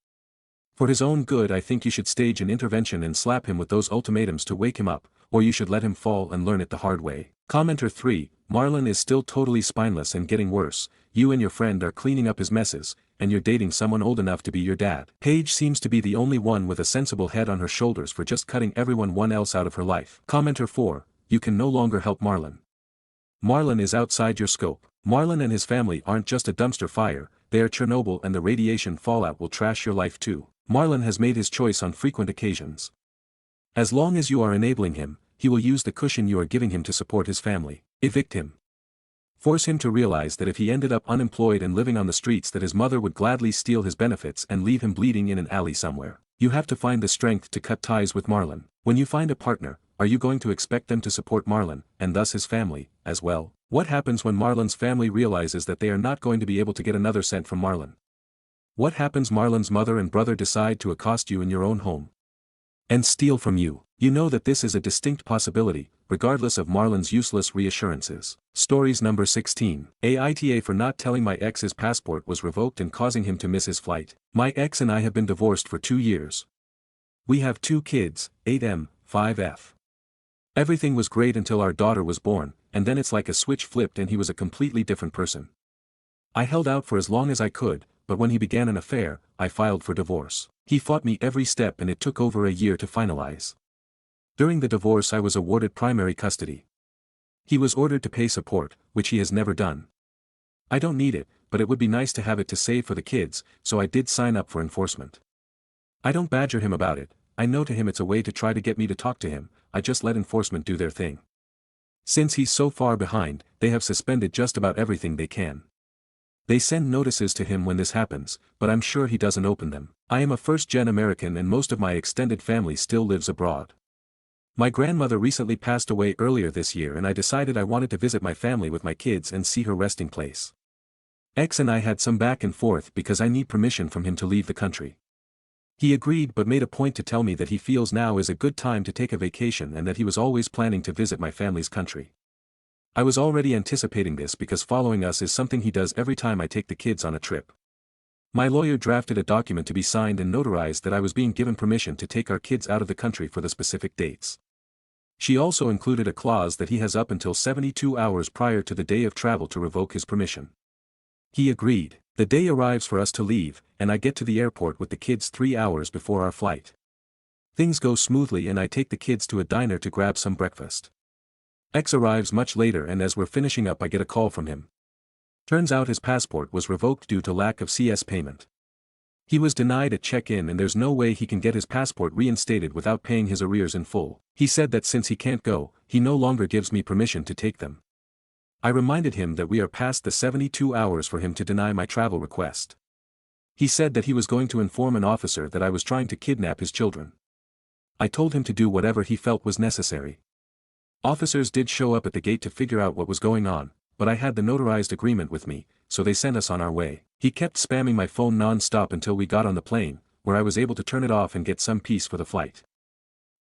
For his own good, I think you should stage an intervention and slap him with those ultimatums to wake him up, or you should let him fall and learn it the hard way. Commenter 3, Marlon is still totally spineless and getting worse. You and your friend are cleaning up his messes, and you're dating someone old enough to be your dad. Paige seems to be the only one with a sensible head on her shoulders for just cutting everyone else out of her life. Commenter 4, you can no longer help Marlon. Marlon is outside your scope. Marlon and his family aren't just a dumpster fire, they are Chernobyl, and the radiation fallout will trash your life too. Marlon has made his choice on frequent occasions. As long as you are enabling him, he will use the cushion you are giving him to support his family. Evict him. Force him to realize that if he ended up unemployed and living on the streets, that his mother would gladly steal his benefits and leave him bleeding in an alley somewhere. You have to find the strength to cut ties with Marlon. When you find a partner, are you going to expect them to support Marlon, and thus his family, as well? What happens when Marlon's family realizes that they are not going to be able to get another cent from Marlon? What happens Marlon's mother and brother decide to accost you in your own home and steal from you? You know that this is a distinct possibility, regardless of Marlon's useless reassurances. Stories number 16. Aita for not telling my ex his passport was revoked and causing him to miss his flight. My ex and I have been divorced for 2 years. We have 2 kids, 8M, 5F. Everything was great until our daughter was born, and then it's like a switch flipped and he was a completely different person. I held out for as long as I could, but when he began an affair, I filed for divorce. He fought me every step and it took over a year to finalize. During the divorce I was awarded primary custody. He was ordered to pay support, which he has never done. I don't need it, but it would be nice to have it to save for the kids, so I did sign up for enforcement. I don't badger him about it, I know to him it's a way to try to get me to talk to him, I just let enforcement do their thing. Since he's so far behind, they have suspended just about everything they can. They send notices to him when this happens, but I'm sure he doesn't open them. I am a first-gen American and most of my extended family still lives abroad. My grandmother recently passed away earlier this year and I decided I wanted to visit my family with my kids and see her resting place. Ex and I had some back and forth because I need permission from him to leave the country. He agreed but made a point to tell me that he feels now is a good time to take a vacation and that he was always planning to visit my family's country. I was already anticipating this because following us is something he does every time I take the kids on a trip. My lawyer drafted a document to be signed and notarized that I was being given permission to take our kids out of the country for the specific dates. She also included a clause that he has up until 72 hours prior to the day of travel to revoke his permission. He agreed. The day arrives for us to leave, and I get to the airport with the kids 3 hours before our flight. Things go smoothly and I take the kids to a diner to grab some breakfast. Ex arrives much later and as we're finishing up I get a call from him. Turns out his passport was revoked due to lack of CS payment. He was denied a check-in and there's no way he can get his passport reinstated without paying his arrears in full. He said that since he can't go, he no longer gives me permission to take them. I reminded him that we are past the 72 hours for him to deny my travel request. He said that he was going to inform an officer that I was trying to kidnap his children. I told him to do whatever he felt was necessary. Officers did show up at the gate to figure out what was going on, but I had the notarized agreement with me, so they sent us on our way. He kept spamming my phone non-stop until we got on the plane, where I was able to turn it off and get some peace for the flight.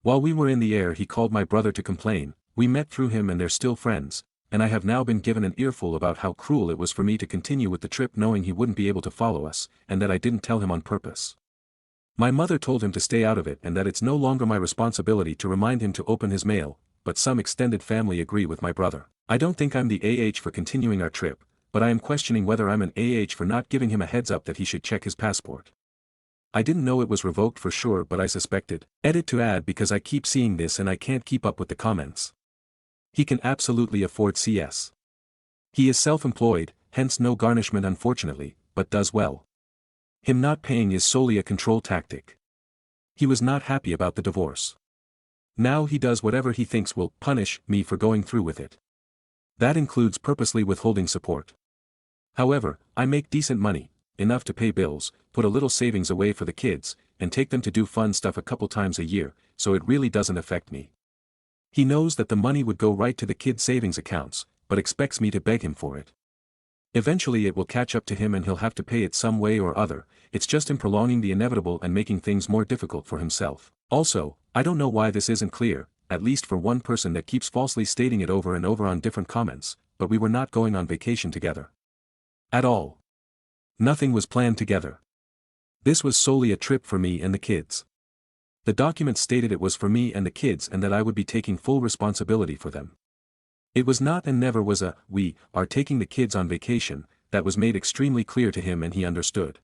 While we were in the air he called my brother to complain. We met through him and they're still friends, and I have now been given an earful about how cruel it was for me to continue with the trip knowing he wouldn't be able to follow us, and that I didn't tell him on purpose. My mother told him to stay out of it and that it's no longer my responsibility to remind him to open his mail, but some extended family agree with my brother. I don't think I'm the AH for continuing our trip, but I am questioning whether I'm an AH for not giving him a heads up that he should check his passport. I didn't know it was revoked for sure but I suspected. Edit to add because I keep seeing this and I can't keep up with the comments. He can absolutely afford CS. He is self-employed, hence no garnishment unfortunately, but does well. Him not paying is solely a control tactic. He was not happy about the divorce. Now he does whatever he thinks will punish me for going through with it. That includes purposely withholding support. However, I make decent money, enough to pay bills, put a little savings away for the kids, and take them to do fun stuff a couple times a year, so it really doesn't affect me. He knows that the money would go right to the kids' savings accounts, but expects me to beg him for it. Eventually it will catch up to him and he'll have to pay it some way or other. It's just him prolonging the inevitable and making things more difficult for himself. Also, I don't know why this isn't clear, at least for one person that keeps falsely stating it over and over on different comments, but we were not going on vacation together. At all. Nothing was planned together. This was solely a trip for me and the kids. The document stated it was for me and the kids and that I would be taking full responsibility for them. It was not and never was a, we are taking the kids on vacation, that was made extremely clear to him and he understood.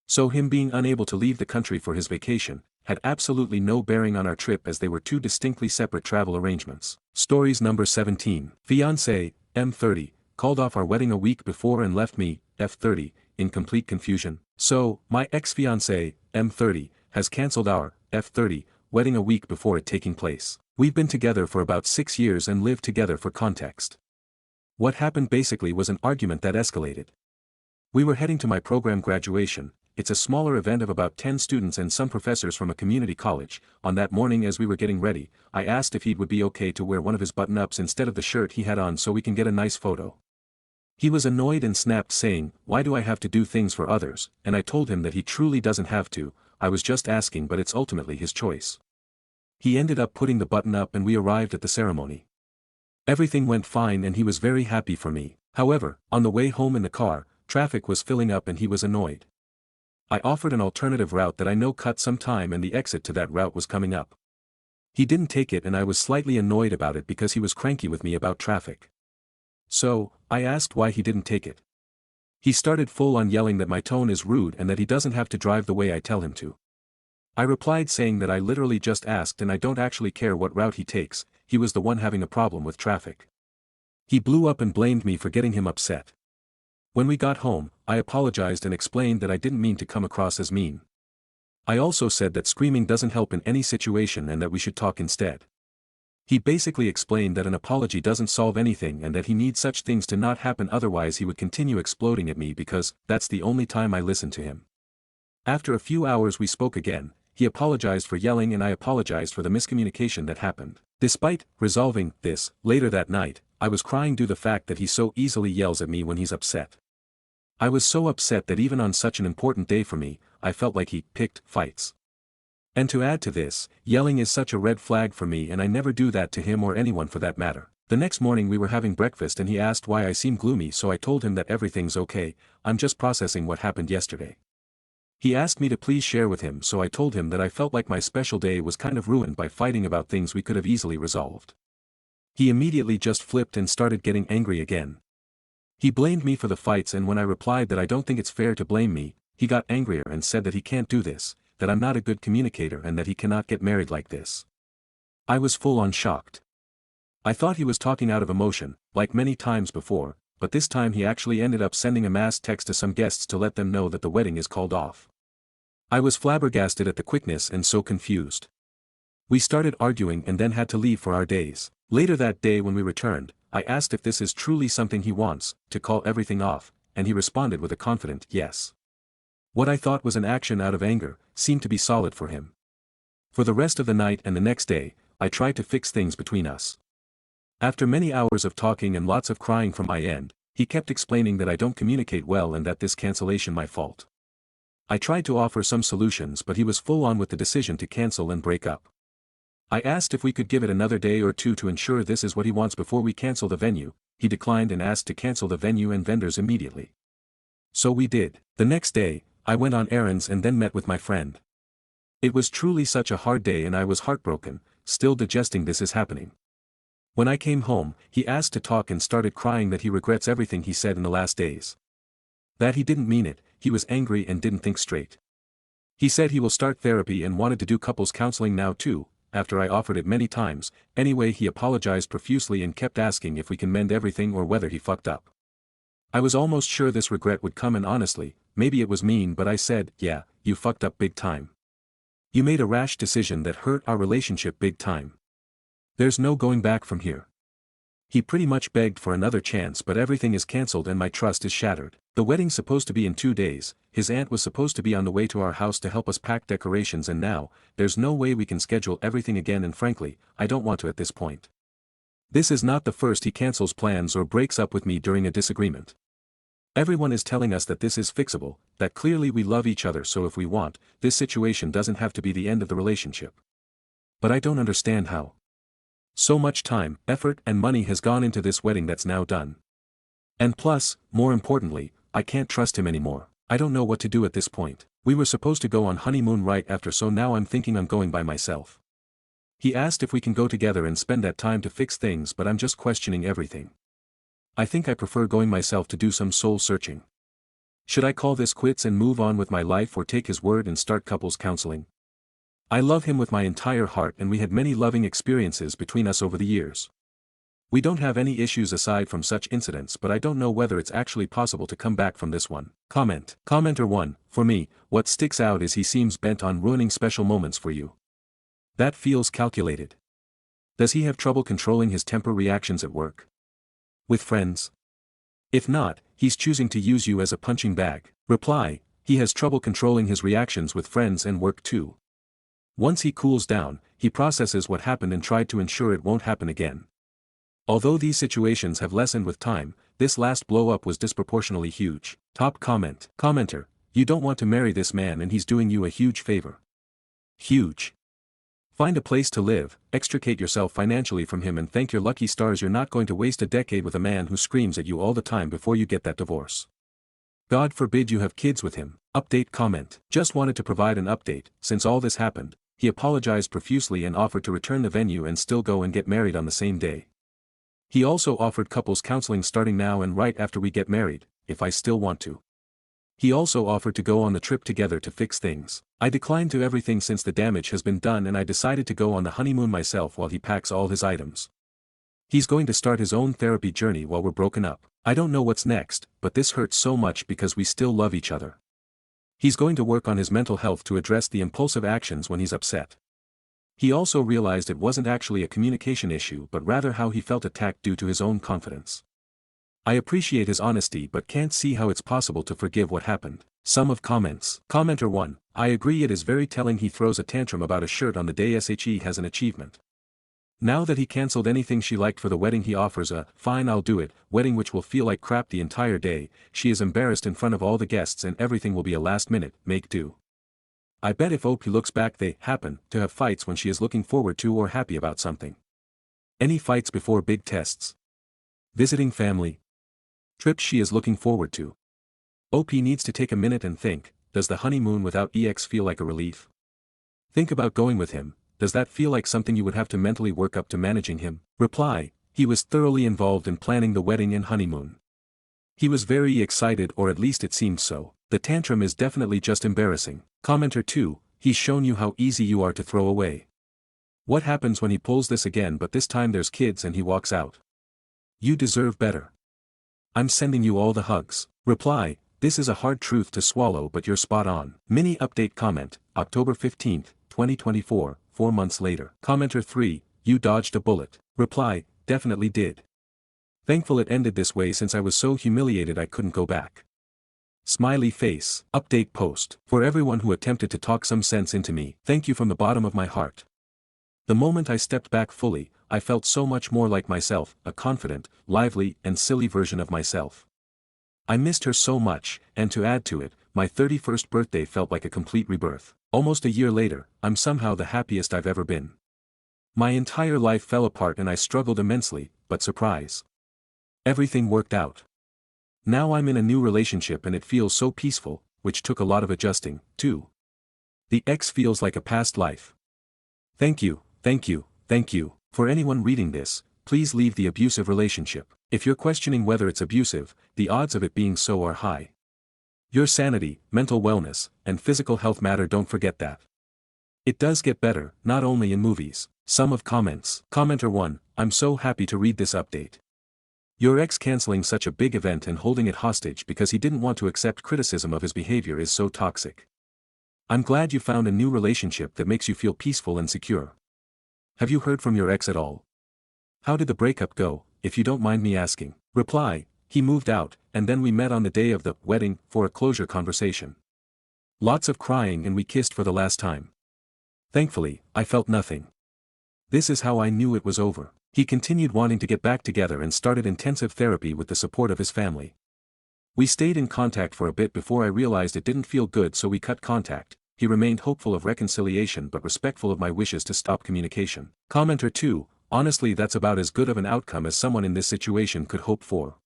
So him being unable to leave the country for his vacation, had absolutely no bearing on our trip as they were two distinctly separate travel arrangements. Stories number 17. Fiancé, M30, called off our wedding a week before and left me, F30, in complete confusion. So, my ex-fiancé, M30, has cancelled our, F30, wedding a week before it taking place. We've been together for about 6 years and lived together for context. What happened basically was an argument that escalated. We were heading to my program graduation. It's a smaller event of about 10 students and some professors from a community college. On that morning as we were getting ready, I asked if he would be okay to wear one of his button-ups instead of the shirt he had on so we can get a nice photo. He was annoyed and snapped saying, "Why do I have to do things for others?" And I told him that he truly doesn't have to, I was just asking but it's ultimately his choice. He ended up putting the button up and we arrived at the ceremony. Everything went fine and he was very happy for me. However, on the way home in the car, traffic was filling up and he was annoyed. I offered an alternative route that I know cut some time and the exit to that route was coming up. He didn't take it and I was slightly annoyed about it because he was cranky with me about traffic. So, I asked why he didn't take it. He started full on yelling that my tone is rude and that he doesn't have to drive the way I tell him to. I replied saying that I literally just asked and I don't actually care what route he takes, he was the one having a problem with traffic. He blew up and blamed me for getting him upset. When we got home, I apologized and explained that I didn't mean to come across as mean. I also said that screaming doesn't help in any situation and that we should talk instead. He basically explained that an apology doesn't solve anything and that he needs such things to not happen otherwise he would continue exploding at me because that's the only time I listened to him. After a few hours we spoke again, he apologized for yelling and I apologized for the miscommunication that happened. Despite resolving this, later that night, I was crying due to the fact that he so easily yells at me when he's upset. I was so upset that even on such an important day for me, I felt like he picked fights. And to add to this, yelling is such a red flag for me and I never do that to him or anyone for that matter. The next morning we were having breakfast and he asked why I seemed gloomy so I told him that everything's okay, I'm just processing what happened yesterday. He asked me to please share with him so I told him that I felt like my special day was kind of ruined by fighting about things we could have easily resolved. He immediately just flipped and started getting angry again. He blamed me for the fights and when I replied that I don't think it's fair to blame me, he got angrier and said that he can't do this, that I'm not a good communicator and that he cannot get married like this. I was full on shocked. I thought he was talking out of emotion, like many times before, but this time he actually ended up sending a mass text to some guests to let them know that the wedding is called off. I was flabbergasted at the quickness and so confused. We started arguing and then had to leave for our days. Later that day when we returned, I asked if this is truly something he wants, to call everything off, and he responded with a confident yes. What I thought was an action out of anger, seemed to be solid for him. For the rest of the night and the next day, I tried to fix things between us. After many hours of talking and lots of crying from my end, he kept explaining that I don't communicate well and that this cancellation my fault. I tried to offer some solutions but he was full on with the decision to cancel and break up. I asked if we could give it another day or two to ensure this is what he wants before we cancel the venue. He declined and asked to cancel the venue and vendors immediately. So we did. The next day, I went on errands and then met with my friend. It was truly such a hard day and I was heartbroken, still digesting this is happening. When I came home, he asked to talk and started crying that he regrets everything he said in the last days. That he didn't mean it, he was angry and didn't think straight. He said he will start therapy and wanted to do couples counseling now too. After I offered it many times, anyway he apologized profusely and kept asking if we can mend everything or whether he fucked up. I was almost sure this regret would come and honestly, maybe it was mean but I said, yeah, you fucked up big time. You made a rash decision that hurt our relationship big time. There's no going back from here. He pretty much begged for another chance but everything is cancelled and my trust is shattered. The wedding's supposed to be in 2 days, his aunt was supposed to be on the way to our house to help us pack decorations and now, there's no way we can schedule everything again and frankly, I don't want to at this point. This is not the first he cancels plans or breaks up with me during a disagreement. Everyone is telling us that this is fixable, that clearly we love each other so if we want, this situation doesn't have to be the end of the relationship. But I don't understand how. So much time, effort and money has gone into this wedding that's now done. And plus, more importantly, I can't trust him anymore. I don't know what to do at this point. We were supposed to go on honeymoon right after so now I'm thinking I'm going by myself. He asked if we can go together and spend that time to fix things but I'm just questioning everything. I think I prefer going myself to do some soul searching. Should I call this quits and move on with my life or take his word and start couples counseling? I love him with my entire heart and we had many loving experiences between us over the years. We don't have any issues aside from such incidents but I don't know whether it's actually possible to come back from this one. Comment. Commenter 1, for me, what sticks out is he seems bent on ruining special moments for you. That feels calculated. Does he have trouble controlling his temper reactions at work? With friends? If not, he's choosing to use you as a punching bag. Reply, he has trouble controlling his reactions with friends and work too. Once he cools down, he processes what happened and tried to ensure it won't happen again. Although these situations have lessened with time, this last blow-up was disproportionately huge. Top comment. Commenter, you don't want to marry this man and he's doing you a huge favor. Huge. Find a place to live, extricate yourself financially from him and thank your lucky stars you're not going to waste a decade with a man who screams at you all the time before you get that divorce. God forbid you have kids with him. Update comment. Just wanted to provide an update. Since all this happened, he apologized profusely and offered to return the venue and still go and get married on the same day. He also offered couples counseling starting now and right after we get married, if I still want to. He also offered to go on the trip together to fix things. I declined to everything since the damage has been done and I decided to go on the honeymoon myself while he packs all his items. He's going to start his own therapy journey while we're broken up. I don't know what's next, but this hurts so much because we still love each other. He's going to work on his mental health to address the impulsive actions when he's upset. He also realized it wasn't actually a communication issue but rather how he felt attacked due to his own confidence. I appreciate his honesty but can't see how it's possible to forgive what happened. Sum of comments. Commenter 1, I agree it is very telling he throws a tantrum about a shirt on the day SHE has an achievement. Now that he cancelled anything she liked for the wedding he offers a, fine I'll do it, wedding which will feel like crap the entire day. She is embarrassed in front of all the guests and everything will be a last minute, make do. I bet if OP looks back they happen to have fights when she is looking forward to or happy about something. Any fights before big tests? Visiting family? Trips she is looking forward to? OP needs to take a minute and think, does the honeymoon without EX feel like a relief? Think about going with him, does that feel like something you would have to mentally work up to managing him? Reply, he was thoroughly involved in planning the wedding and honeymoon. He was very excited or at least it seemed so. The tantrum is definitely just embarrassing. Commenter 2, he's shown you how easy you are to throw away. What happens when he pulls this again but this time there's kids and he walks out? You deserve better. I'm sending you all the hugs. Reply, This is a hard truth to swallow, but you're spot on. Mini update comment, October 15, 2024, 4 months later. Commenter 3, you dodged a bullet. Reply, definitely did. Thankful it ended this way since I was so humiliated I couldn't go back. Smiley face. Update post. For everyone who attempted to talk some sense into me, thank you from the bottom of my heart. The moment I stepped back fully, I felt so much more like myself, a confident, lively, and silly version of myself. I missed her so much, and to add to it, my 31st birthday felt like a complete rebirth. Almost a year later, I'm somehow the happiest I've ever been. My entire life fell apart and I struggled immensely, but surprise. Everything worked out. Now I'm in a new relationship and it feels so peaceful, which took a lot of adjusting, too. The ex feels like a past life. Thank you, thank you, thank you. For anyone reading this, please leave the abusive relationship. If you're questioning whether it's abusive, the odds of it being so are high. Your sanity, mental wellness, and physical health matter, don't forget that. It does get better, not only in movies. Sum of comments. Commenter 1, I'm so happy to read this update. Your ex canceling such a big event and holding it hostage because he didn't want to accept criticism of his behavior is so toxic. I'm glad you found a new relationship that makes you feel peaceful and secure. Have you heard from your ex at all? How did the breakup go, if you don't mind me asking? Reply, he moved out, and then we met on the day of the wedding for a closure conversation. Lots of crying and we kissed for the last time. Thankfully, I felt nothing. This is how I knew it was over. He continued wanting to get back together and started intensive therapy with the support of his family. We stayed in contact for a bit before I realized it didn't feel good, so we cut contact. He remained hopeful of reconciliation but respectful of my wishes to stop communication. Commenter 2, honestly that's about as good of an outcome as someone in this situation could hope for.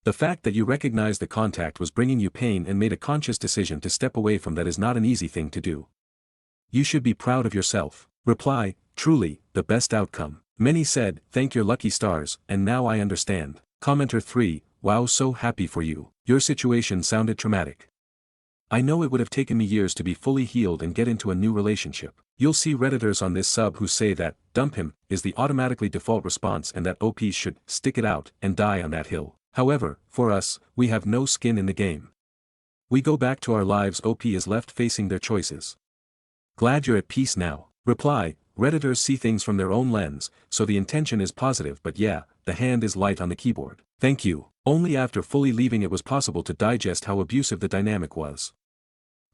The fact that you recognized the contact was bringing you pain and made a conscious decision to step away from that is not an easy thing to do. You should be proud of yourself. Reply, truly, the best outcome. Many said, thank your lucky stars, and now I understand. Commenter 3, wow, so happy for you. Your situation sounded traumatic. I know it would have taken me years to be fully healed and get into a new relationship. You'll see Redditors on this sub who say that, dump him, is the automatically default response and that OPs should stick it out and die on that hill. However, for us, we have no skin in the game. We go back to our lives. OP is left facing their choices. Glad you're at peace now. Reply, Redditors see things from their own lens, so the intention is positive, but yeah, the hand is light on the keyboard. Thank you. Only after fully leaving it was possible to digest how abusive the dynamic was.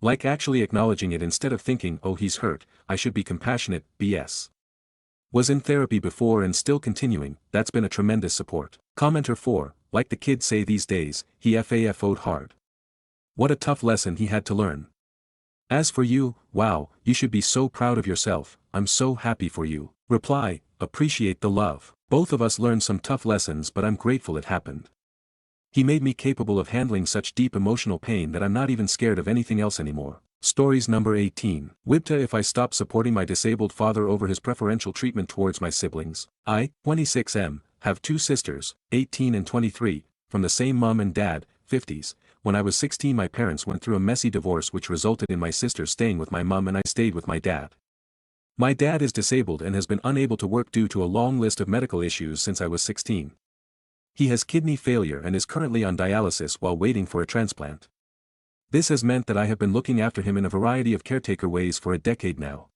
Like actually acknowledging it instead of thinking, oh he's hurt, I should be compassionate, BS. Was in therapy before and still continuing, that's been a tremendous support. Commenter 4, like the kids say these days, he FAFO'd hard. What a tough lesson he had to learn. As for you, wow, you should be so proud of yourself, I'm so happy for you. Reply, appreciate the love. Both of us learned some tough lessons but I'm grateful it happened. He made me capable of handling such deep emotional pain that I'm not even scared of anything else anymore. Stories number 18. Wibta, if I stop supporting my disabled father over his preferential treatment towards my siblings. I, 26M, have 2 sisters, 18 and 23, from the same mom and dad, 50s. When I was 16 my parents went through a messy divorce which resulted in my sister staying with my mom and I stayed with my dad. My dad is disabled and has been unable to work due to a long list of medical issues since I was 16. He has kidney failure and is currently on dialysis while waiting for a transplant. This has meant that I have been looking after him in a variety of caretaker ways for a decade now.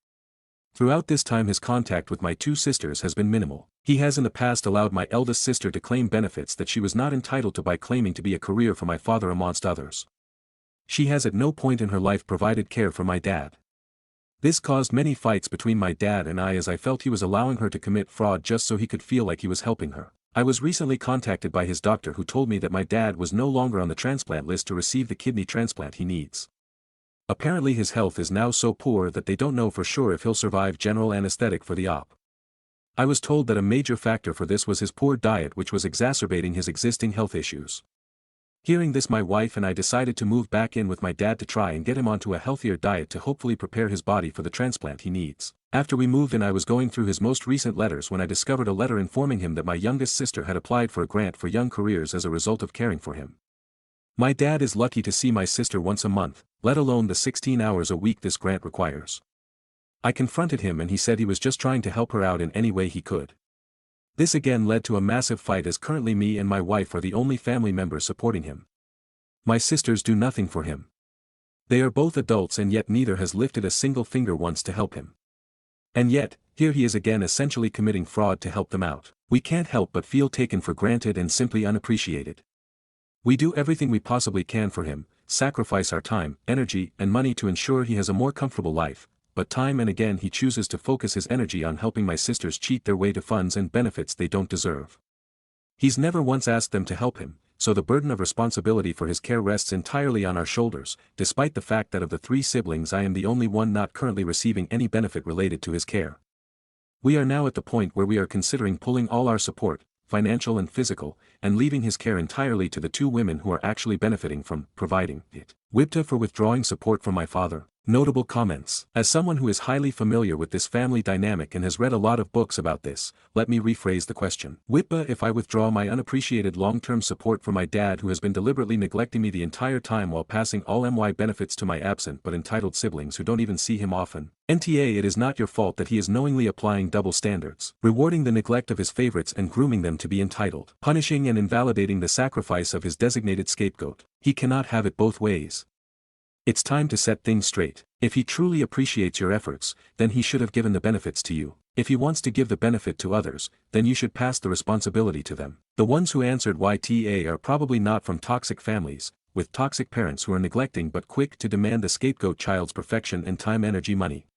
Throughout this time his contact with my 2 sisters has been minimal. He has in the past allowed my eldest sister to claim benefits that she was not entitled to by claiming to be a career for my father amongst others. She has at no point in her life provided care for my dad. This caused many fights between my dad and I as I felt he was allowing her to commit fraud just so he could feel like he was helping her. I was recently contacted by his doctor who told me that my dad was no longer on the transplant list to receive the kidney transplant he needs. Apparently his health is now so poor that they don't know for sure if he'll survive general anesthetic for the op. I was told that a major factor for this was his poor diet which was exacerbating his existing health issues. Hearing this my wife and I decided to move back in with my dad to try and get him onto a healthier diet to hopefully prepare his body for the transplant he needs. After we moved in I was going through his most recent letters when I discovered a letter informing him that my youngest sister had applied for a grant for young careers as a result of caring for him. My dad is lucky to see my sister once a month, let alone the 16 hours a week this grant requires. I confronted him and he said he was just trying to help her out in any way he could. This again led to a massive fight as currently me and my wife are the only family members supporting him. My sisters do nothing for him. They are both adults and yet neither has lifted a single finger once to help him. And yet, here he is again essentially committing fraud to help them out. We can't help but feel taken for granted and simply unappreciated. We do everything we possibly can for him, sacrifice our time, energy, and money to ensure he has a more comfortable life, but time and again he chooses to focus his energy on helping my sisters cheat their way to funds and benefits they don't deserve. He's never once asked them to help him, so the burden of responsibility for his care rests entirely on our shoulders, despite the fact that of the 3 siblings I am the only one not currently receiving any benefit related to his care. We are now at the point where we are considering pulling all our support, financial and physical, and leaving his care entirely to the 2 women who are actually benefiting from providing it. Wipta for withdrawing support from my father. Notable comments. As someone who is highly familiar with this family dynamic and has read a lot of books about this, let me rephrase the question. Wippa, if I withdraw my unappreciated long-term support from my dad who has been deliberately neglecting me the entire time while passing all my benefits to my absent but entitled siblings who don't even see him often. NTA, it is not your fault that he is knowingly applying double standards, rewarding the neglect of his favorites and grooming them to be entitled, punishing and invalidating the sacrifice of his designated scapegoat. He cannot have it both ways. It's time to set things straight. If he truly appreciates your efforts, then he should have given the benefits to you. If he wants to give the benefit to others, then you should pass the responsibility to them. The ones who answered YTA are probably not from toxic families, with toxic parents who are neglecting but quick to demand the scapegoat child's perfection and time, energy, money.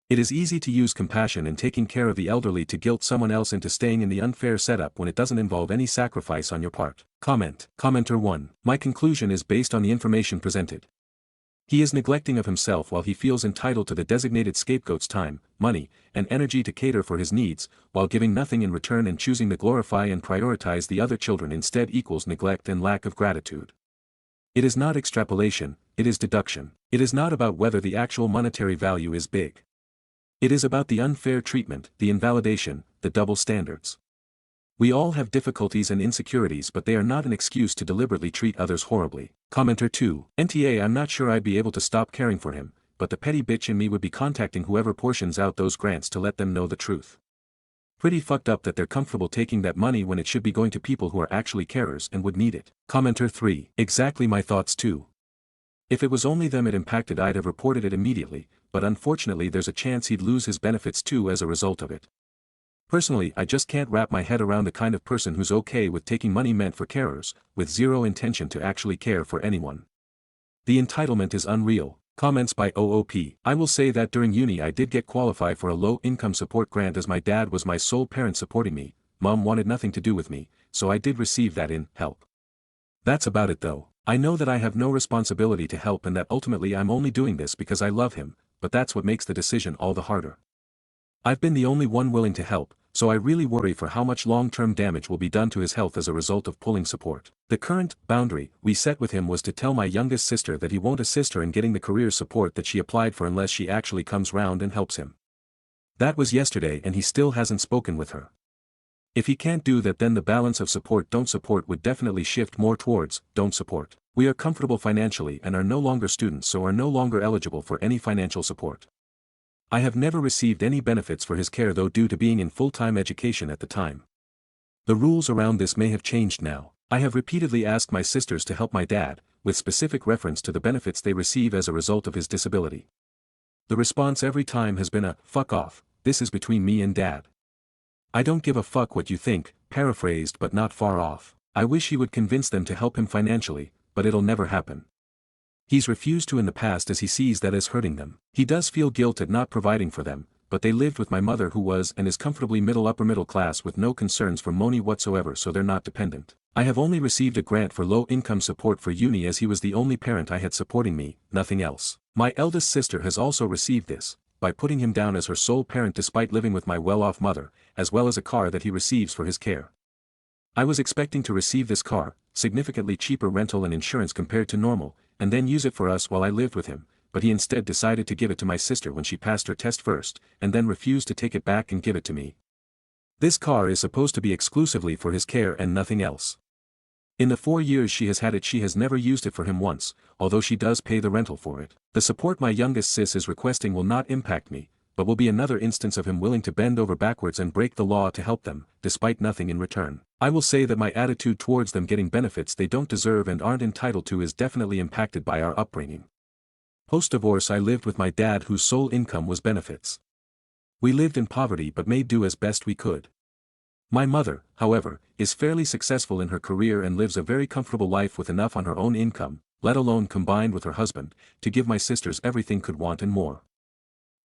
It is easy to use compassion and taking care of the elderly to guilt someone else into staying in the unfair setup when it doesn't involve any sacrifice on your part. Commenter 1. My conclusion is based on the information presented. He is neglecting of himself while he feels entitled to the designated scapegoat's time, money, and energy to cater for his needs, while giving nothing in return and choosing to glorify and prioritize the other children instead equals neglect and lack of gratitude. It is not extrapolation, it is deduction. It is not about whether the actual monetary value is big. It is about the unfair treatment, the invalidation, the double standards. We all have difficulties and insecurities, but they are not an excuse to deliberately treat others horribly. Commenter 2. NTA, I'm not sure I'd be able to stop caring for him, but the petty bitch in me would be contacting whoever portions out those grants to let them know the truth. Pretty fucked up that they're comfortable taking that money when it should be going to people who are actually carers and would need it. Commenter 3. Exactly my thoughts too. If it was only them it impacted, I'd have reported it immediately, but unfortunately there's a chance he'd lose his benefits too as a result of it. Personally, I just can't wrap my head around the kind of person who's okay with taking money meant for carers, with zero intention to actually care for anyone. The entitlement is unreal. Comments by OOP. I will say that during uni I did get qualified for a low-income support grant as my dad was my sole parent supporting me, mom wanted nothing to do with me, so I did receive that in help. That's about it though. I know that I have no responsibility to help and that ultimately I'm only doing this because I love him, but that's what makes the decision all the harder. I've been the only one willing to help, so I really worry for how much long-term damage will be done to his health as a result of pulling support. The current boundary we set with him was to tell my youngest sister that he won't assist her in getting the career support that she applied for unless she actually comes round and helps him. That was yesterday and he still hasn't spoken with her. If he can't do that, then the balance of support-don't support would definitely shift more towards don't support. We are comfortable financially and are no longer students, so are no longer eligible for any financial support. I have never received any benefits for his care though due to being in full-time education at the time. The rules around this may have changed now. I have repeatedly asked my sisters to help my dad, with specific reference to the benefits they receive as a result of his disability. The response every time has been a, fuck off, this is between me and dad. I don't give a fuck what you think, paraphrased but not far off. I wish he would convince them to help him financially, but it'll never happen. He's refused to in the past as he sees that as hurting them. He does feel guilt at not providing for them, but they lived with my mother who was and is comfortably upper middle class with no concerns for money whatsoever, so they're not dependent. I have only received a grant for low-income support for uni as he was the only parent I had supporting me, nothing else. My eldest sister has also received this, by putting him down as her sole parent despite living with my well-off mother, as well as a car that he receives for his care. I was expecting to receive this car, significantly cheaper rental and insurance compared to normal, and then use it for us while I lived with him, but he instead decided to give it to my sister when she passed her test first, and then refused to take it back and give it to me. This car is supposed to be exclusively for his care and nothing else. In the 4 years she has had it, she has never used it for him once, although she does pay the rental for it. The support my youngest sis is requesting will not impact me, but will be another instance of him willing to bend over backwards and break the law to help them, despite nothing in return. I will say that my attitude towards them getting benefits they don't deserve and aren't entitled to is definitely impacted by our upbringing. Post-divorce I lived with my dad whose sole income was benefits. We lived in poverty but made do as best we could. My mother, however, is fairly successful in her career and lives a very comfortable life with enough on her own income, let alone combined with her husband, to give my sisters everything could want and more.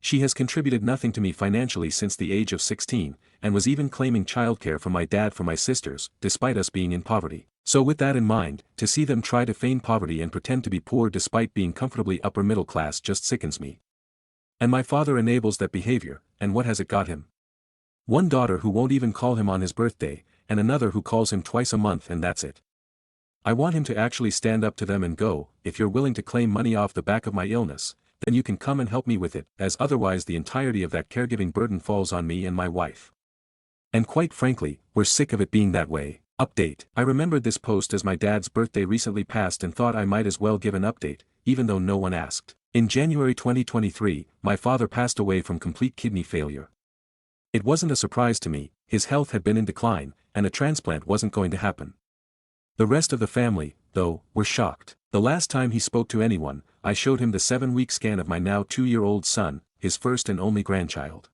She has contributed nothing to me financially since the age of 16, and was even claiming childcare from my dad for my sisters, despite us being in poverty. So with that in mind, to see them try to feign poverty and pretend to be poor despite being comfortably upper middle class just sickens me. And my father enables that behavior, and what has it got him? One daughter who won't even call him on his birthday, and another who calls him twice a month and that's it. I want him to actually stand up to them and go, if you're willing to claim money off the back of my illness, then you can come and help me with it, as otherwise the entirety of that caregiving burden falls on me and my wife. And quite frankly, we're sick of it being that way. Update. I remembered this post as my dad's birthday recently passed and thought I might as well give an update, even though no one asked. In January 2023, my father passed away from complete kidney failure. It wasn't a surprise to me, his health had been in decline, and a transplant wasn't going to happen. The rest of the family, though, were shocked. The last time he spoke to anyone, I showed him the 7-week scan of my now 2-year-old son, his first and only grandchild.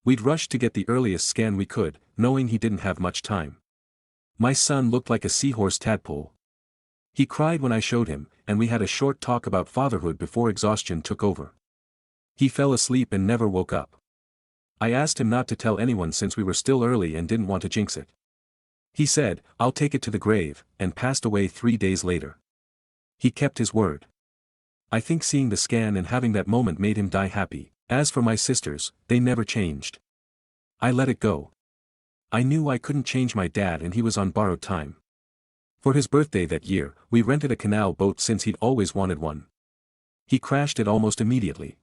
We'd rushed to get the earliest scan we could, knowing he didn't have much time. My son looked like a seahorse tadpole. He cried when I showed him, and we had a short talk about fatherhood before exhaustion took over. He fell asleep and never woke up. I asked him not to tell anyone since we were still early and didn't want to jinx it. He said, "I'll take it to the grave," and passed away 3 days later. He kept his word. I think seeing the scan and having that moment made him die happy. As for my sisters, they never changed. I let it go. I knew I couldn't change my dad and he was on borrowed time. For his birthday that year, we rented a canal boat since he'd always wanted one. He crashed it almost immediately.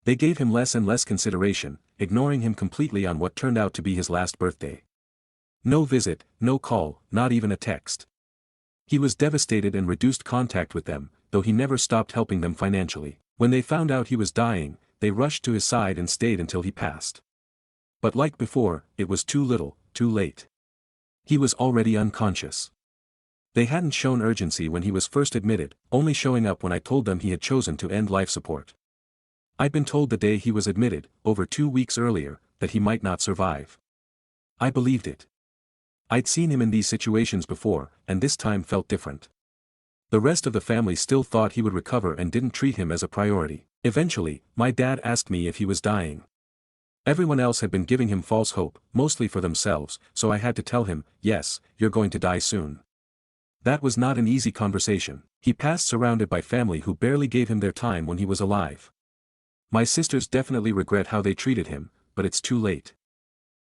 They gave him less and less consideration, ignoring him completely on what turned out to be his last birthday. No visit, no call, not even a text. He was devastated and reduced contact with them, though he never stopped helping them financially. When they found out he was dying, they rushed to his side and stayed until he passed. But like before, it was too little, too late. He was already unconscious. They hadn't shown urgency when he was first admitted, only showing up when I told them he had chosen to end life support. I'd been told the day he was admitted, over 2 weeks earlier, that he might not survive. I believed it. I'd seen him in these situations before, and this time felt different. The rest of the family still thought he would recover and didn't treat him as a priority. Eventually, my dad asked me if he was dying. Everyone else had been giving him false hope, mostly for themselves, so I had to tell him, "Yes, you're going to die soon." That was not an easy conversation. He passed surrounded by family who barely gave him their time when he was alive. My sisters definitely regret how they treated him, but it's too late.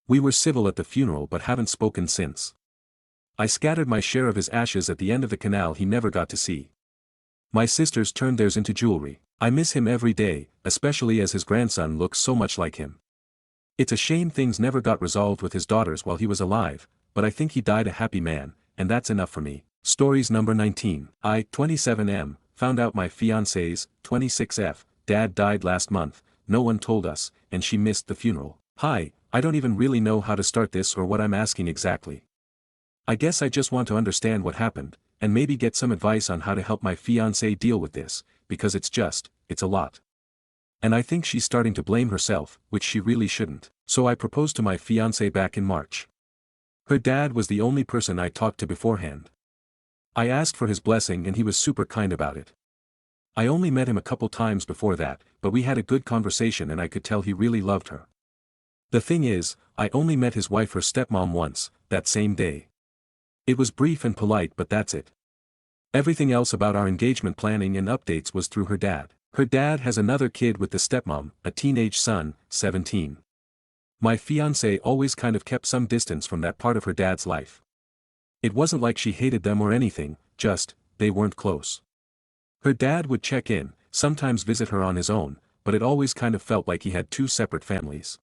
We were civil at the funeral but haven't spoken since. I scattered my share of his ashes at the end of the canal he never got to see. My sisters turned theirs into jewelry. I miss him every day, especially as his grandson looks so much like him. It's a shame things never got resolved with his daughters while he was alive, but I think he died a happy man, and that's enough for me. Stories number 19. I, 27M, found out my fiancé's, 26F, dad died last month, no one told us, and she missed the funeral. Hi, I don't even really know how to start this or what I'm asking exactly. I guess I just want to understand what happened, and maybe get some advice on how to help my fiancé deal with this, because it's a lot. And I think she's starting to blame herself, which she really shouldn't. So I proposed to my fiancé back in March. Her dad was the only person I talked to beforehand. I asked for his blessing and he was super kind about it. I only met him a couple times before that, but we had a good conversation and I could tell he really loved her. The thing is, I only met his wife, her stepmom, once, that same day. It was brief and polite, but that's it. Everything else about our engagement planning and updates was through her dad. Her dad has another kid with the stepmom, a teenage son, 17. My fiancé always kind of kept some distance from that part of her dad's life. It wasn't like she hated them or anything, just, they weren't close. Her dad would check in, sometimes visit her on his own, but it always kind of felt like he had 2 separate families.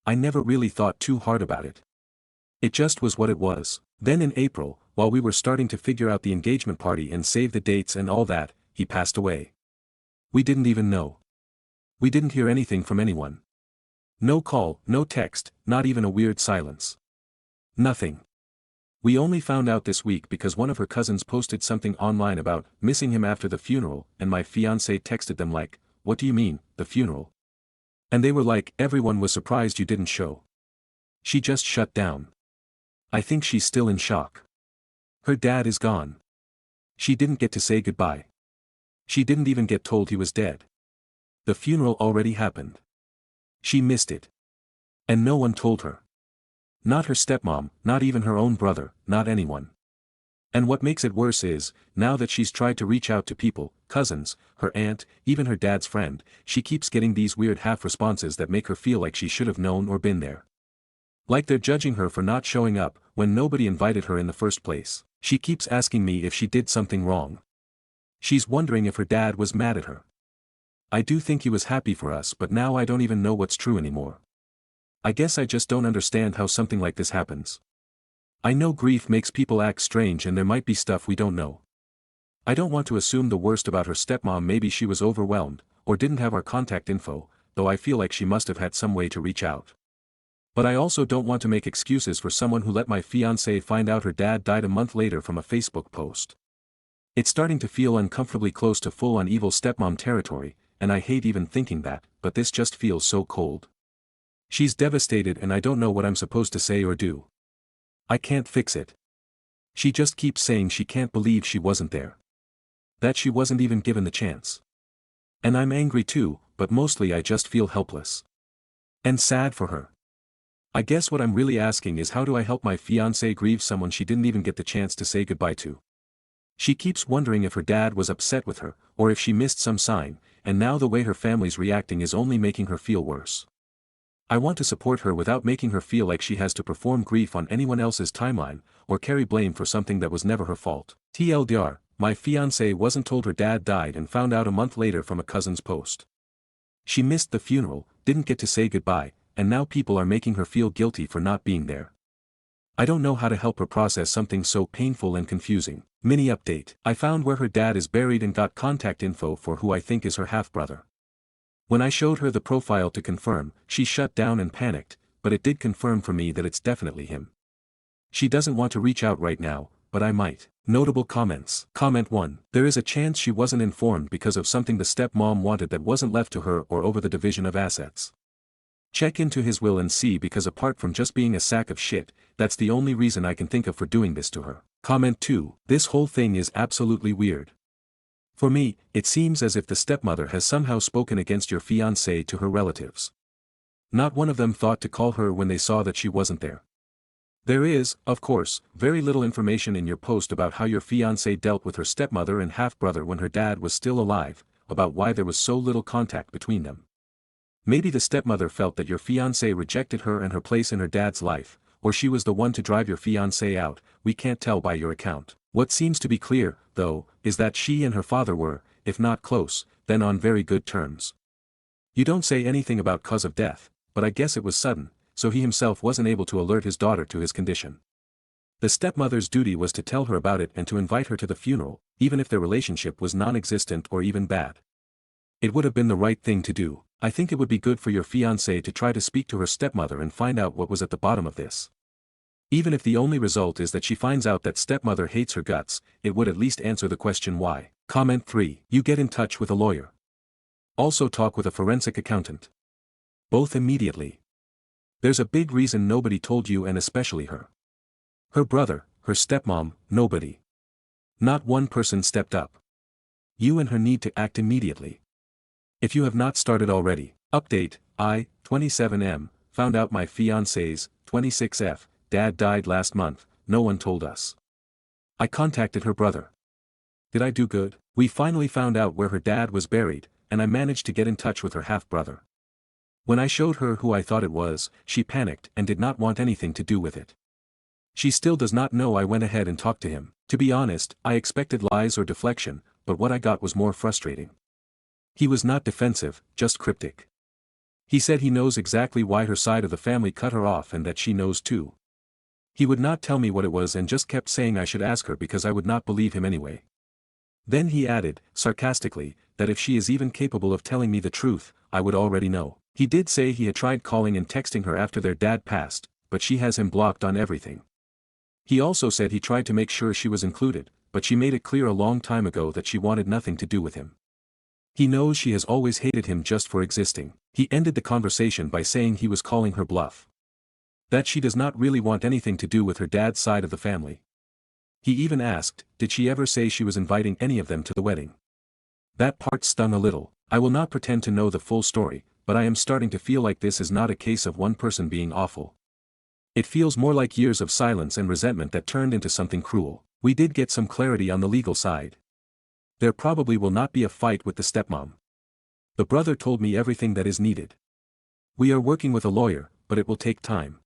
I never really thought too hard about it. It just was what it was. Then in April, while we were starting to figure out the engagement party and save the dates and all that, he passed away. We didn't even know. We didn't hear anything from anyone. No call, no text, not even a weird silence. Nothing. We only found out this week because one of her cousins posted something online about missing him after the funeral, and my fiancé texted them like, "What do you mean, the funeral?" And they were like, "Everyone was surprised you didn't show." She just shut down. I think she's still in shock. Her dad is gone. She didn't get to say goodbye. She didn't even get told he was dead. The funeral already happened. She missed it. And no one told her. Not her stepmom, not even her own brother, not anyone. And what makes it worse is, now that she's tried to reach out to people, cousins, her aunt, even her dad's friend, she keeps getting these weird half-responses that make her feel like she should have known or been there. Like they're judging her for not showing up, when nobody invited her in the first place. She keeps asking me if she did something wrong. She's wondering if her dad was mad at her. I do think he was happy for us, but now I don't even know what's true anymore. I guess I just don't understand how something like this happens. I know grief makes people act strange and there might be stuff we don't know. I don't want to assume the worst about her stepmom. Maybe she was overwhelmed, or didn't have our contact info, though I feel like she must have had some way to reach out. But I also don't want to make excuses for someone who let my fiancée find out her dad died a month later from a Facebook post. It's starting to feel uncomfortably close to full-on evil stepmom territory, and I hate even thinking that, but this just feels so cold. She's devastated and I don't know what I'm supposed to say or do. I can't fix it. She just keeps saying she can't believe she wasn't there. That she wasn't even given the chance. And I'm angry too, but mostly I just feel helpless. And sad for her. I guess what I'm really asking is, how do I help my fiancée grieve someone she didn't even get the chance to say goodbye to? She keeps wondering if her dad was upset with her, or if she missed some sign, and now the way her family's reacting is only making her feel worse. I want to support her without making her feel like she has to perform grief on anyone else's timeline, or carry blame for something that was never her fault. TLDR, my fiancée wasn't told her dad died and found out a month later from a cousin's post. She missed the funeral, didn't get to say goodbye, and now people are making her feel guilty for not being there. I don't know how to help her process something so painful and confusing. Mini update. I found where her dad is buried and got contact info for who I think is her half-brother. When I showed her the profile to confirm, she shut down and panicked, but it did confirm for me that it's definitely him. She doesn't want to reach out right now, but I might. Notable comments. Comment 1. There is a chance she wasn't informed because of something the stepmom wanted that wasn't left to her, or over the division of assets. Check into his will and see, because apart from just being a sack of shit, that's the only reason I can think of for doing this to her. Comment 2. This whole thing is absolutely weird. For me, it seems as if the stepmother has somehow spoken against your fiancé to her relatives. Not one of them thought to call her when they saw that she wasn't there. There is, of course, very little information in your post about how your fiancé dealt with her stepmother and half-brother when her dad was still alive, about why there was so little contact between them. Maybe the stepmother felt that your fiancé rejected her and her place in her dad's life, or she was the one to drive your fiancé out. We can't tell by your account. What seems to be clear, though, is that she and her father were, if not close, then on very good terms. You don't say anything about cause of death, but I guess it was sudden, so he himself wasn't able to alert his daughter to his condition. The stepmother's duty was to tell her about it and to invite her to the funeral, even if their relationship was non-existent or even bad. It would have been the right thing to do. I think it would be good for your fiancé to try to speak to her stepmother and find out what was at the bottom of this. Even if the only result is that she finds out that stepmother hates her guts, it would at least answer the question why. Comment 3. You get in touch with a lawyer. Also talk with a forensic accountant. Both immediately. There's a big reason nobody told you, and especially her. Her brother, her stepmom, nobody. Not one person stepped up. You and her need to act immediately. If you have not started already. Update. I, 27M, found out my fiancé's, 26F, dad died last month. No one told us. I contacted her brother. Did I do good? We finally found out where her dad was buried, and I managed to get in touch with her half-brother. When I showed her who I thought it was, she panicked and did not want anything to do with it. She still does not know I went ahead and talked to him. To be honest, I expected lies or deflection, but what I got was more frustrating. He was not defensive, just cryptic. He said he knows exactly why her side of the family cut her off and that she knows too. He would not tell me what it was and just kept saying I should ask her because I would not believe him anyway. Then he added, sarcastically, that if she is even capable of telling me the truth, I would already know. He did say he had tried calling and texting her after their dad passed, but she has him blocked on everything. He also said he tried to make sure she was included, but she made it clear a long time ago that she wanted nothing to do with him. He knows she has always hated him just for existing. He ended the conversation by saying he was calling her bluff. That she does not really want anything to do with her dad's side of the family. He even asked, did she ever say she was inviting any of them to the wedding? That part stung a little. I will not pretend to know the full story, but I am starting to feel like this is not a case of one person being awful. It feels more like years of silence and resentment that turned into something cruel. We did get some clarity on the legal side. There probably will not be a fight with the stepmom. The brother told me everything that is needed. We are working with a lawyer, but it will take time.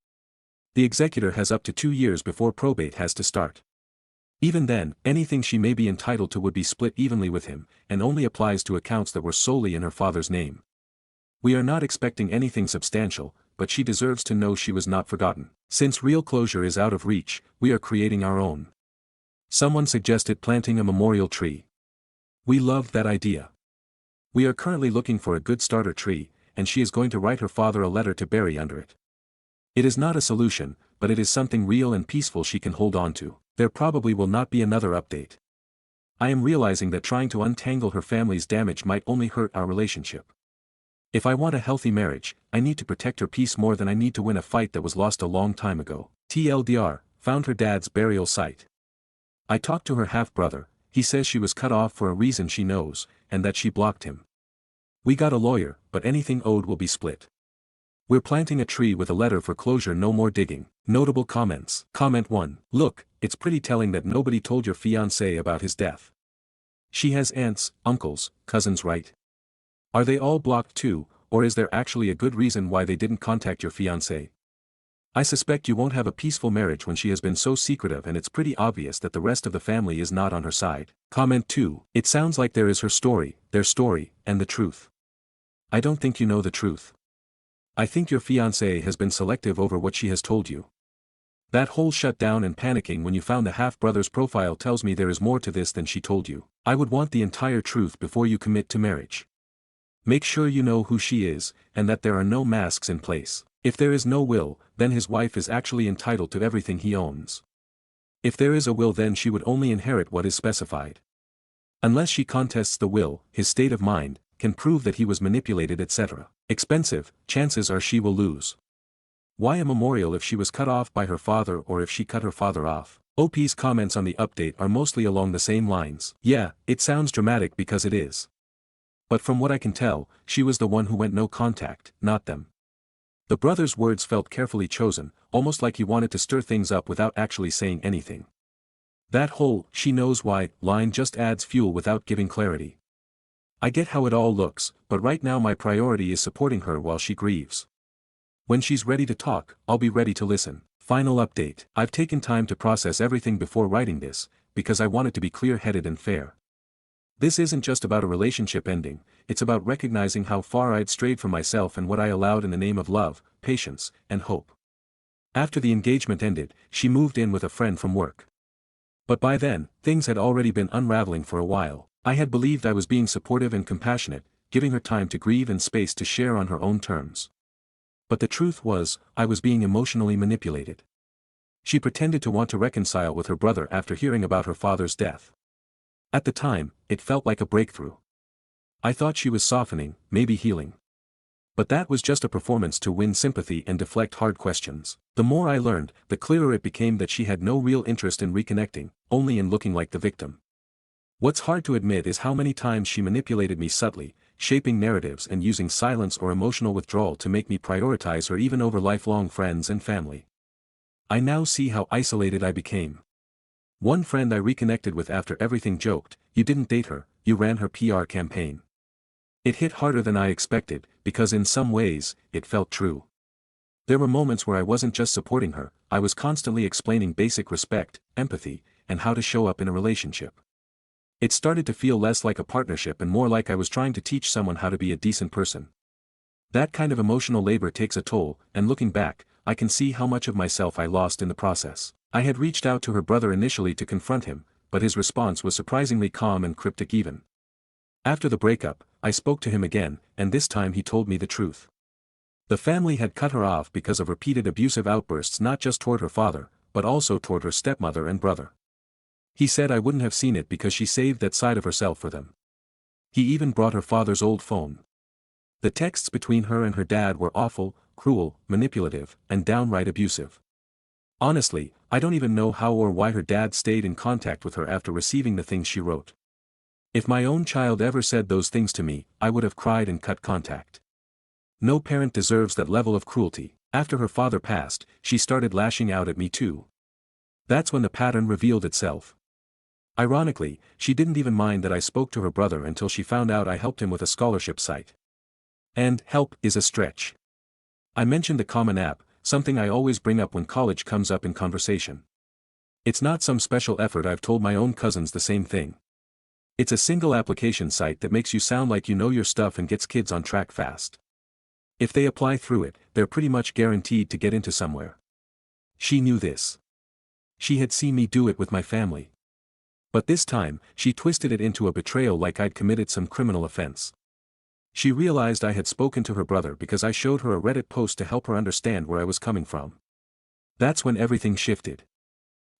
The executor has up to 2 years before probate has to start. Even then, anything she may be entitled to would be split evenly with him, and only applies to accounts that were solely in her father's name. We are not expecting anything substantial, but she deserves to know she was not forgotten. Since real closure is out of reach, we are creating our own. Someone suggested planting a memorial tree. We loved that idea. We are currently looking for a good starter tree, and she is going to write her father a letter to bury under it. It is not a solution, but it is something real and peaceful she can hold on to. There probably will not be another update. I am realizing that trying to untangle her family's damage might only hurt our relationship. If I want a healthy marriage, I need to protect her peace more than I need to win a fight that was lost a long time ago. TLDR, found her dad's burial site. I talked to her half-brother. He says she was cut off for a reason she knows, and that she blocked him. We got a lawyer, but anything owed will be split. We're planting a tree with a letter for closure, no more digging. Notable comments. Comment 1. Look, it's pretty telling that nobody told your fiancé about his death. She has aunts, uncles, cousins, right? Are they all blocked too, or is there actually a good reason why they didn't contact your fiancé? I suspect you won't have a peaceful marriage when she has been so secretive, and it's pretty obvious that the rest of the family is not on her side. Comment 2. It sounds like there is her story, their story, and the truth. I don't think you know the truth. I think your fiancé has been selective over what she has told you. That whole shutdown and panicking when you found the half-brother's profile tells me there is more to this than she told you. I would want the entire truth before you commit to marriage. Make sure you know who she is, and that there are no masks in place. If there is no will, then his wife is actually entitled to everything he owns. If there is a will, then she would only inherit what is specified. Unless she contests the will, his state of mind, can prove that he was manipulated, etc. Expensive, chances are she will lose. Why a memorial if she was cut off by her father, or if she cut her father off? OP's comments on the update are mostly along the same lines. Yeah, it sounds dramatic because it is. But from what I can tell, she was the one who went no contact, not them. The brother's words felt carefully chosen, almost like he wanted to stir things up without actually saying anything. That whole "she knows why" line just adds fuel without giving clarity. I get how it all looks, but right now my priority is supporting her while she grieves. When she's ready to talk, I'll be ready to listen. Final update. I've taken time to process everything before writing this, because I want it to be clear-headed and fair. This isn't just about a relationship ending, it's about recognizing how far I'd strayed from myself and what I allowed in the name of love, patience, and hope. After the engagement ended, she moved in with a friend from work. But by then, things had already been unraveling for a while. I had believed I was being supportive and compassionate, giving her time to grieve and space to share on her own terms. But the truth was, I was being emotionally manipulated. She pretended to want to reconcile with her brother after hearing about her father's death. At the time, it felt like a breakthrough. I thought she was softening, maybe healing. But that was just a performance to win sympathy and deflect hard questions. The more I learned, the clearer it became that she had no real interest in reconnecting, only in looking like the victim. What's hard to admit is how many times she manipulated me subtly, shaping narratives and using silence or emotional withdrawal to make me prioritize her even over lifelong friends and family. I now see how isolated I became. One friend I reconnected with after everything joked, "You didn't date her, you ran her PR campaign." It hit harder than I expected, because in some ways, it felt true. There were moments where I wasn't just supporting her, I was constantly explaining basic respect, empathy, and how to show up in a relationship. It started to feel less like a partnership and more like I was trying to teach someone how to be a decent person. That kind of emotional labor takes a toll, and looking back, I can see how much of myself I lost in the process. I had reached out to her brother initially to confront him, but his response was surprisingly calm and cryptic even. After the breakup, I spoke to him again, and this time he told me the truth. The family had cut her off because of repeated abusive outbursts not just toward her father, but also toward her stepmother and brother. He said I wouldn't have seen it because she saved that side of herself for them. He even brought her father's old phone. The texts between her and her dad were awful, cruel, manipulative, and downright abusive. Honestly, I don't even know how or why her dad stayed in contact with her after receiving the things she wrote. If my own child ever said those things to me, I would have cried and cut contact. No parent deserves that level of cruelty. After her father passed, she started lashing out at me too. That's when the pattern revealed itself. Ironically, she didn't even mind that I spoke to her brother until she found out I helped him with a scholarship site. And help is a stretch. I mentioned the Common App, something I always bring up when college comes up in conversation. It's not some special effort. I've told my own cousins the same thing. It's a single application site that makes you sound like you know your stuff and gets kids on track fast. If they apply through it, they're pretty much guaranteed to get into somewhere. She knew this. She had seen me do it with my family. But this time, she twisted it into a betrayal like I'd committed some criminal offense. She realized I had spoken to her brother because I showed her a Reddit post to help her understand where I was coming from. That's when everything shifted.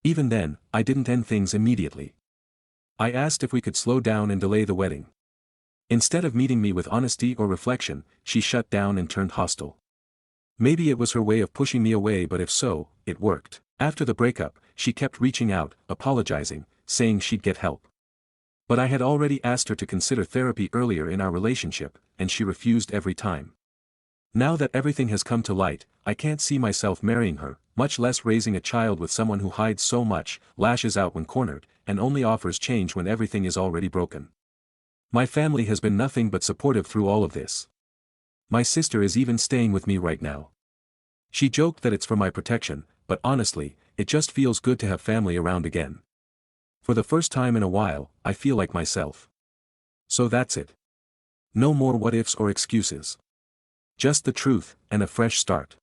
Even then, I didn't end things immediately. I asked if we could slow down and delay the wedding. Instead of meeting me with honesty or reflection, she shut down and turned hostile. Maybe it was her way of pushing me away, but if so, it worked. After the breakup, she kept reaching out, apologizing, saying she'd get help. But I had already asked her to consider therapy earlier in our relationship, and she refused every time. Now that everything has come to light, I can't see myself marrying her, much less raising a child with someone who hides so much, lashes out when cornered, and only offers change when everything is already broken. My family has been nothing but supportive through all of this. My sister is even staying with me right now. She joked that it's for my protection, but honestly, it just feels good to have family around again. For the first time in a while, I feel like myself. So that's it. No more what ifs or excuses. Just the truth, and a fresh start.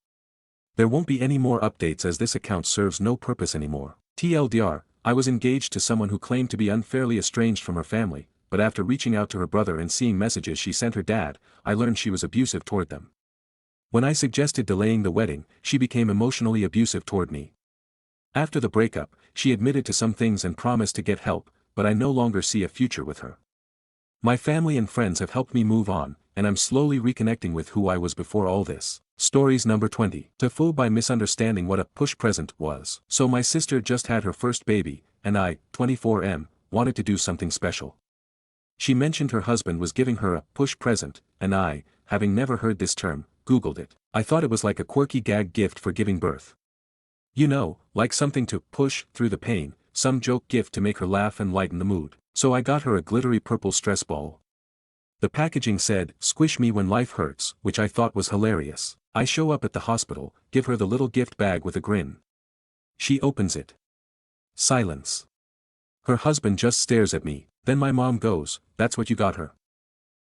There won't be any more updates as this account serves no purpose anymore. TLDR, I was engaged to someone who claimed to be unfairly estranged from her family, but after reaching out to her brother and seeing messages she sent her dad, I learned she was abusive toward them. When I suggested delaying the wedding, she became emotionally abusive toward me. After the breakup, she admitted to some things and promised to get help, but I no longer see a future with her. My family and friends have helped me move on, and I'm slowly reconnecting with who I was before all this. Stories number 20. To fool by misunderstanding what a push present was. So my sister just had her first baby, and I, 24M, wanted to do something special. She mentioned her husband was giving her a push present, and I, having never heard this term, Googled it. I thought it was like a quirky gag gift for giving birth. You know, like something to push through the pain, some joke gift to make her laugh and lighten the mood. So I got her a glittery purple stress ball. The packaging said, "Squish me when life hurts," which I thought was hilarious. I show up at the hospital, give her the little gift bag with a grin. She opens it. Silence. Her husband just stares at me, then my mom goes, "That's what you got her?"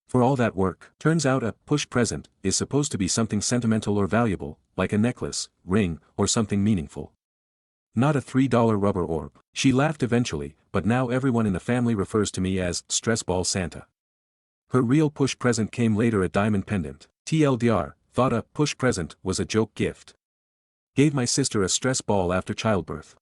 For all that work. Turns out a push present is supposed to be something sentimental or valuable, like a necklace, ring, or something meaningful. Not a $3 rubber orb. She laughed eventually, but now everyone in the family refers to me as Stress Ball Santa. Her real push present came later, a diamond pendant. TLDR, thought a push present was a joke gift. Gave my sister a stress ball after childbirth.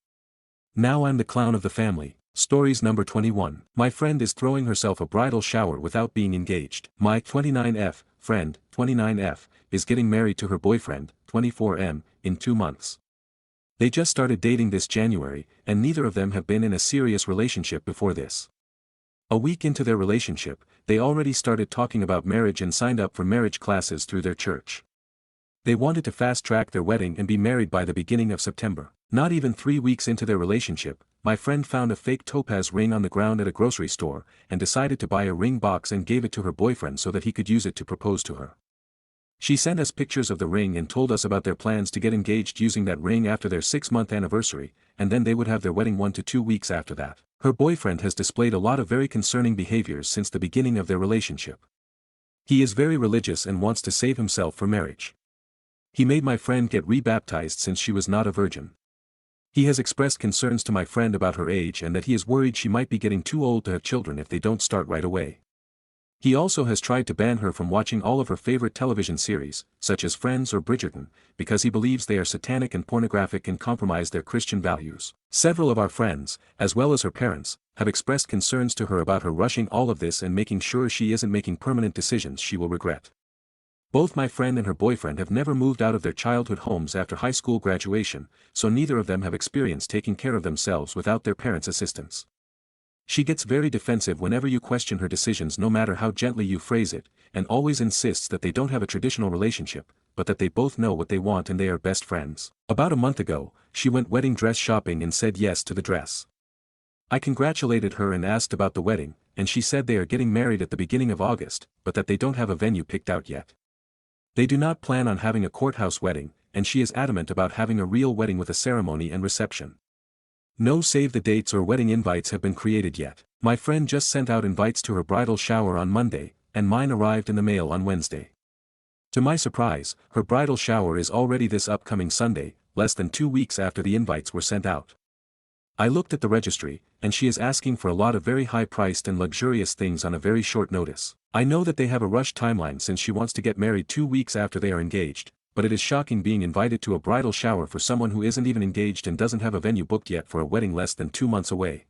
Now I'm the clown of the family. Stories number 21. My friend is throwing herself a bridal shower without being engaged. My 29F friend, 29F, is getting married to her boyfriend, 24M, in 2 months. They just started dating this January, and neither of them have been in a serious relationship before this. A week into their relationship, they already started talking about marriage and signed up for marriage classes through their church. They wanted to fast-track their wedding and be married by the beginning of September. Not even 3 weeks into their relationship, my friend found a fake topaz ring on the ground at a grocery store, and decided to buy a ring box and gave it to her boyfriend so that he could use it to propose to her. She sent us pictures of the ring and told us about their plans to get engaged using that ring after their 6-month anniversary, and then they would have their wedding 1 to 2 weeks after that. Her boyfriend has displayed a lot of very concerning behaviors since the beginning of their relationship. He is very religious and wants to save himself for marriage. He made my friend get rebaptized since she was not a virgin. He has expressed concerns to my friend about her age and that he is worried she might be getting too old to have children if they don't start right away. He also has tried to ban her from watching all of her favorite television series, such as Friends or Bridgerton, because he believes they are satanic and pornographic and compromise their Christian values. Several of our friends, as well as her parents, have expressed concerns to her about her rushing all of this and making sure she isn't making permanent decisions she will regret. Both my friend and her boyfriend have never moved out of their childhood homes after high school graduation, so neither of them have experienced taking care of themselves without their parents' assistance. She gets very defensive whenever you question her decisions no matter how gently you phrase it, and always insists that they don't have a traditional relationship, but that they both know what they want and they are best friends. About a month ago, she went wedding dress shopping and said yes to the dress. I congratulated her and asked about the wedding, and she said they are getting married at the beginning of August, but that they don't have a venue picked out yet. They do not plan on having a courthouse wedding, and she is adamant about having a real wedding with a ceremony and reception. No save the dates or wedding invites have been created yet. My friend just sent out invites to her bridal shower on Monday, and mine arrived in the mail on Wednesday. To my surprise, her bridal shower is already this upcoming Sunday, less than 2 weeks after the invites were sent out. I looked at the registry, and she is asking for a lot of very high-priced and luxurious things on a very short notice. I know that they have a rush timeline since she wants to get married 2 weeks after they are engaged, but it is shocking being invited to a bridal shower for someone who isn't even engaged and doesn't have a venue booked yet for a wedding less than 2 months away.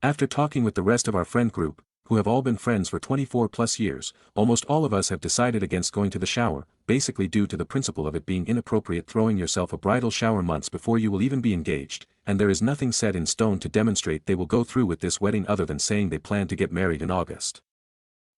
After talking with the rest of our friend group, who have all been friends for 24 plus years, almost all of us have decided against going to the shower, basically due to the principle of it being inappropriate throwing yourself a bridal shower months before you will even be engaged, and there is nothing set in stone to demonstrate they will go through with this wedding other than saying they plan to get married in August.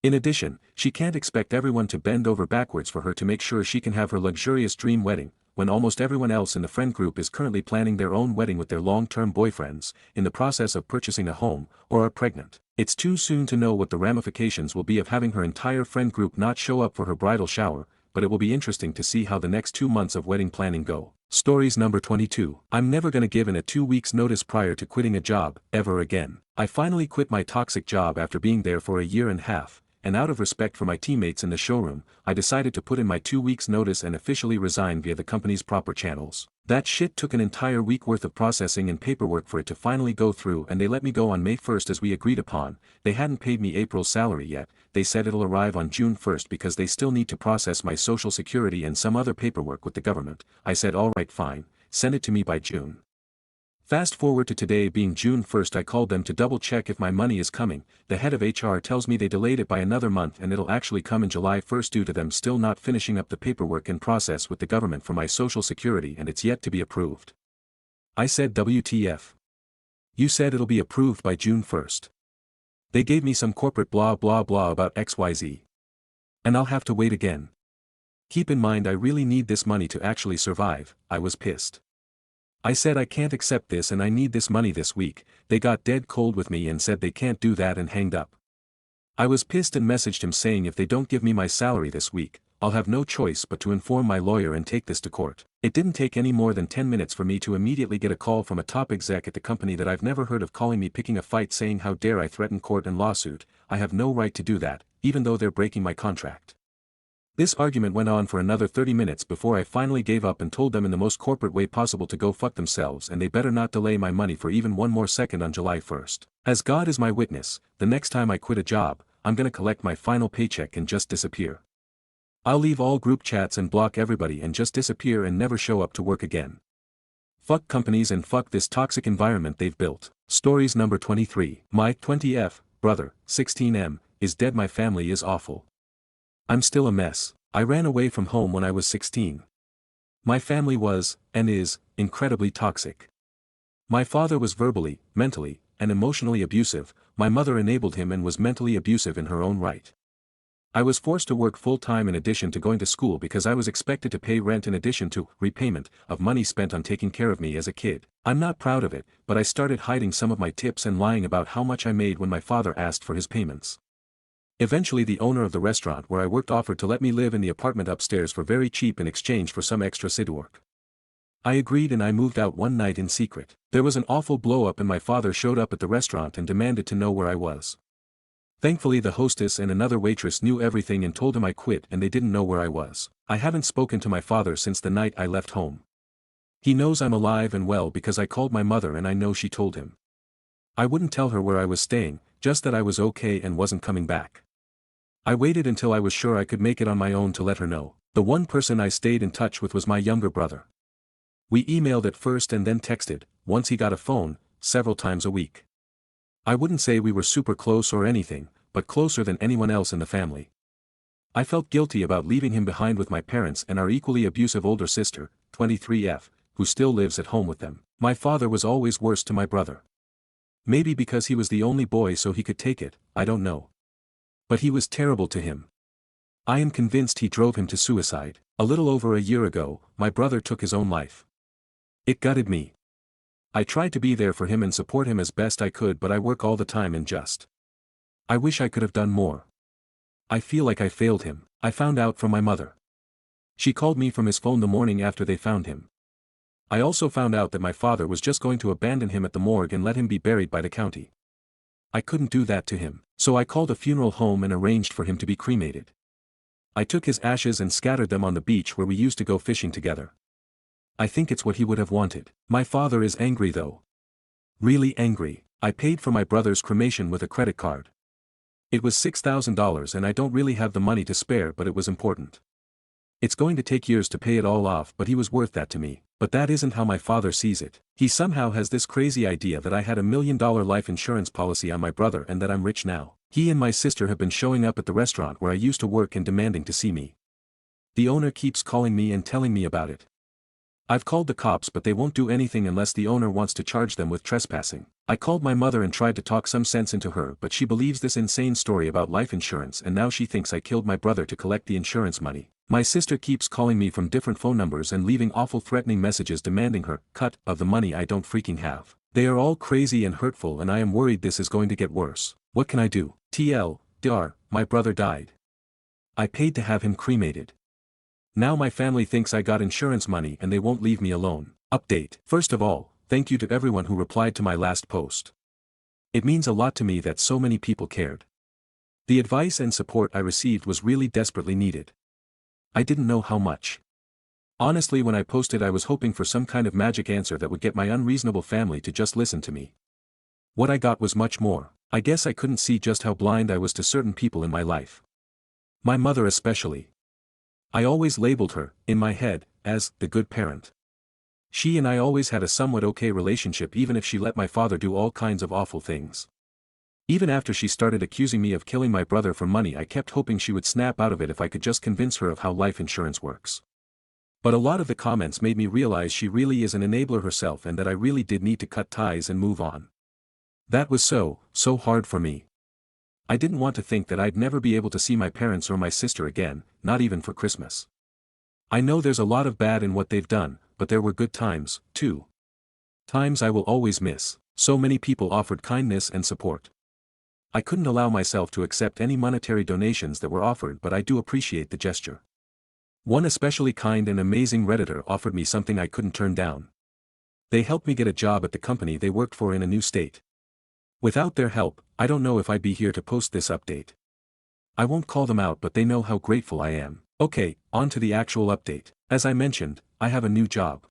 In addition, she can't expect everyone to bend over backwards for her to make sure she can have her luxurious dream wedding, when almost everyone else in the friend group is currently planning their own wedding with their long-term boyfriends, in the process of purchasing a home, or are pregnant. It's too soon to know what the ramifications will be of having her entire friend group not show up for her bridal shower, but it will be interesting to see how the next 2 months of wedding planning go. Stories number 22. I'm never gonna give in a 2 weeks notice prior to quitting a job, ever again. I finally quit my toxic job after being there for a year and a half. And out of respect for my teammates in the showroom, I decided to put in my 2 weeks notice and officially resign via the company's proper channels. That shit took an entire week worth of processing and paperwork for it to finally go through, and they let me go on May 1st as we agreed upon. They hadn't paid me April's salary yet. They said it'll arrive on June 1st because they still need to process my social security and some other paperwork with the government. I said alright fine, send it to me by June. Fast forward to today being June 1st, I called them to double check if my money is coming. The head of HR tells me they delayed it by another month and it'll actually come in July 1st due to them still not finishing up the paperwork and process with the government for my social security, and it's yet to be approved. I said WTF. You said it'll be approved by June 1st. They gave me some corporate blah blah blah about XYZ. And I'll have to wait again. Keep in mind I really need this money to actually survive. I was pissed. I said I can't accept this and I need this money this week. They got dead cold with me and said they can't do that and hanged up. I was pissed and messaged him saying if they don't give me my salary this week, I'll have no choice but to inform my lawyer and take this to court. It didn't take any more than 10 minutes for me to immediately get a call from a top exec at the company that I've never heard of calling me picking a fight saying how dare I threaten court and lawsuit. I have no right to do that, even though they're breaking my contract. This argument went on for another 30 minutes before I finally gave up and told them in the most corporate way possible to go fuck themselves and they better not delay my money for even one more second on July 1st. As God is my witness, the next time I quit a job, I'm gonna collect my final paycheck and just disappear. I'll leave all group chats and block everybody and just disappear and never show up to work again. Fuck companies and fuck this toxic environment they've built. Stories number 23. My 20F brother, 16M, is dead. My family is awful. I'm still a mess. I ran away from home when I was 16. My family was, and is, incredibly toxic. My father was verbally, mentally, and emotionally abusive. My mother enabled him and was mentally abusive in her own right. I was forced to work full-time in addition to going to school because I was expected to pay rent in addition to repayment of money spent on taking care of me as a kid. I'm not proud of it, but I started hiding some of my tips and lying about how much I made when my father asked for his payments. Eventually the owner of the restaurant where I worked offered to let me live in the apartment upstairs for very cheap in exchange for some extra SID work. I agreed and I moved out one night in secret. There was an awful blow-up and my father showed up at the restaurant and demanded to know where I was. Thankfully the hostess and another waitress knew everything and told him I quit and they didn't know where I was. I haven't spoken to my father since the night I left home. He knows I'm alive and well because I called my mother and I know she told him. I wouldn't tell her where I was staying, just that I was okay and wasn't coming back. I waited until I was sure I could make it on my own to let her know. The one person I stayed in touch with was my younger brother. We emailed at first and then texted, once he got a phone, several times a week. I wouldn't say we were super close or anything, but closer than anyone else in the family. I felt guilty about leaving him behind with my parents and our equally abusive older sister, 23F, who still lives at home with them. My father was always worse to my brother. Maybe because he was the only boy so he could take it, I don't know. But he was terrible to him. I am convinced he drove him to suicide. A little over a year ago, my brother took his own life. It gutted me. I tried to be there for him and support him as best I could, but I work all the time and I wish I could have done more. I feel like I failed him. I found out from my mother. She called me from his phone the morning after they found him. I also found out that my father was just going to abandon him at the morgue and let him be buried by the county. I couldn't do that to him, so I called a funeral home and arranged for him to be cremated. I took his ashes and scattered them on the beach where we used to go fishing together. I think it's what he would have wanted. My father is angry though. Really angry. I paid for my brother's cremation with a credit card. It was $6,000 and I don't really have the money to spare, but it was important. It's going to take years to pay it all off, but he was worth that to me. But that isn't how my father sees it. He somehow has this crazy idea that I had $1 million life insurance policy on my brother and that I'm rich now. He and my sister have been showing up at the restaurant where I used to work and demanding to see me. The owner keeps calling me and telling me about it. I've called the cops, but they won't do anything unless the owner wants to charge them with trespassing. I called my mother and tried to talk some sense into her, but she believes this insane story about life insurance and now she thinks I killed my brother to collect the insurance money. My sister keeps calling me from different phone numbers and leaving awful threatening messages demanding her cut of the money I don't freaking have. They are all crazy and hurtful and I am worried this is going to get worse. What can I do? TLDR, my brother died. I paid to have him cremated. Now my family thinks I got insurance money and they won't leave me alone. Update. First of all, thank you to everyone who replied to my last post. It means a lot to me that so many people cared. The advice and support I received was really desperately needed. I didn't know how much. Honestly, when I posted I was hoping for some kind of magic answer that would get my unreasonable family to just listen to me. What I got was much more. I guess I couldn't see just how blind I was to certain people in my life. My mother especially. I always labeled her, in my head, as the good parent. She and I always had a somewhat okay relationship even if she let my father do all kinds of awful things. Even after she started accusing me of killing my brother for money, I kept hoping she would snap out of it if I could just convince her of how life insurance works. But a lot of the comments made me realize she really is an enabler herself and that I really did need to cut ties and move on. That was so hard for me. I didn't want to think that I'd never be able to see my parents or my sister again, not even for Christmas. I know there's a lot of bad in what they've done, but there were good times, too. Times I will always miss. So many people offered kindness and support. I couldn't allow myself to accept any monetary donations that were offered, but I do appreciate the gesture. One especially kind and amazing Redditor offered me something I couldn't turn down. They helped me get a job at the company they worked for in a new state. Without their help, I don't know if I'd be here to post this update. I won't call them out, but they know how grateful I am. Okay, on to the actual update. As I mentioned, I have a new job.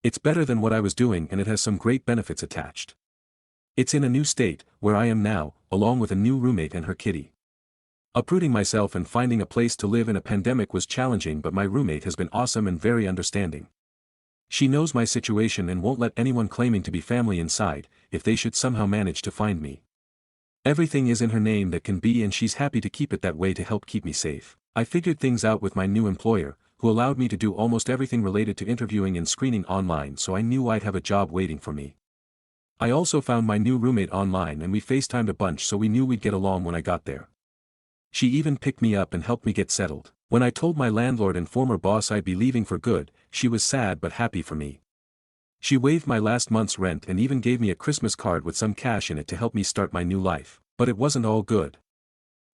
It's better than what I was doing and it has some great benefits attached. It's in a new state, where I am now, along with a new roommate and her kitty. Uprooting myself and finding a place to live in a pandemic was challenging, but my roommate has been awesome and very understanding. She knows my situation and won't let anyone claiming to be family inside, if they should somehow manage to find me. Everything is in her name that can be, and she's happy to keep it that way to help keep me safe. I figured things out with my new employer, who allowed me to do almost everything related to interviewing and screening online, so I knew I'd have a job waiting for me. I also found my new roommate online and we FaceTimed a bunch, so we knew we'd get along when I got there. She even picked me up and helped me get settled. When I told my landlord and former boss I'd be leaving for good, she was sad but happy for me. She waived my last month's rent and even gave me a Christmas card with some cash in it to help me start my new life. But it wasn't all good.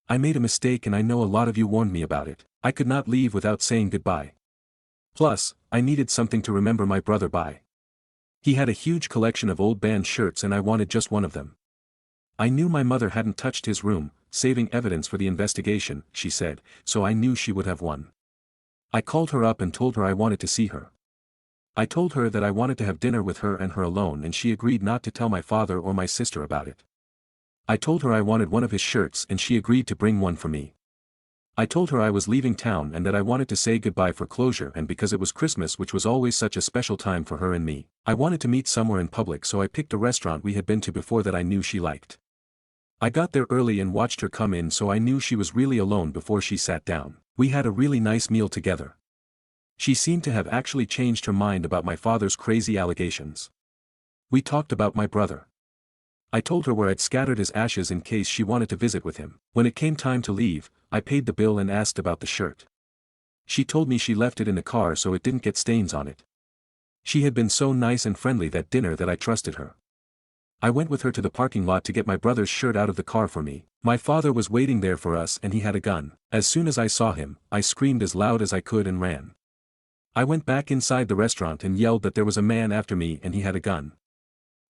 I made a mistake and I know a lot of you warned me about it. I could not leave without saying goodbye. Plus, I needed something to remember my brother by. He had a huge collection of old band shirts and I wanted just one of them. I knew my mother hadn't touched his room, saving evidence for the investigation, she said, so I knew she would have one. I called her up and told her I wanted to see her. I told her that I wanted to have dinner with her and her alone, and she agreed not to tell my father or my sister about it. I told her I wanted one of his shirts and she agreed to bring one for me. I told her I was leaving town and that I wanted to say goodbye for closure, and because it was Christmas, which was always such a special time for her and me, I wanted to meet somewhere in public, so I picked a restaurant we had been to before that I knew she liked. I got there early and watched her come in, so I knew she was really alone before she sat down. We had a really nice meal together. She seemed to have actually changed her mind about my father's crazy allegations. We talked about my brother. I told her where I'd scattered his ashes in case she wanted to visit with him. When it came time to leave, I paid the bill and asked about the shirt. She told me she left it in the car so it didn't get stains on it. She had been so nice and friendly that dinner that I trusted her. I went with her to the parking lot to get my brother's shirt out of the car for me. My father was waiting there for us and he had a gun. As soon as I saw him, I screamed as loud as I could and ran. I went back inside the restaurant and yelled that there was a man after me and he had a gun.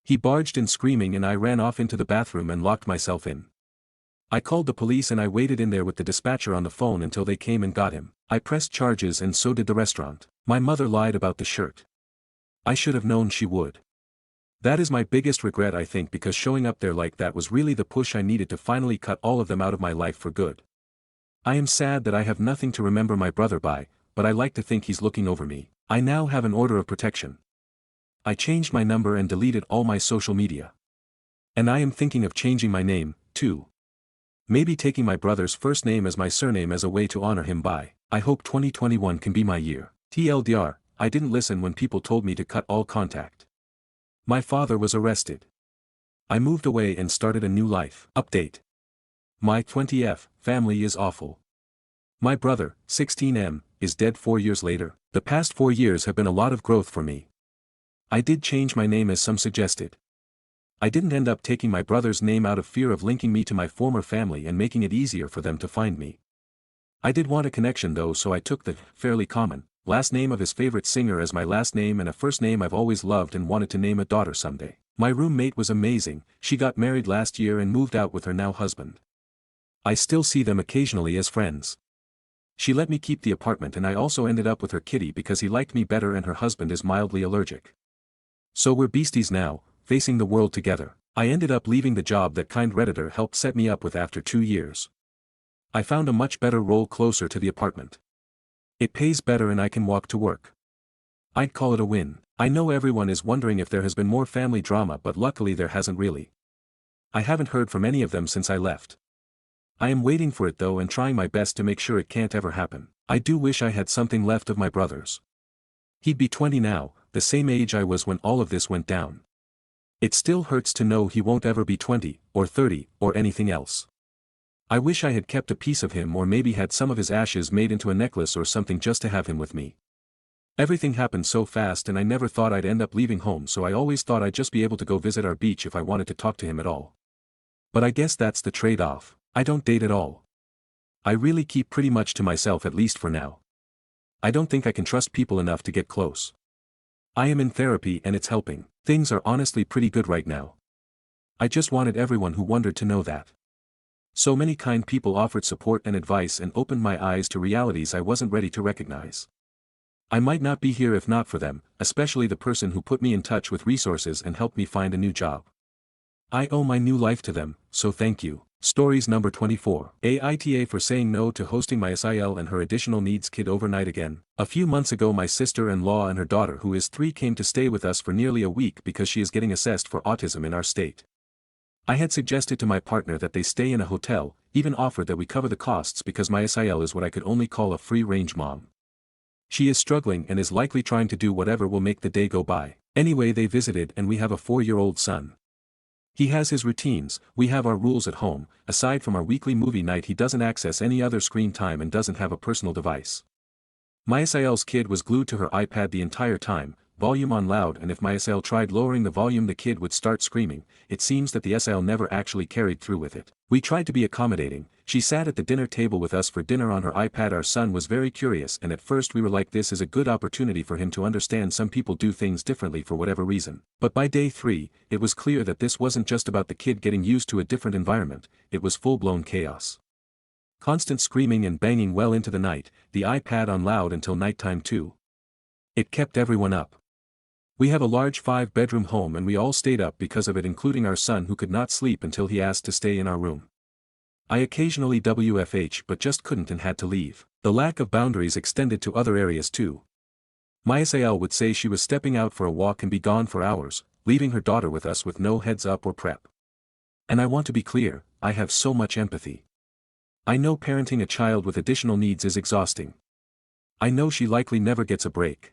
He barged in screaming and I ran off into the bathroom and locked myself in. I called the police and I waited in there with the dispatcher on the phone until they came and got him. I pressed charges and so did the restaurant. My mother lied about the shirt. I should have known she would. That is my biggest regret, I think, because showing up there like that was really the push I needed to finally cut all of them out of my life for good. I am sad that I have nothing to remember my brother by, but I like to think he's looking over me. I now have an order of protection. I changed my number and deleted all my social media. And I am thinking of changing my name, too. Maybe taking my brother's first name as my surname as a way to honor him by. I hope 2021 can be my year. TLDR, I didn't listen when people told me to cut all contact. My father was arrested. I moved away and started a new life. Update. My 20th family is awful. My brother, 16M, is dead 4 years later. The past 4 years have been a lot of growth for me. I did change my name as some suggested. I didn't end up taking my brother's name out of fear of linking me to my former family and making it easier for them to find me. I did want a connection though, so I took the fairly common last name of his favorite singer as my last name and a first name I've always loved and wanted to name a daughter someday. My roommate was amazing. She got married last year and moved out with her now husband. I still see them occasionally as friends. She let me keep the apartment and I also ended up with her kitty because he liked me better and her husband is mildly allergic. So we're beasties now, facing the world together. I ended up leaving the job that kind Redditor helped set me up with after 2 years. I found a much better role closer to the apartment. It pays better and I can walk to work. I'd call it a win. I know everyone is wondering if there has been more family drama, but luckily there hasn't really. I haven't heard from any of them since I left. I am waiting for it though and trying my best to make sure it can't ever happen. I do wish I had something left of my brother's. He'd be 20 now, the same age I was when all of this went down. It still hurts to know he won't ever be 20, or 30, or anything else. I wish I had kept a piece of him or maybe had some of his ashes made into a necklace or something just to have him with me. Everything happened so fast and I never thought I'd end up leaving home, so I always thought I'd just be able to go visit our beach if I wanted to talk to him at all. But I guess that's the trade-off. I don't date at all. I really keep pretty much to myself, at least for now. I don't think I can trust people enough to get close. I am in therapy and it's helping. Things are honestly pretty good right now. I just wanted everyone who wondered to know that. So many kind people offered support and advice and opened my eyes to realities I wasn't ready to recognize. I might not be here if not for them, especially the person who put me in touch with resources and helped me find a new job. I owe my new life to them, so thank you. Stories number 24. Aita for saying no to hosting my SIL and her additional needs kid overnight again. A few months ago my sister-in-law and her daughter who is 3 came to stay with us for nearly a week because she is getting assessed for autism in our state. I had suggested to my partner that they stay in a hotel, even offered that we cover the costs because my SIL is what I could only call a free-range mom. She is struggling and is likely trying to do whatever will make the day go by. Anyway, they visited and we have a 4-year-old son. He has his routines, we have our rules at home. Aside from our weekly movie night he doesn't access any other screen time and doesn't have a personal device. My SIL's kid was glued to her iPad the entire time, volume on loud, and if my SIL tried lowering the volume the kid would start screaming. It seems that the SIL never actually carried through with it. We tried to be accommodating. She sat at the dinner table with us for dinner on her iPad. Our son was very curious and at first we were like, this is a good opportunity for him to understand some people do things differently for whatever reason. But by day 3, it was clear that this wasn't just about the kid getting used to a different environment, it was full-blown chaos. Constant screaming and banging well into the night, the iPad on loud until nighttime too. It kept everyone up. We have a large 5-bedroom home and we all stayed up because of it, including our son who could not sleep until he asked to stay in our room. I occasionally WFH but just couldn't and had to leave. The lack of boundaries extended to other areas too. My SAL would say she was stepping out for a walk and be gone for hours, leaving her daughter with us with no heads up or prep. And I want to be clear, I have so much empathy. I know parenting a child with additional needs is exhausting. I know she likely never gets a break.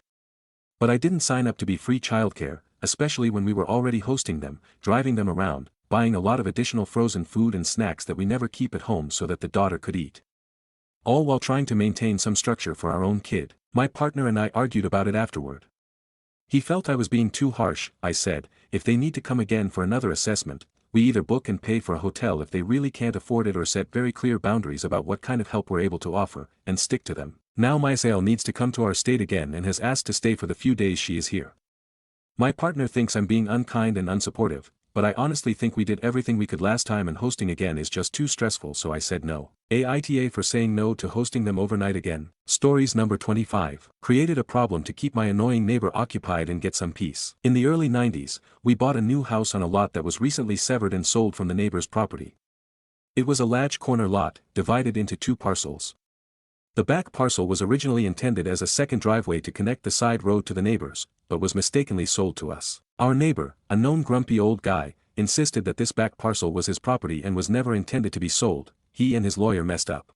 But I didn't sign up to be free childcare, especially when we were already hosting them, driving them around, buying a lot of additional frozen food and snacks that we never keep at home so that the daughter could eat. All while trying to maintain some structure for our own kid. My partner and I argued about it afterward. He felt I was being too harsh. I said, if they need to come again for another assessment, we either book and pay for a hotel if they really can't afford it or set very clear boundaries about what kind of help we're able to offer, and stick to them. Now my SAL needs to come to our state again and has asked to stay for the few days she is here. My partner thinks I'm being unkind and unsupportive, but I honestly think we did everything we could last time and hosting again is just too stressful, so I said no. AITA for saying no to hosting them overnight again. Stories number 25. Created a problem to keep my annoying neighbor occupied and get some peace. In the early 90s, we bought a new house on a lot that was recently severed and sold from the neighbor's property. It was a latch corner lot, divided into 2 parcels. The back parcel was originally intended as a second driveway to connect the side road to the neighbors, but was mistakenly sold to us. Our neighbor, a known grumpy old guy, insisted that this back parcel was his property and was never intended to be sold. He and his lawyer messed up.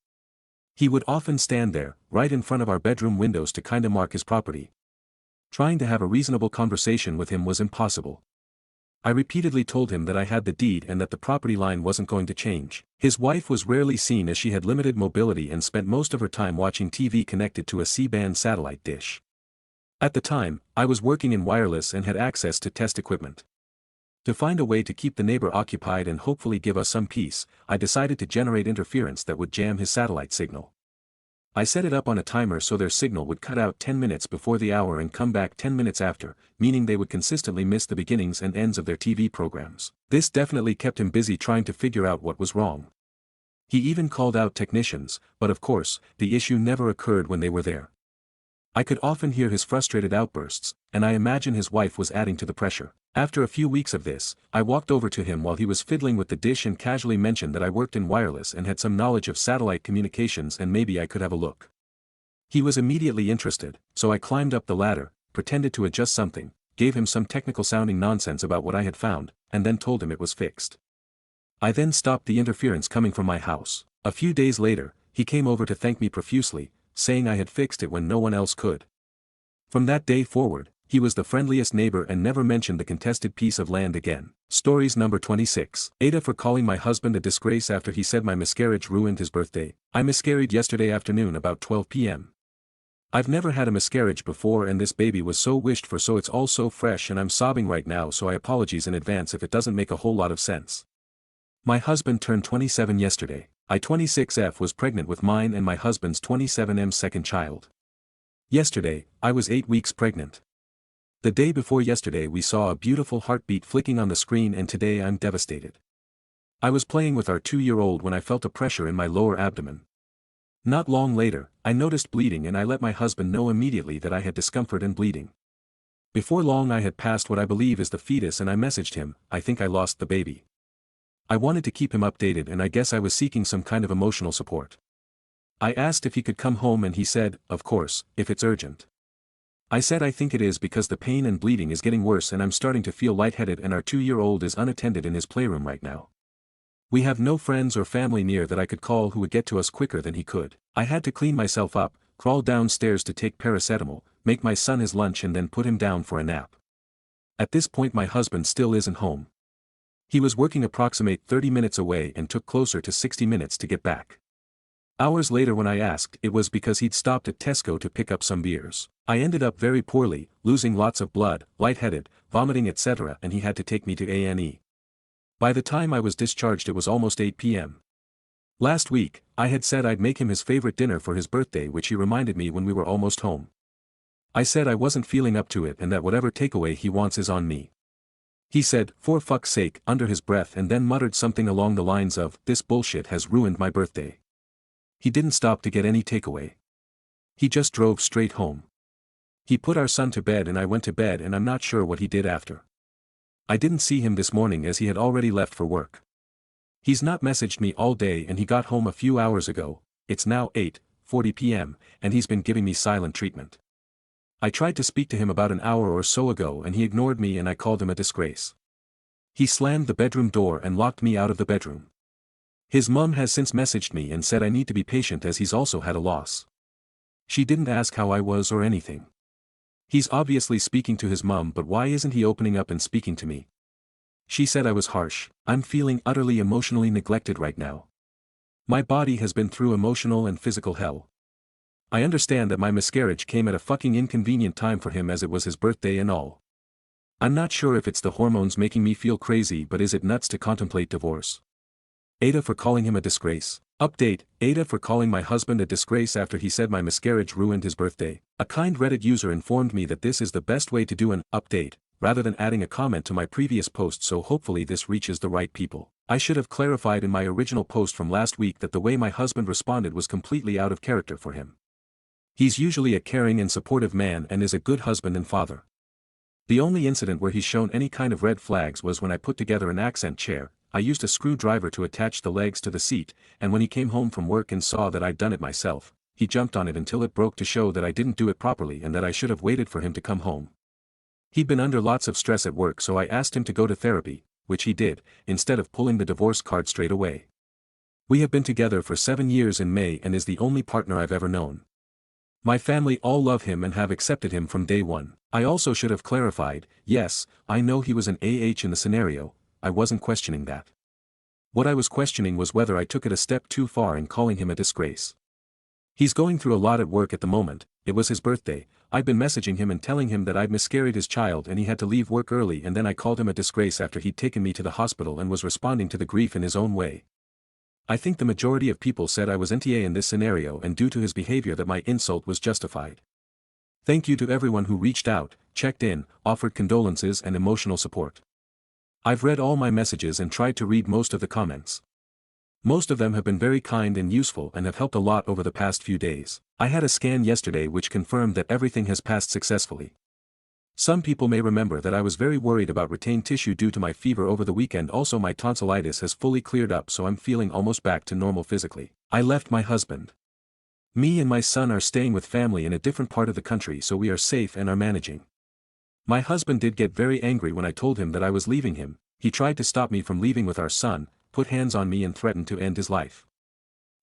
He would often stand there, right in front of our bedroom windows to kinda mark his property. Trying to have a reasonable conversation with him was impossible. I repeatedly told him that I had the deed and that the property line wasn't going to change. His wife was rarely seen as she had limited mobility and spent most of her time watching TV connected to a C-band satellite dish. At the time, I was working in wireless and had access to test equipment. To find a way to keep the neighbor occupied and hopefully give us some peace, I decided to generate interference that would jam his satellite signal. I set it up on a timer so their signal would cut out 10 minutes before the hour and come back 10 minutes after, meaning they would consistently miss the beginnings and ends of their TV programs. This definitely kept him busy trying to figure out what was wrong. He even called out technicians, but of course, the issue never occurred when they were there. I could often hear his frustrated outbursts, and I imagine his wife was adding to the pressure. After a few weeks of this, I walked over to him while he was fiddling with the dish and casually mentioned that I worked in wireless and had some knowledge of satellite communications and maybe I could have a look. He was immediately interested, so I climbed up the ladder, pretended to adjust something, gave him some technical sounding nonsense about what I had found, and then told him it was fixed. I then stopped the interference coming from my house. A few days later, he came over to thank me profusely, saying I had fixed it when no one else could. From that day forward, he was the friendliest neighbor and never mentioned the contested piece of land again. Stories number 26. Aita for calling my husband a disgrace after he said my miscarriage ruined his birthday. I miscarried yesterday afternoon about 12 p.m. I've never had a miscarriage before and this baby was so wished for, so it's all so fresh and I'm sobbing right now, so I apologize in advance if it doesn't make a whole lot of sense. My husband turned 27 yesterday. I 26F was pregnant with mine and my husband's 27M second child. Yesterday, I was 8 weeks pregnant. The day before yesterday we saw a beautiful heartbeat flicking on the screen and today I'm devastated. I was playing with our 2-year-old when I felt a pressure in my lower abdomen. Not long later, I noticed bleeding and I let my husband know immediately that I had discomfort and bleeding. Before long I had passed what I believe is the fetus and I messaged him, I think I lost the baby. I wanted to keep him updated and I guess I was seeking some kind of emotional support. I asked if he could come home and he said, of course, if it's urgent. I said I think it is because the pain and bleeding is getting worse and I'm starting to feel lightheaded and our 2-year-old is unattended in his playroom right now. We have no friends or family near that I could call who would get to us quicker than he could. I had to clean myself up, crawl downstairs to take paracetamol, make my son his lunch and then put him down for a nap. At this point my husband still isn't home. He was working approximate 30 minutes away and took closer to 60 minutes to get back. Hours later when I asked, it was because he'd stopped at Tesco to pick up some beers. I ended up very poorly, losing lots of blood, lightheaded, vomiting etc. and he had to take me to A&E. By the time I was discharged it was almost 8 p.m. Last week, I had said I'd make him his favorite dinner for his birthday, which he reminded me when we were almost home. I said I wasn't feeling up to it and that whatever takeaway he wants is on me. He said, for fuck's sake, under his breath and then muttered something along the lines of, this bullshit has ruined my birthday. He didn't stop to get any takeaway. He just drove straight home. He put our son to bed and I went to bed and I'm not sure what he did after. I didn't see him this morning as he had already left for work. He's not messaged me all day and he got home a few hours ago. It's now 8:40 p.m., and he's been giving me silent treatment. I tried to speak to him about an hour or so ago and he ignored me and I called him a disgrace. He slammed the bedroom door and locked me out of the bedroom. His mum has since messaged me and said I need to be patient as he's also had a loss. She didn't ask how I was or anything. He's obviously speaking to his mum, but why isn't he opening up and speaking to me? She said I was harsh. I'm feeling utterly emotionally neglected right now. My body has been through emotional and physical hell. I understand that my miscarriage came at a fucking inconvenient time for him as it was his birthday and all. I'm not sure if it's the hormones making me feel crazy, but is it nuts to contemplate divorce? Aita for calling him a disgrace. Update, Aita for calling my husband a disgrace after he said my miscarriage ruined his birthday. A kind Reddit user informed me that this is the best way to do an update, rather than adding a comment to my previous post, so hopefully this reaches the right people. I should have clarified in my original post from last week that the way my husband responded was completely out of character for him. He's usually a caring and supportive man and is a good husband and father. The only incident where he's shown any kind of red flags was when I put together an accent chair. I used a screwdriver to attach the legs to the seat, and when he came home from work and saw that I'd done it myself, he jumped on it until it broke to show that I didn't do it properly and that I should have waited for him to come home. He'd been under lots of stress at work, so I asked him to go to therapy, which he did, instead of pulling the divorce card straight away. We have been together for 7 years in May and is the only partner I've ever known. My family all love him and have accepted him from day one. I also should have clarified, yes, I know he was an AH in the scenario, I wasn't questioning that. What I was questioning was whether I took it a step too far in calling him a disgrace. He's going through a lot at work at the moment. It was his birthday. I'd been messaging him and telling him that I'd miscarried his child and he had to leave work early, and then I called him a disgrace after he'd taken me to the hospital and was responding to the grief in his own way. I think the majority of people said I was NTA in this scenario, and due to his behavior that my insult was justified. Thank you to everyone who reached out, checked in, offered condolences and emotional support. I've read all my messages and tried to read most of the comments. Most of them have been very kind and useful and have helped a lot over the past few days. I had a scan yesterday which confirmed that everything has passed successfully. Some people may remember that I was very worried about retained tissue due to my fever over the weekend. Also, my tonsillitis has fully cleared up, so I'm feeling almost back to normal physically. I left my husband. Me and my son are staying with family in a different part of the country, so we are safe and are managing. My husband did get very angry when I told him that I was leaving him. He tried to stop me from leaving with our son, put hands on me and threatened to end his life.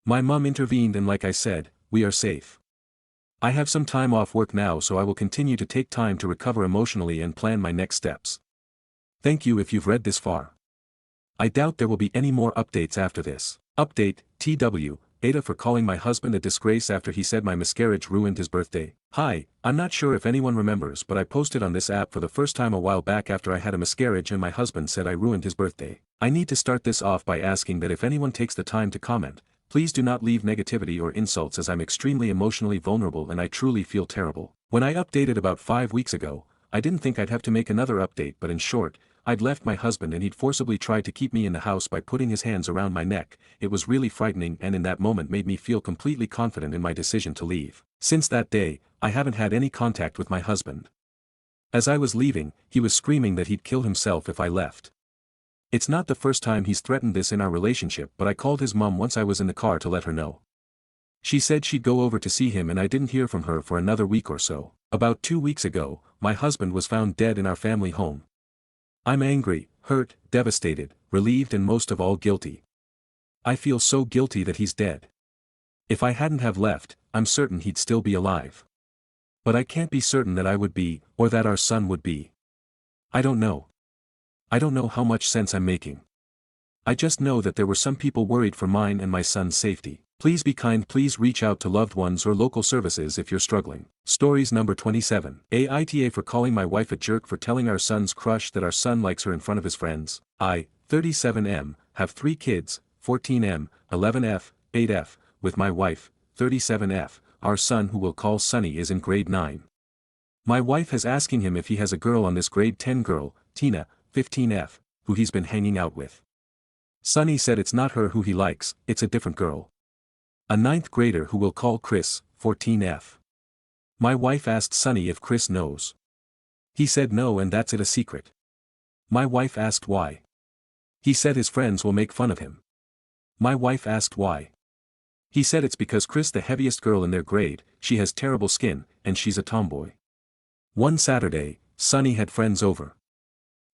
My mum intervened and like I said, we are safe. I have some time off work now, so I will continue to take time to recover emotionally and plan my next steps. Thank you if you've read this far. I doubt there will be any more updates after this. Update, TW, Aita for calling my husband a disgrace after he said my miscarriage ruined his birthday. Hi, I'm not sure if anyone remembers, but I posted on this app for the first time a while back after I had a miscarriage and my husband said I ruined his birthday. I need to start this off by asking that if anyone takes the time to comment, please do not leave negativity or insults, as I'm extremely emotionally vulnerable and I truly feel terrible. When I updated about 5 weeks ago, I didn't think I'd have to make another update, but in short, I'd left my husband and he'd forcibly tried to keep me in the house by putting his hands around my neck. It was really frightening and in that moment made me feel completely confident in my decision to leave. Since that day, I haven't had any contact with my husband. As I was leaving, he was screaming that he'd kill himself if I left. It's not the first time he's threatened this in our relationship, but I called his mum once I was in the car to let her know. She said she'd go over to see him and I didn't hear from her for another week or so. About 2 weeks ago, my husband was found dead in our family home. I'm angry, hurt, devastated, relieved and most of all guilty. I feel so guilty that he's dead. If I hadn't have left, I'm certain he'd still be alive. But I can't be certain that I would be, or that our son would be. I don't know. I don't know how much sense I'm making. I just know that there were some people worried for mine and my son's safety. Please be kind. Please reach out to loved ones or local services if you're struggling. Stories number 27. Aita for calling my wife a jerk for telling our son's crush that our son likes her in front of his friends. I, 37M, have 3 kids, 14M, 11F, 8F, with my wife, 37F. Our son, who we'll call Sunny, is in grade 9. My wife is asking him if he has a girl on this grade 10 girl, Tina, 15F, who he's been hanging out with. Sunny said it's not her who he likes, it's a different girl. A 9th grader who we'll call Chris, 14F. My wife asked Sunny if Chris knows. He said no and that's it, a secret. My wife asked why. He said his friends will make fun of him. My wife asked why. He said it's because Chris, the heaviest girl in their grade, she has terrible skin, and she's a tomboy. One Saturday, Sunny had friends over.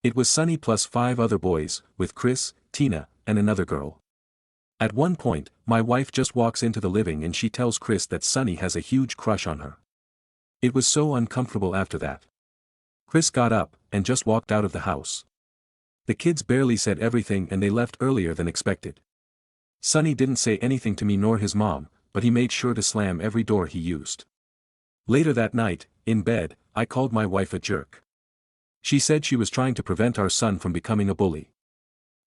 It was Sunny plus 5 other boys, with Chris, Tina, and another girl. At one point, my wife just walks into the living and she tells Chris that Sunny has a huge crush on her. It was so uncomfortable after that. Chris got up, and just walked out of the house. The kids barely said everything and they left earlier than expected. Sunny didn't say anything to me nor his mom, but he made sure to slam every door he used. Later that night, in bed, I called my wife a jerk. She said she was trying to prevent our son from becoming a bully.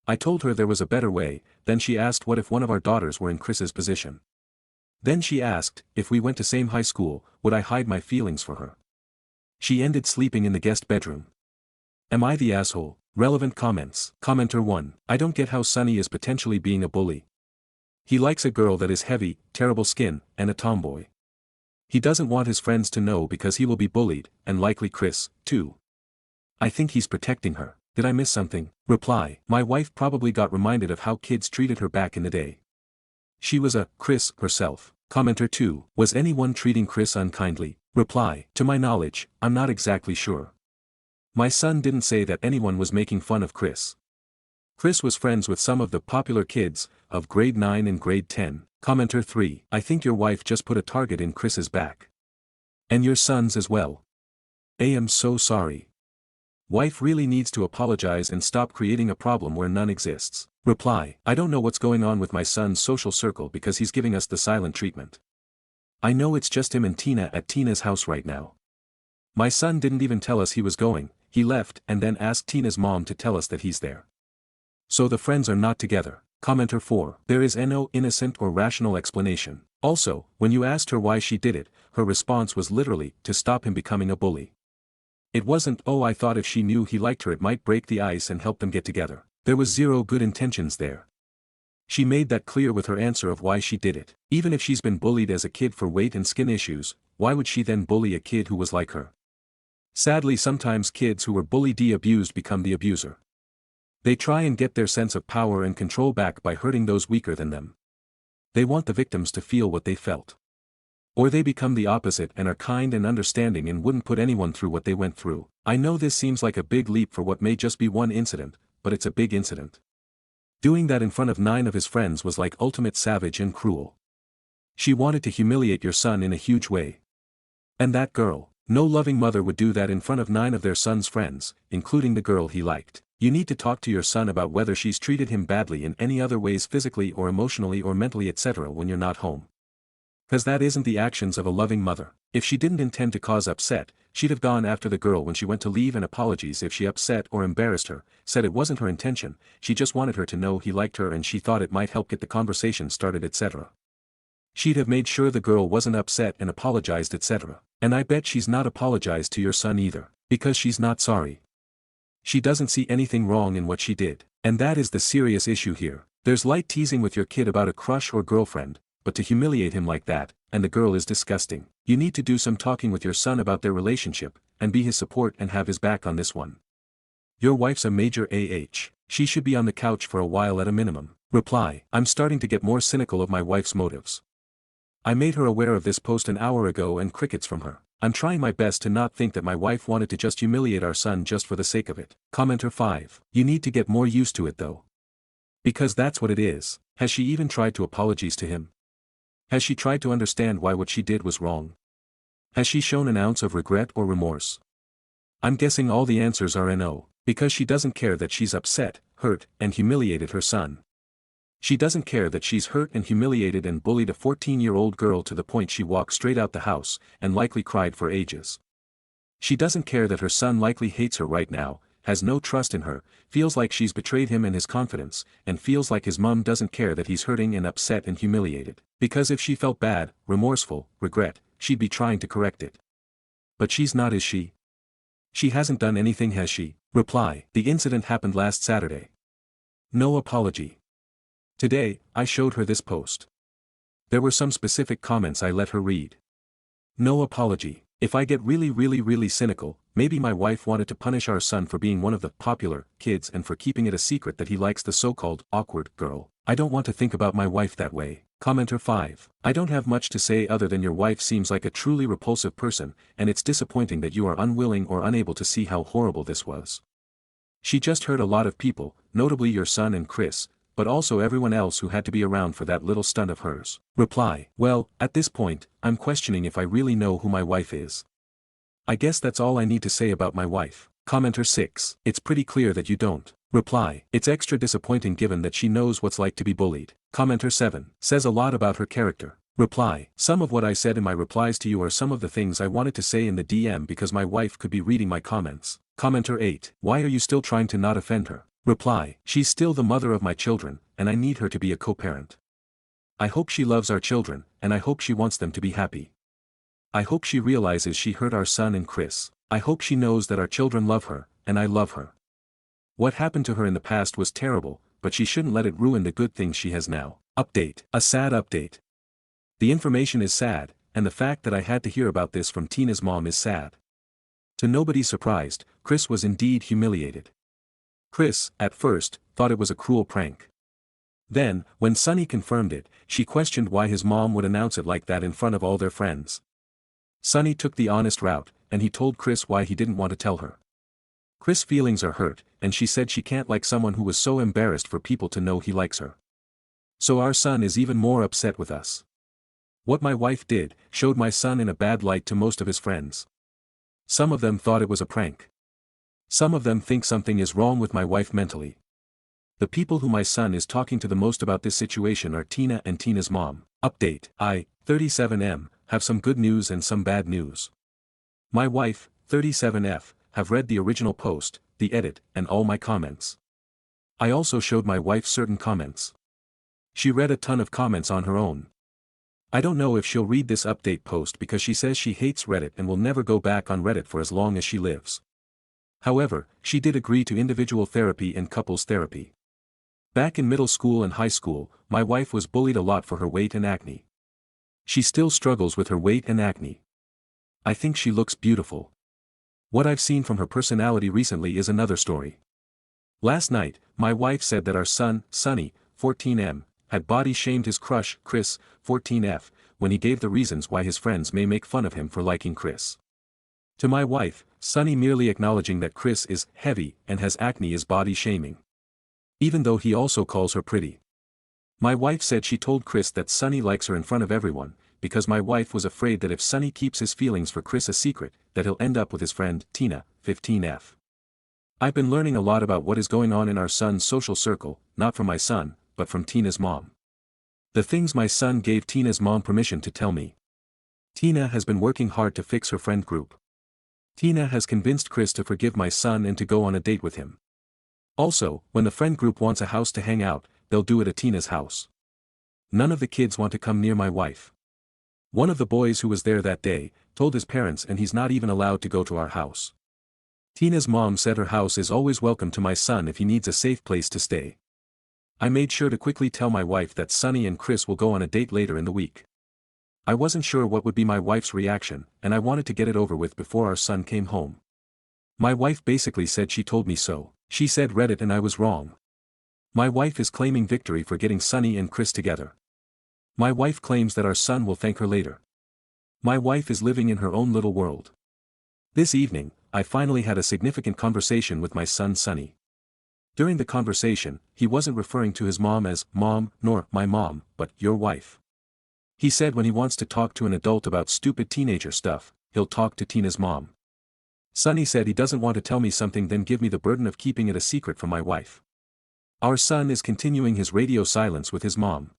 I told her there was a better way, then she asked what if one of our daughters were in Chris's position. Then she asked, if we went to same high school, would I hide my feelings for her? She ended sleeping in the guest bedroom. Am I the asshole? Relevant comments. Commenter 1. I don't get how Sunny is potentially being a bully. He likes a girl that is heavy, terrible skin, and a tomboy. He doesn't want his friends to know because he will be bullied, and likely Chris, too. I think he's protecting her. Did I miss something? Reply. My wife probably got reminded of how kids treated her back in the day. She was a Chris herself. Commenter 2. Was anyone treating Chris unkindly? Reply. To my knowledge, I'm not exactly sure. My son didn't say that anyone was making fun of Chris. Chris was friends with some of the popular kids, of grade 9 and grade 10. Commenter 3. I think your wife just put a target in Chris's back. And your son's as well. I am so sorry. Wife really needs to apologize and stop creating a problem where none exists. Reply. I don't know what's going on with my son's social circle because he's giving us the silent treatment. I know it's just him and Tina at Tina's house right now. My son didn't even tell us he was going, he left and then asked Tina's mom to tell us that he's there. So the friends are not together. Commenter 4. There is no innocent or rational explanation. Also, when you asked her why she did it, her response was literally, to stop him becoming a bully. It wasn't, oh I thought if she knew he liked her it might break the ice and help them get together. There was zero good intentions there. She made that clear with her answer of why she did it. Even if she's been bullied as a kid for weight and skin issues, why would she then bully a kid who was like her? Sadly, sometimes kids who were bullied and abused become the abuser. They try and get their sense of power and control back by hurting those weaker than them. They want the victims to feel what they felt. Or they become the opposite and are kind and understanding and wouldn't put anyone through what they went through. I know this seems like a big leap for what may just be one incident, but it's a big incident. Doing that in front of 9 of his friends was like ultimate savage and cruel. She wanted to humiliate your son in a huge way. And that girl, no loving mother would do that in front of 9 of their son's friends, including the girl he liked. You need to talk to your son about whether she's treated him badly in any other ways, physically or emotionally or mentally, etc. when you're not home. Cause that isn't the actions of a loving mother. If she didn't intend to cause upset, she'd have gone after the girl when she went to leave and apologies if she upset or embarrassed her, said it wasn't her intention, she just wanted her to know he liked her and she thought it might help get the conversation started, etc. She'd have made sure the girl wasn't upset and apologized, etc. And I bet she's not apologized to your son either, because she's not sorry. She doesn't see anything wrong in what she did. And that is the serious issue here. There's light teasing with your kid about a crush or girlfriend, but to humiliate him like that, and the girl is disgusting. You need to do some talking with your son about their relationship, and be his support and have his back on this one. Your wife's a major AH. She should be on the couch for a while at a minimum. Reply. I'm starting to get more cynical of my wife's motives. I made her aware of this post an hour ago and crickets from her. I'm trying my best to not think that my wife wanted to just humiliate our son just for the sake of it. Commenter 5. You need to get more used to it though. Because that's what it is. Has she even tried to apologize to him? Has she tried to understand why what she did was wrong? Has she shown an ounce of regret or remorse? I'm guessing all the answers are no, because she doesn't care that she's upset, hurt, and humiliated her son. She doesn't care that she's hurt and humiliated and bullied a 14-year-old girl to the point she walked straight out the house, and likely cried for ages. She doesn't care that her son likely hates her right now, has no trust in her, feels like she's betrayed him and his confidence, and feels like his mom doesn't care that he's hurting and upset and humiliated. Because if she felt bad, remorseful, regret, she'd be trying to correct it. But she's not, is she? She hasn't done anything, has she? Reply. The incident happened last Saturday. No apology. Today, I showed her this post. There were some specific comments I let her read. No apology. If I get really cynical, maybe my wife wanted to punish our son for being one of the popular kids and for keeping it a secret that he likes the so-called awkward girl. I don't want to think about my wife that way. Commenter 5. I don't have much to say other than your wife seems like a truly repulsive person, and it's disappointing that you are unwilling or unable to see how horrible this was. She just hurt a lot of people, notably your son and Chris, but also everyone else who had to be around for that little stunt of hers. Reply. Well, at this point, I'm questioning if I really know who my wife is. I guess that's all I need to say about my wife. Commenter 6. It's pretty clear that you don't. Reply. It's extra disappointing given that she knows what's like to be bullied. Commenter 7. Says a lot about her character. Reply. Some of what I said in my replies to you are some of the things I wanted to say in the DM because my wife could be reading my comments. Commenter 8. Why are you still trying to not offend her? Reply. She's still the mother of my children, and I need her to be a co-parent. I hope she loves our children, and I hope she wants them to be happy. I hope she realizes she hurt our son and Chris. I hope she knows that our children love her, and I love her. What happened to her in the past was terrible, but she shouldn't let it ruin the good things she has now. Update. A sad update. The information is sad, and the fact that I had to hear about this from Tina's mom is sad. To nobody's surprise, Chris was indeed humiliated. Chris, at first, thought it was a cruel prank. Then, when Sunny confirmed it, she questioned why his mom would announce it like that in front of all their friends. Sunny took the honest route, and he told Chris why he didn't want to tell her. Chris' feelings are hurt, and she said she can't like someone who was so embarrassed for people to know he likes her. So our son is even more upset with us. What my wife did, showed my son in a bad light to most of his friends. Some of them thought it was a prank. Some of them think something is wrong with my wife mentally. The people who my son is talking to the most about this situation are Tina and Tina's mom. Update. I, 37M, have some good news and some bad news. My wife, 37F, have read the original post, the edit, and all my comments. I also showed my wife certain comments. She read a ton of comments on her own. I don't know if she'll read this update post because she says she hates Reddit and will never go back on Reddit for as long as she lives. However, she did agree to individual therapy and couples therapy. Back in middle school and high school, my wife was bullied a lot for her weight and acne. She still struggles with her weight and acne. I think she looks beautiful. What I've seen from her personality recently is another story. Last night, my wife said that our son, Sunny, 14M, had body shamed his crush, Chris, 14F, when he gave the reasons why his friends may make fun of him for liking Chris. To my wife, Sunny merely acknowledging that Chris is heavy and has acne is body shaming. Even though he also calls her pretty. My wife said she told Chris that Sunny likes her in front of everyone, because my wife was afraid that if Sunny keeps his feelings for Chris a secret, that he'll end up with his friend, Tina, 15F. I've been learning a lot about what is going on in our son's social circle, not from my son, but from Tina's mom. The things my son gave Tina's mom permission to tell me. Tina has been working hard to fix her friend group. Tina has convinced Chris to forgive my son and to go on a date with him. Also, when the friend group wants a house to hang out, they'll do it at Tina's house. None of the kids want to come near my wife. One of the boys who was there that day, told his parents and he's not even allowed to go to our house. Tina's mom said her house is always welcome to my son if he needs a safe place to stay. I made sure to quickly tell my wife that Sunny and Chris will go on a date later in the week. I wasn't sure what would be my wife's reaction, and I wanted to get it over with before our son came home. My wife basically said she told me so. She said Reddit and I was wrong. My wife is claiming victory for getting Sunny and Chris together. My wife claims that our son will thank her later. My wife is living in her own little world. This evening, I finally had a significant conversation with my son Sunny. During the conversation, he wasn't referring to his mom as mom, nor my mom, but your wife. He said when he wants to talk to an adult about stupid teenager stuff, he'll talk to Tina's mom. Sunny said he doesn't want to tell me something then give me the burden of keeping it a secret from my wife. Our son is continuing his radio silence with his mom.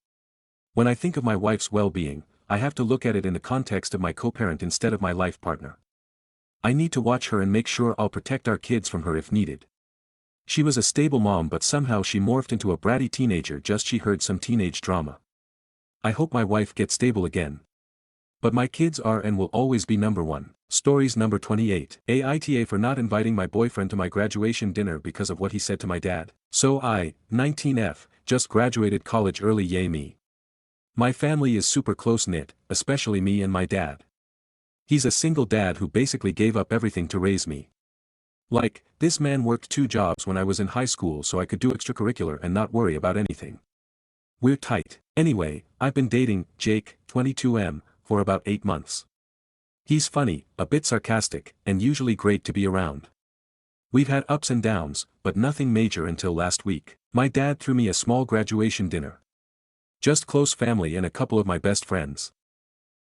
When I think of my wife's well-being, I have to look at it in the context of my co-parent instead of my life partner. I need to watch her and make sure I'll protect our kids from her if needed. She was a stable mom but somehow she morphed into a bratty teenager just she heard some teenage drama. I hope my wife gets stable again. But my kids are and will always be number one. Stories number 28. Aita for not inviting my boyfriend to my graduation dinner because of what he said to my dad. So I, 19F, just graduated college early, yay me. My family is super close-knit, especially me and my dad. He's a single dad who basically gave up everything to raise me. Like, this man worked 2 jobs when I was in high school so I could do extracurricular and not worry about anything. We're tight. Anyway, I've been dating Jake, 22M, for about 8 months. He's funny, a bit sarcastic, and usually great to be around. We've had ups and downs, but nothing major until last week. My dad threw me a small graduation dinner. Just close family and a couple of my best friends.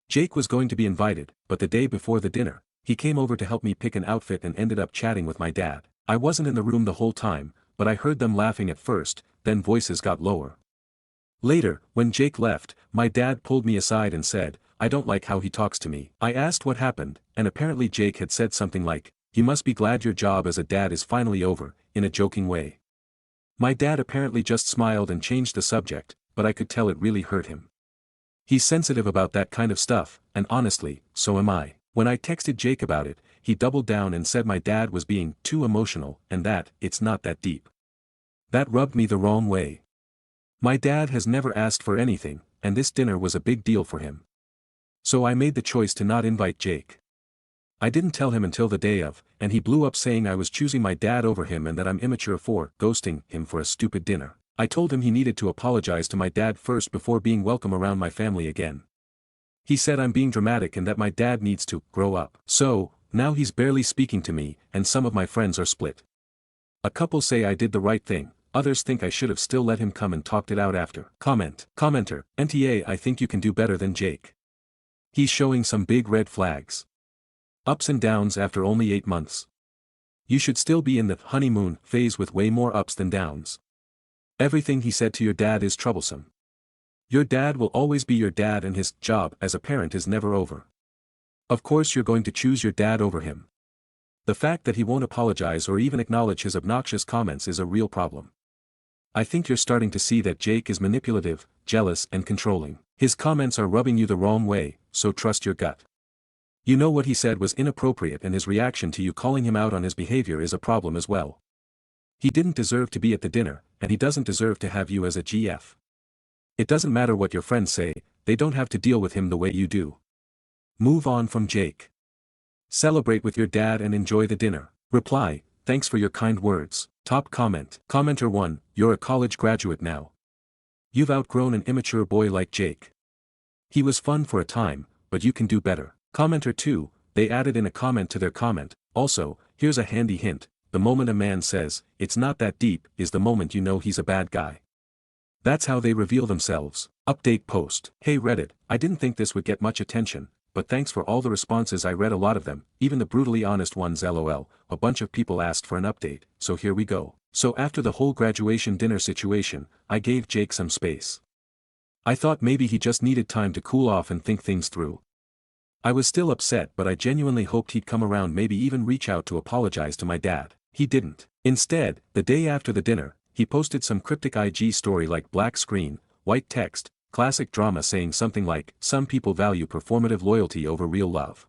Jake was going to be invited, but the day before the dinner, he came over to help me pick an outfit and ended up chatting with my dad. I wasn't in the room the whole time, but I heard them laughing at first, then voices got lower. Later, when Jake left, my dad pulled me aside and said, "I don't like how he talks to me." I asked what happened, and apparently Jake had said something like, "You must be glad your job as a dad is finally over," in a joking way. My dad apparently just smiled and changed the subject, but I could tell it really hurt him. He's sensitive about that kind of stuff, and honestly, so am I. When I texted Jake about it, he doubled down and said my dad was being too emotional and that it's not that deep. That rubbed me the wrong way. My dad has never asked for anything, and this dinner was a big deal for him. So I made the choice to not invite Jake. I didn't tell him until the day of, and he blew up saying I was choosing my dad over him and that I'm immature for ghosting him for a stupid dinner. I told him he needed to apologize to my dad first before being welcome around my family again. He said I'm being dramatic and that my dad needs to grow up. So, now he's barely speaking to me, and some of my friends are split. A couple say I did the right thing, others think I should have still let him come and talked it out after. Commenter, NTA, I think you can do better than Jake. He's showing some big red flags. Ups and downs after only 8 months. You should still be in the honeymoon phase with way more ups than downs. Everything he said to your dad is troublesome. Your dad will always be your dad and his job as a parent is never over. Of course you're going to choose your dad over him. The fact that he won't apologize or even acknowledge his obnoxious comments is a real problem. I think you're starting to see that Jake is manipulative, jealous and controlling. His comments are rubbing you the wrong way, so trust your gut. You know what he said was inappropriate and his reaction to you calling him out on his behavior is a problem as well. He didn't deserve to be at the dinner, and he doesn't deserve to have you as a GF. It doesn't matter what your friends say, they don't have to deal with him the way you do. Move on from Jake. Celebrate with your dad and enjoy the dinner. Reply, thanks for your kind words. Top comment. Commenter 1, you're a college graduate now. You've outgrown an immature boy like Jake. He was fun for a time, but you can do better. Commenter 2, they added in a comment to their comment, also, here's a handy hint, the moment a man says, "It's not that deep," is the moment you know he's a bad guy. That's how they reveal themselves. Update post. Hey Reddit, I didn't think this would get much attention, but thanks for all the responses. I read a lot of them, even the brutally honest ones. LOL, a bunch of people asked for an update, so here we go. So after the whole graduation dinner situation, I gave Jake some space. I thought maybe he just needed time to cool off and think things through. I was still upset, but I genuinely hoped he'd come around, maybe even reach out to apologize to my dad. He didn't. Instead, the day after the dinner, he posted some cryptic IG story like black screen, white text, classic drama saying something like, "Some people value performative loyalty over real love."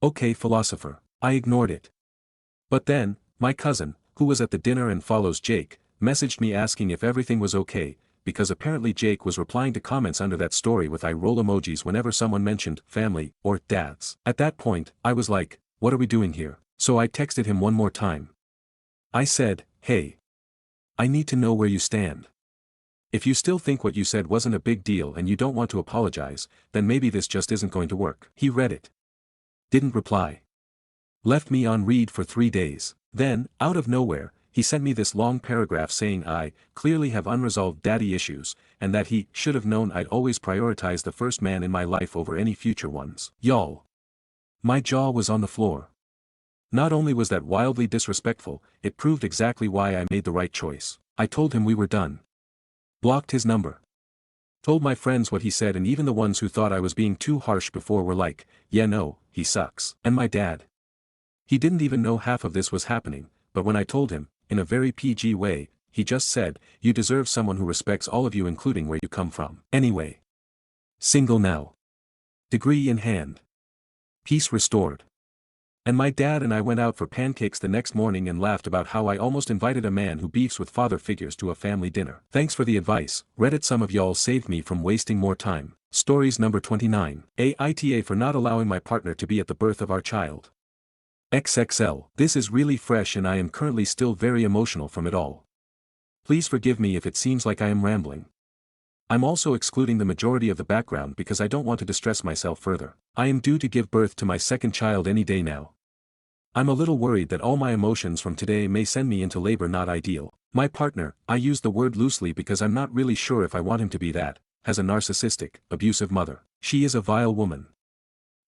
Okay, philosopher. I ignored it. But then, my cousin, who was at the dinner and follows Jake, messaged me asking if everything was okay, because apparently Jake was replying to comments under that story with eye roll emojis whenever someone mentioned family or dads. At that point, I was like, what are we doing here? So I texted him one more time. I said, hey, I need to know where you stand. If you still think what you said wasn't a big deal and you don't want to apologize, then maybe this just isn't going to work. He read it. Didn't reply. Left me on read for 3 days. Then, out of nowhere, he sent me this long paragraph saying I clearly have unresolved daddy issues, and that he should have known I'd always prioritize the first man in my life over any future ones. Y'all. My jaw was on the floor. Not only was that wildly disrespectful, it proved exactly why I made the right choice. I told him we were done. Blocked his number. Told my friends what he said, and even the ones who thought I was being too harsh before were like, yeah no, he sucks. And my dad. He didn't even know half of this was happening, but when I told him, in a very PG way, he just said, you deserve someone who respects all of you including where you come from. Anyway. Single now. Degree in hand. Peace restored. And my dad and I went out for pancakes the next morning and laughed about how I almost invited a man who beefs with father figures to a family dinner. Thanks for the advice, Reddit. Some of y'all saved me from wasting more time. Stories number 29. Aita for not allowing my partner to be at the birth of our child. XXL. This is really fresh and I am currently still very emotional from it all. Please forgive me if it seems like I am rambling. I'm also excluding the majority of the background because I don't want to distress myself further. I am due to give birth to my second child any day now. I'm a little worried that all my emotions from today may send me into labor. Not ideal. My partner, I use the word loosely because I'm not really sure if I want him to be that, has a narcissistic, abusive mother. She is a vile woman.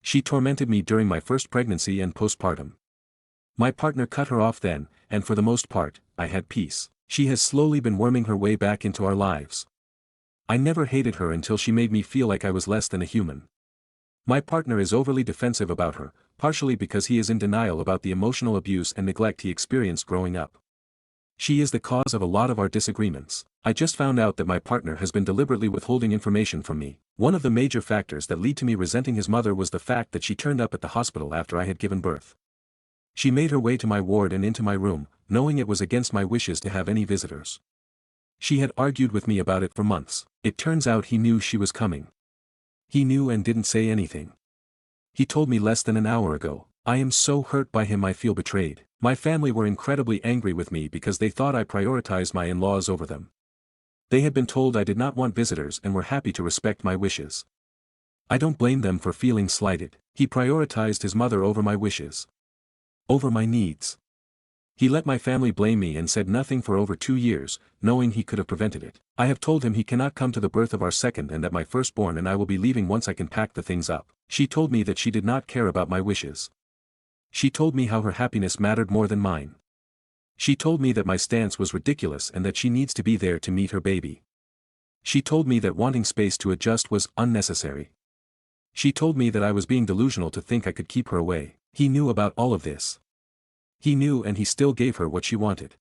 She tormented me during my first pregnancy and postpartum. My partner cut her off then, and for the most part, I had peace. She has slowly been worming her way back into our lives. I never hated her until she made me feel like I was less than a human. My partner is overly defensive about her, partially because he is in denial about the emotional abuse and neglect he experienced growing up. She is the cause of a lot of our disagreements. I just found out that my partner has been deliberately withholding information from me. One of the major factors that lead to me resenting his mother was the fact that she turned up at the hospital after I had given birth. She made her way to my ward and into my room, knowing it was against my wishes to have any visitors. She had argued with me about it for months. It turns out he knew she was coming. He knew and didn't say anything. He told me less than an hour ago. I am so hurt by him. I feel betrayed. My family were incredibly angry with me because they thought I prioritized my in-laws over them. They had been told I did not want visitors and were happy to respect my wishes. I don't blame them for feeling slighted. He prioritized his mother over my wishes. Over my needs. He let my family blame me and said nothing for over 2 years, knowing he could have prevented it. I have told him he cannot come to the birth of our second and that my firstborn and I will be leaving once I can pack the things up. She told me that she did not care about my wishes. She told me how her happiness mattered more than mine. She told me that my stance was ridiculous and that she needs to be there to meet her baby. She told me that wanting space to adjust was unnecessary. She told me that I was being delusional to think I could keep her away. He knew about all of this. He knew and he still gave her what she wanted.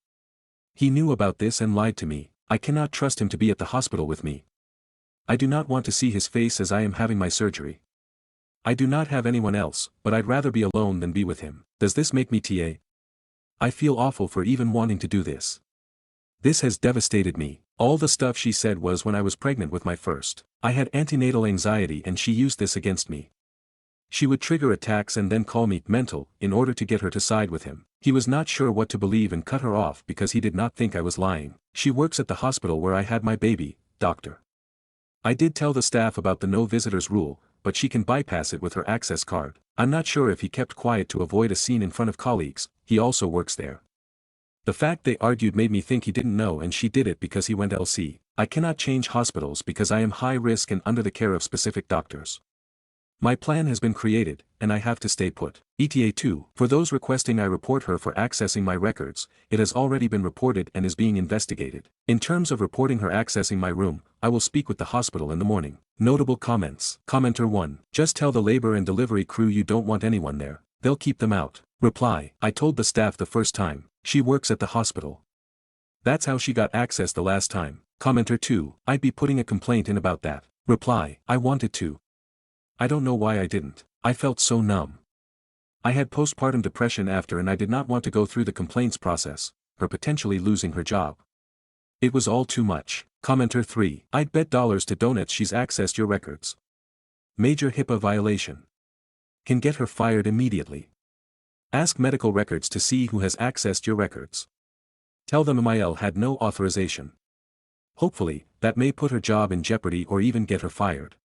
He knew about this and lied to me. I cannot trust him to be at the hospital with me. I do not want to see his face as I am having my surgery. I do not have anyone else, but I'd rather be alone than be with him. Does this make me TA? I feel awful for even wanting to do this. This has devastated me. All the stuff she said was when I was pregnant with my first. I had antenatal anxiety and she used this against me. She would trigger attacks and then call me mental in order to get her to side with him. He was not sure what to believe and cut her off because he did not think I was lying. She works at the hospital where I had my baby, doctor. I did tell the staff about the no visitors rule, but she can bypass it with her access card. I'm not sure if he kept quiet to avoid a scene in front of colleagues. He also works there. The fact they argued made me think he didn't know and she did it because he went LC. I cannot change hospitals because I am high risk and under the care of specific doctors. My plan has been created, and I have to stay put. ETA 2. For those requesting I report her for accessing my records, it has already been reported and is being investigated. In terms of reporting her accessing my room, I will speak with the hospital in the morning. Notable comments. Commenter 1. Just tell the labor and delivery crew you don't want anyone there. They'll keep them out. Reply. I told the staff the first time. She works at the hospital. That's how she got access the last time. Commenter 2. I'd be putting a complaint in about that. Reply. I wanted to. I don't know why I didn't. I felt so numb. I had postpartum depression after and I did not want to go through the complaints process, her potentially losing her job. It was all too much. Commenter 3. I'd bet dollars to donuts she's accessed your records. Major HIPAA violation. Can get her fired immediately. Ask medical records to see who has accessed your records. Tell them MIL had no authorization. Hopefully, that may put her job in jeopardy or even get her fired.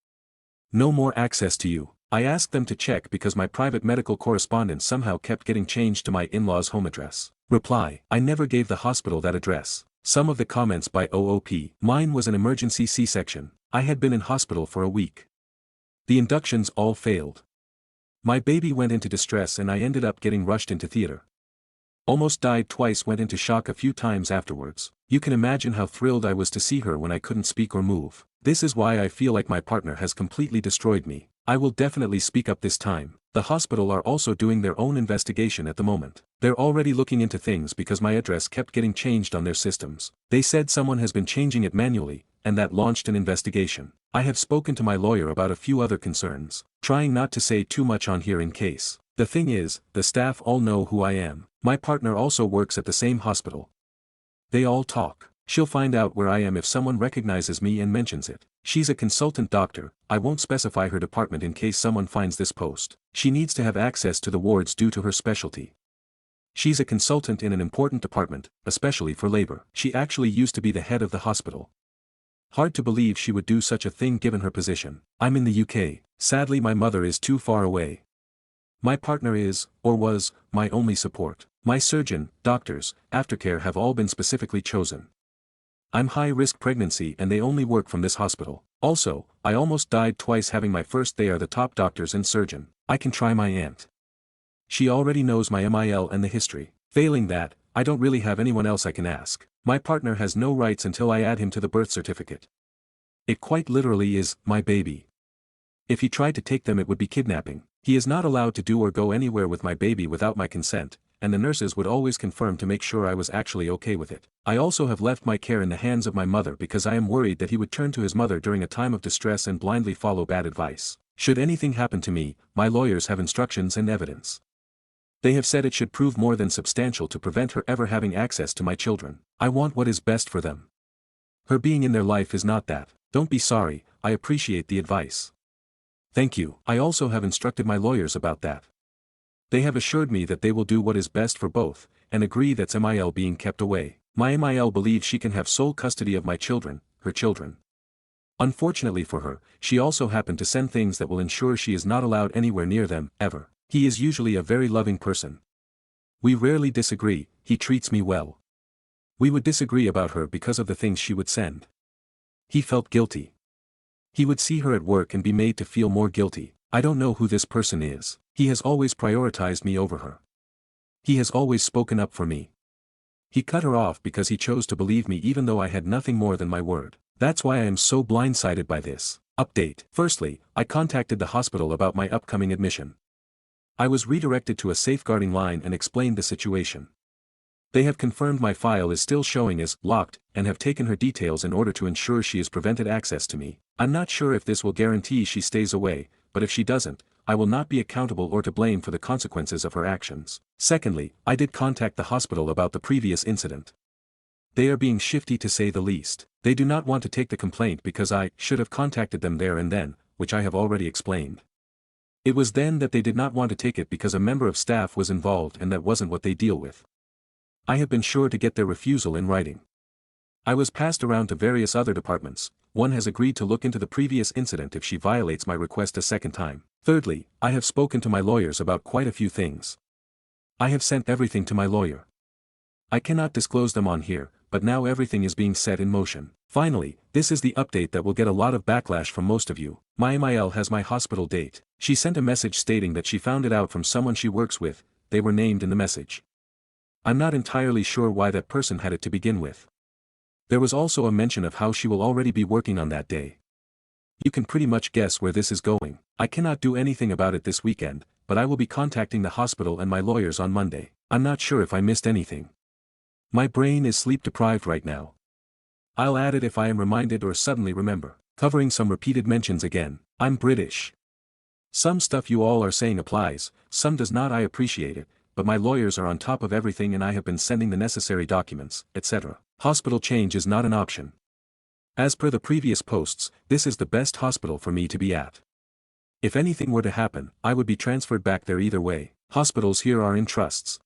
No more access to you. I asked them to check because my private medical correspondence somehow kept getting changed to my in-laws' home address. Reply. I never gave the hospital that address. Some of the comments by OOP. Mine was an emergency C-section. I had been in hospital for a week. The inductions all failed. My baby went into distress and I ended up getting rushed into theater. Almost died twice, went into shock a few times afterwards. You can imagine how thrilled I was to see her when I couldn't speak or move. This is why I feel like my partner has completely destroyed me. I will definitely speak up this time. The hospital are also doing their own investigation at the moment. They're already looking into things because my address kept getting changed on their systems. They said someone has been changing it manually, and that launched an investigation. I have spoken to my lawyer about a few other concerns, trying not to say too much on here in case. The thing is, the staff all know who I am. My partner also works at the same hospital. They all talk. She'll find out where I am if someone recognizes me and mentions it. She's a consultant doctor. I won't specify her department in case someone finds this post. She needs to have access to the wards due to her specialty. She's a consultant in an important department, especially for labor. She actually used to be the head of the hospital. Hard to believe she would do such a thing given her position. I'm in the UK. Sadly, my mother is too far away. My partner is, or was, my only support. My surgeon, doctors, aftercare have all been specifically chosen. I'm high-risk pregnancy and they only work from this hospital. Also, I almost died twice having my first. They are the top doctors and surgeon. I can try my aunt. She already knows my MIL and the history. Failing that, I don't really have anyone else I can ask. My partner has no rights until I add him to the birth certificate. It quite literally is, my baby. If he tried to take them it would be kidnapping. He is not allowed to do or go anywhere with my baby without my consent, and the nurses would always confirm to make sure I was actually okay with it. I also have left my care in the hands of my mother because I am worried that he would turn to his mother during a time of distress and blindly follow bad advice. Should anything happen to me, my lawyers have instructions and evidence. They have said it should prove more than substantial to prevent her ever having access to my children. I want what is best for them. Her being in their life is not that. Don't be sorry, I appreciate the advice. Thank you. I also have instructed my lawyers about that. They have assured me that they will do what is best for both, and agree that's MIL being kept away. My MIL believes she can have sole custody of my children, her children. Unfortunately for her, she also happened to send things that will ensure she is not allowed anywhere near them, ever. He is usually a very loving person. We rarely disagree, he treats me well. We would disagree about her because of the things she would send. He felt guilty. He would see her at work and be made to feel more guilty. I don't know who this person is. He has always prioritized me over her. He has always spoken up for me. He cut her off because he chose to believe me even though I had nothing more than my word. That's why I am so blindsided by this. Update. Firstly, I contacted the hospital about my upcoming admission. I was redirected to a safeguarding line and explained the situation. They have confirmed my file is still showing as locked and have taken her details in order to ensure she is prevented access to me. I'm not sure if this will guarantee she stays away, but if she doesn't, I will not be accountable or to blame for the consequences of her actions. Secondly, I did contact the hospital about the previous incident. They are being shifty to say the least. They do not want to take the complaint because I should have contacted them there and then, which I have already explained. It was then that they did not want to take it because a member of staff was involved and that wasn't what they deal with. I have been sure to get their refusal in writing. I was passed around to various other departments. One has agreed to look into the previous incident if she violates my request a second time. Thirdly, I have spoken to my lawyers about quite a few things. I have sent everything to my lawyer. I cannot disclose them on here, but now everything is being set in motion. Finally, this is the update that will get a lot of backlash from most of you. My MIL has my hospital date. She sent a message stating that she found it out from someone she works with. They were named in the message. I'm not entirely sure why that person had it to begin with. There was also a mention of how she will already be working on that day. You can pretty much guess where this is going. I cannot do anything about it this weekend, but I will be contacting the hospital and my lawyers on Monday. I'm not sure if I missed anything. My brain is sleep deprived right now. I'll add it if I am reminded or suddenly remember. Covering some repeated mentions again. I'm British. Some stuff you all are saying applies, some does not. I appreciate it, but my lawyers are on top of everything and I have been sending the necessary documents, etc. Hospital change is not an option. As per the previous posts, this is the best hospital for me to be at. If anything were to happen, I would be transferred back there either way. Hospitals here are in trusts.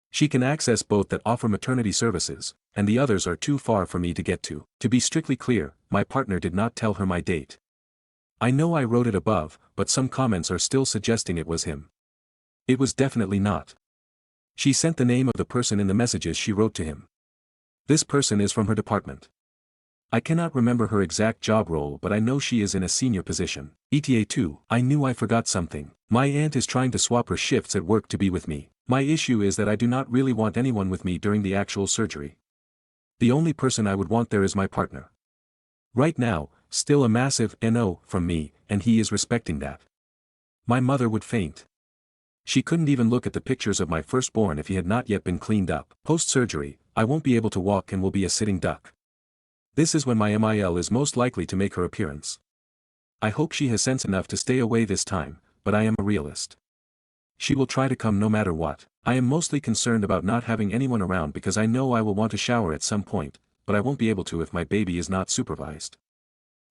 She can access both that offer maternity services, and the others are too far for me to get to. To be strictly clear, my partner did not tell her my date. I know I wrote it above, but some comments are still suggesting it was him. It was definitely not. She sent the name of the person in the messages she wrote to him. This person is from her department. I cannot remember her exact job role, but I know she is in a senior position. ETA 2. I knew I forgot something. My aunt is trying to swap her shifts at work to be with me. My issue is that I do not really want anyone with me during the actual surgery. The only person I would want there is my partner. Right now, still a massive NO from me, and he is respecting that. My mother would faint. She couldn't even look at the pictures of my firstborn if he had not yet been cleaned up. Post-surgery, I won't be able to walk and will be a sitting duck. This is when my MIL is most likely to make her appearance. I hope she has sense enough to stay away this time, but I am a realist. She will try to come no matter what. I am mostly concerned about not having anyone around because I know I will want to shower at some point, but I won't be able to if my baby is not supervised.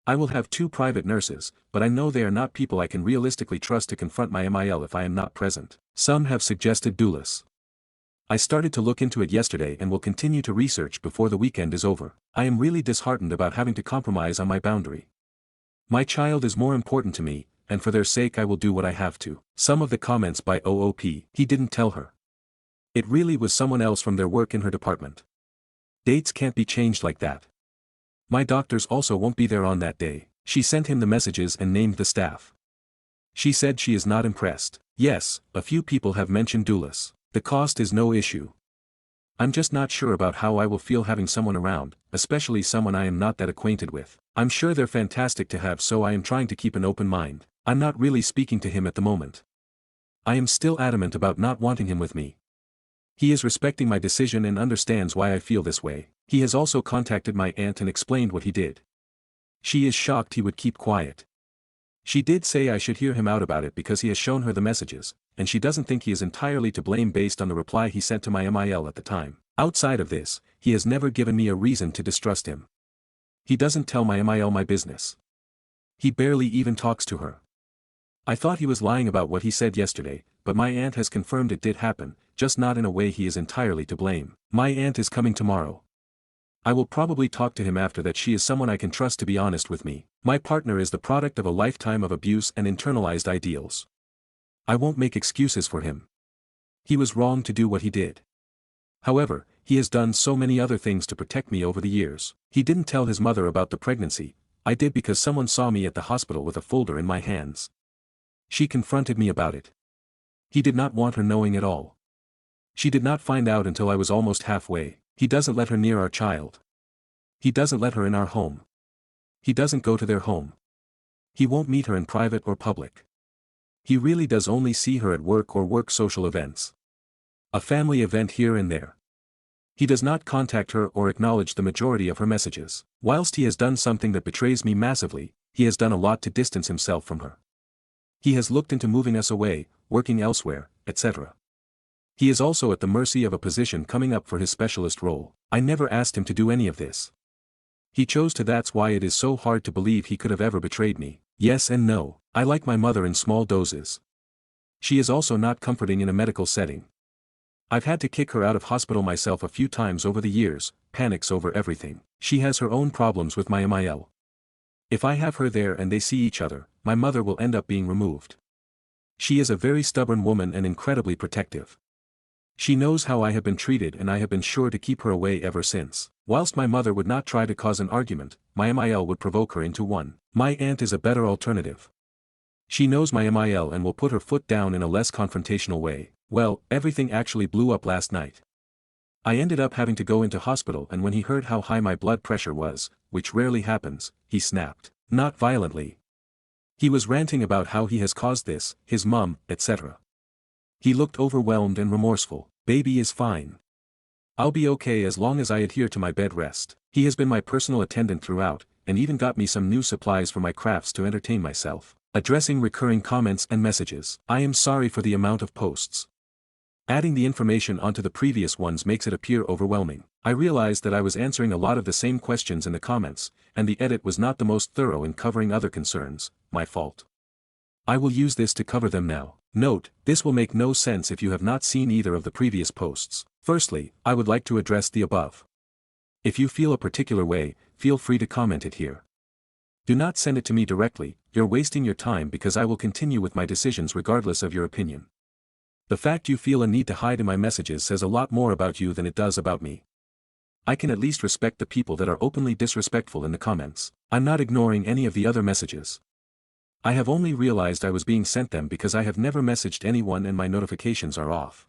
I will have 2 private nurses, but I know they are not people I can realistically trust to confront my MIL if I am not present. Some have suggested doulas. I started to look into it yesterday and will continue to research before the weekend is over. I am really disheartened about having to compromise on my boundary. My child is more important to me, and for their sake I will do what I have to. Some of the comments by OOP, he didn't tell her. It really was someone else from their work in her department. Dates can't be changed like that. My doctors also won't be there on that day. She sent him the messages and named the staff. She said she is not impressed. Yes, a few people have mentioned doulas. The cost is no issue. I'm just not sure about how I will feel having someone around, especially someone I am not that acquainted with. I'm sure they're fantastic to have, so I am trying to keep an open mind. I'm not really speaking to him at the moment. I am still adamant about not wanting him with me. He is respecting my decision and understands why I feel this way. He has also contacted my aunt and explained what he did. She is shocked he would keep quiet. She did say I should hear him out about it because he has shown her the messages, and she doesn't think he is entirely to blame based on the reply he sent to my MIL at the time. Outside of this, he has never given me a reason to distrust him. He doesn't tell my MIL my business. He barely even talks to her. I thought he was lying about what he said yesterday, but my aunt has confirmed it did happen, just not in a way he is entirely to blame. My aunt is coming tomorrow. I will probably talk to him after that. She is someone I can trust to be honest with me. My partner is the product of a lifetime of abuse and internalized ideals. I won't make excuses for him. He was wrong to do what he did. However, he has done so many other things to protect me over the years. He didn't tell his mother about the pregnancy. I did because someone saw me at the hospital with a folder in my hands. She confronted me about it. He did not want her knowing at all. She did not find out until I was almost halfway. He doesn't let her near our child. He doesn't let her in our home. He doesn't go to their home. He won't meet her in private or public. He really does only see her at work or work social events. A family event here and there. He does not contact her or acknowledge the majority of her messages. Whilst he has done something that betrays me massively, he has done a lot to distance himself from her. He has looked into moving us away, working elsewhere, etc. He is also at the mercy of a position coming up for his specialist role. I never asked him to do any of this. He chose to. That's why it is so hard to believe he could have ever betrayed me. Yes and no. I like my mother in small doses. She is also not comforting in a medical setting. I've had to kick her out of hospital myself a few times over the years, panics over everything. She has her own problems with my MIL. If I have her there and they see each other, my mother will end up being removed. She is a very stubborn woman and incredibly protective. She knows how I have been treated and I have been sure to keep her away ever since. Whilst my mother would not try to cause an argument, my MIL would provoke her into one. My aunt is a better alternative. She knows my MIL and will put her foot down in a less confrontational way. Well, everything actually blew up last night. I ended up having to go into hospital, and when he heard how high my blood pressure was, which rarely happens, he snapped. Not violently. He was ranting about how he has caused this, his mum, etc. He looked overwhelmed and remorseful. Baby is fine. I'll be okay as long as I adhere to my bed rest. He has been my personal attendant throughout, and even got me some new supplies for my crafts to entertain myself. Addressing recurring comments and messages. I am sorry for the amount of posts. Adding the information onto the previous ones makes it appear overwhelming. I realized that I was answering a lot of the same questions in the comments, and the edit was not the most thorough in covering other concerns. My fault. I will use this to cover them now. Note, this will make no sense if you have not seen either of the previous posts. Firstly, I would like to address the above. If you feel a particular way, feel free to comment it here. Do not send it to me directly. You're wasting your time because I will continue with my decisions regardless of your opinion. The fact you feel a need to hide in my messages says a lot more about you than it does about me. I can at least respect the people that are openly disrespectful in the comments. I'm not ignoring any of the other messages. I have only realized I was being sent them because I have never messaged anyone and my notifications are off.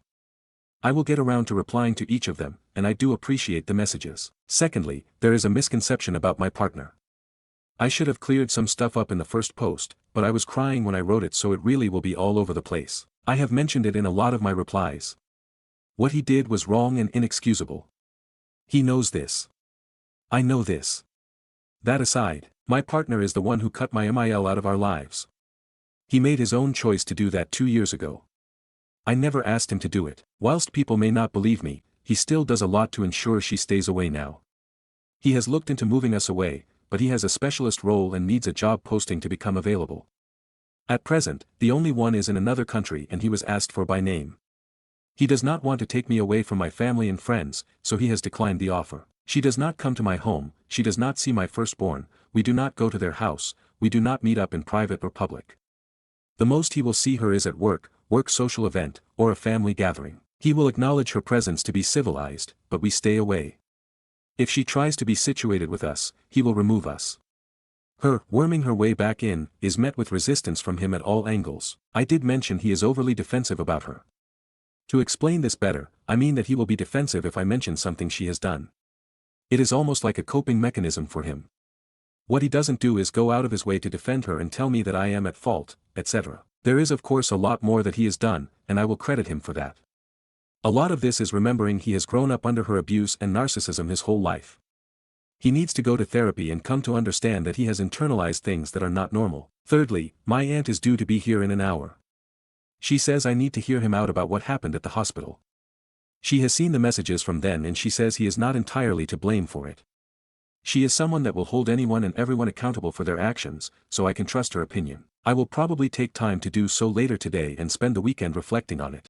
I will get around to replying to each of them, and I do appreciate the messages. Secondly, there is a misconception about my partner. I should have cleared some stuff up in the first post, but I was crying when I wrote it, so it really will be all over the place. I have mentioned it in a lot of my replies. What he did was wrong and inexcusable. He knows this. I know this. That aside, my partner is the one who cut my MIL out of our lives. He made his own choice to do that 2 years ago. I never asked him to do it. Whilst people may not believe me, he still does a lot to ensure she stays away now. He has looked into moving us away, but he has a specialist role and needs a job posting to become available. At present, the only one is in another country and he was asked for by name. He does not want to take me away from my family and friends, so he has declined the offer. She does not come to my home, she does not see my firstborn, we do not go to their house, we do not meet up in private or public. The most he will see her is at work social event, or a family gathering. He will acknowledge her presence to be civilized, but we stay away. If she tries to be situated with us, he will remove us. Her worming her way back in is met with resistance from him at all angles. I did mention he is overly defensive about her. To explain this better, I mean that he will be defensive if I mention something she has done. It is almost like a coping mechanism for him. What he doesn't do is go out of his way to defend her and tell me that I am at fault, etc. There is of course a lot more that he has done, and I will credit him for that. A lot of this is remembering he has grown up under her abuse and narcissism his whole life. He needs to go to therapy and come to understand that he has internalized things that are not normal. Thirdly, my aunt is due to be here in an hour. She says I need to hear him out about what happened at the hospital. She has seen the messages from then and she says he is not entirely to blame for it. She is someone that will hold anyone and everyone accountable for their actions, so I can trust her opinion. I will probably take time to do so later today and spend the weekend reflecting on it.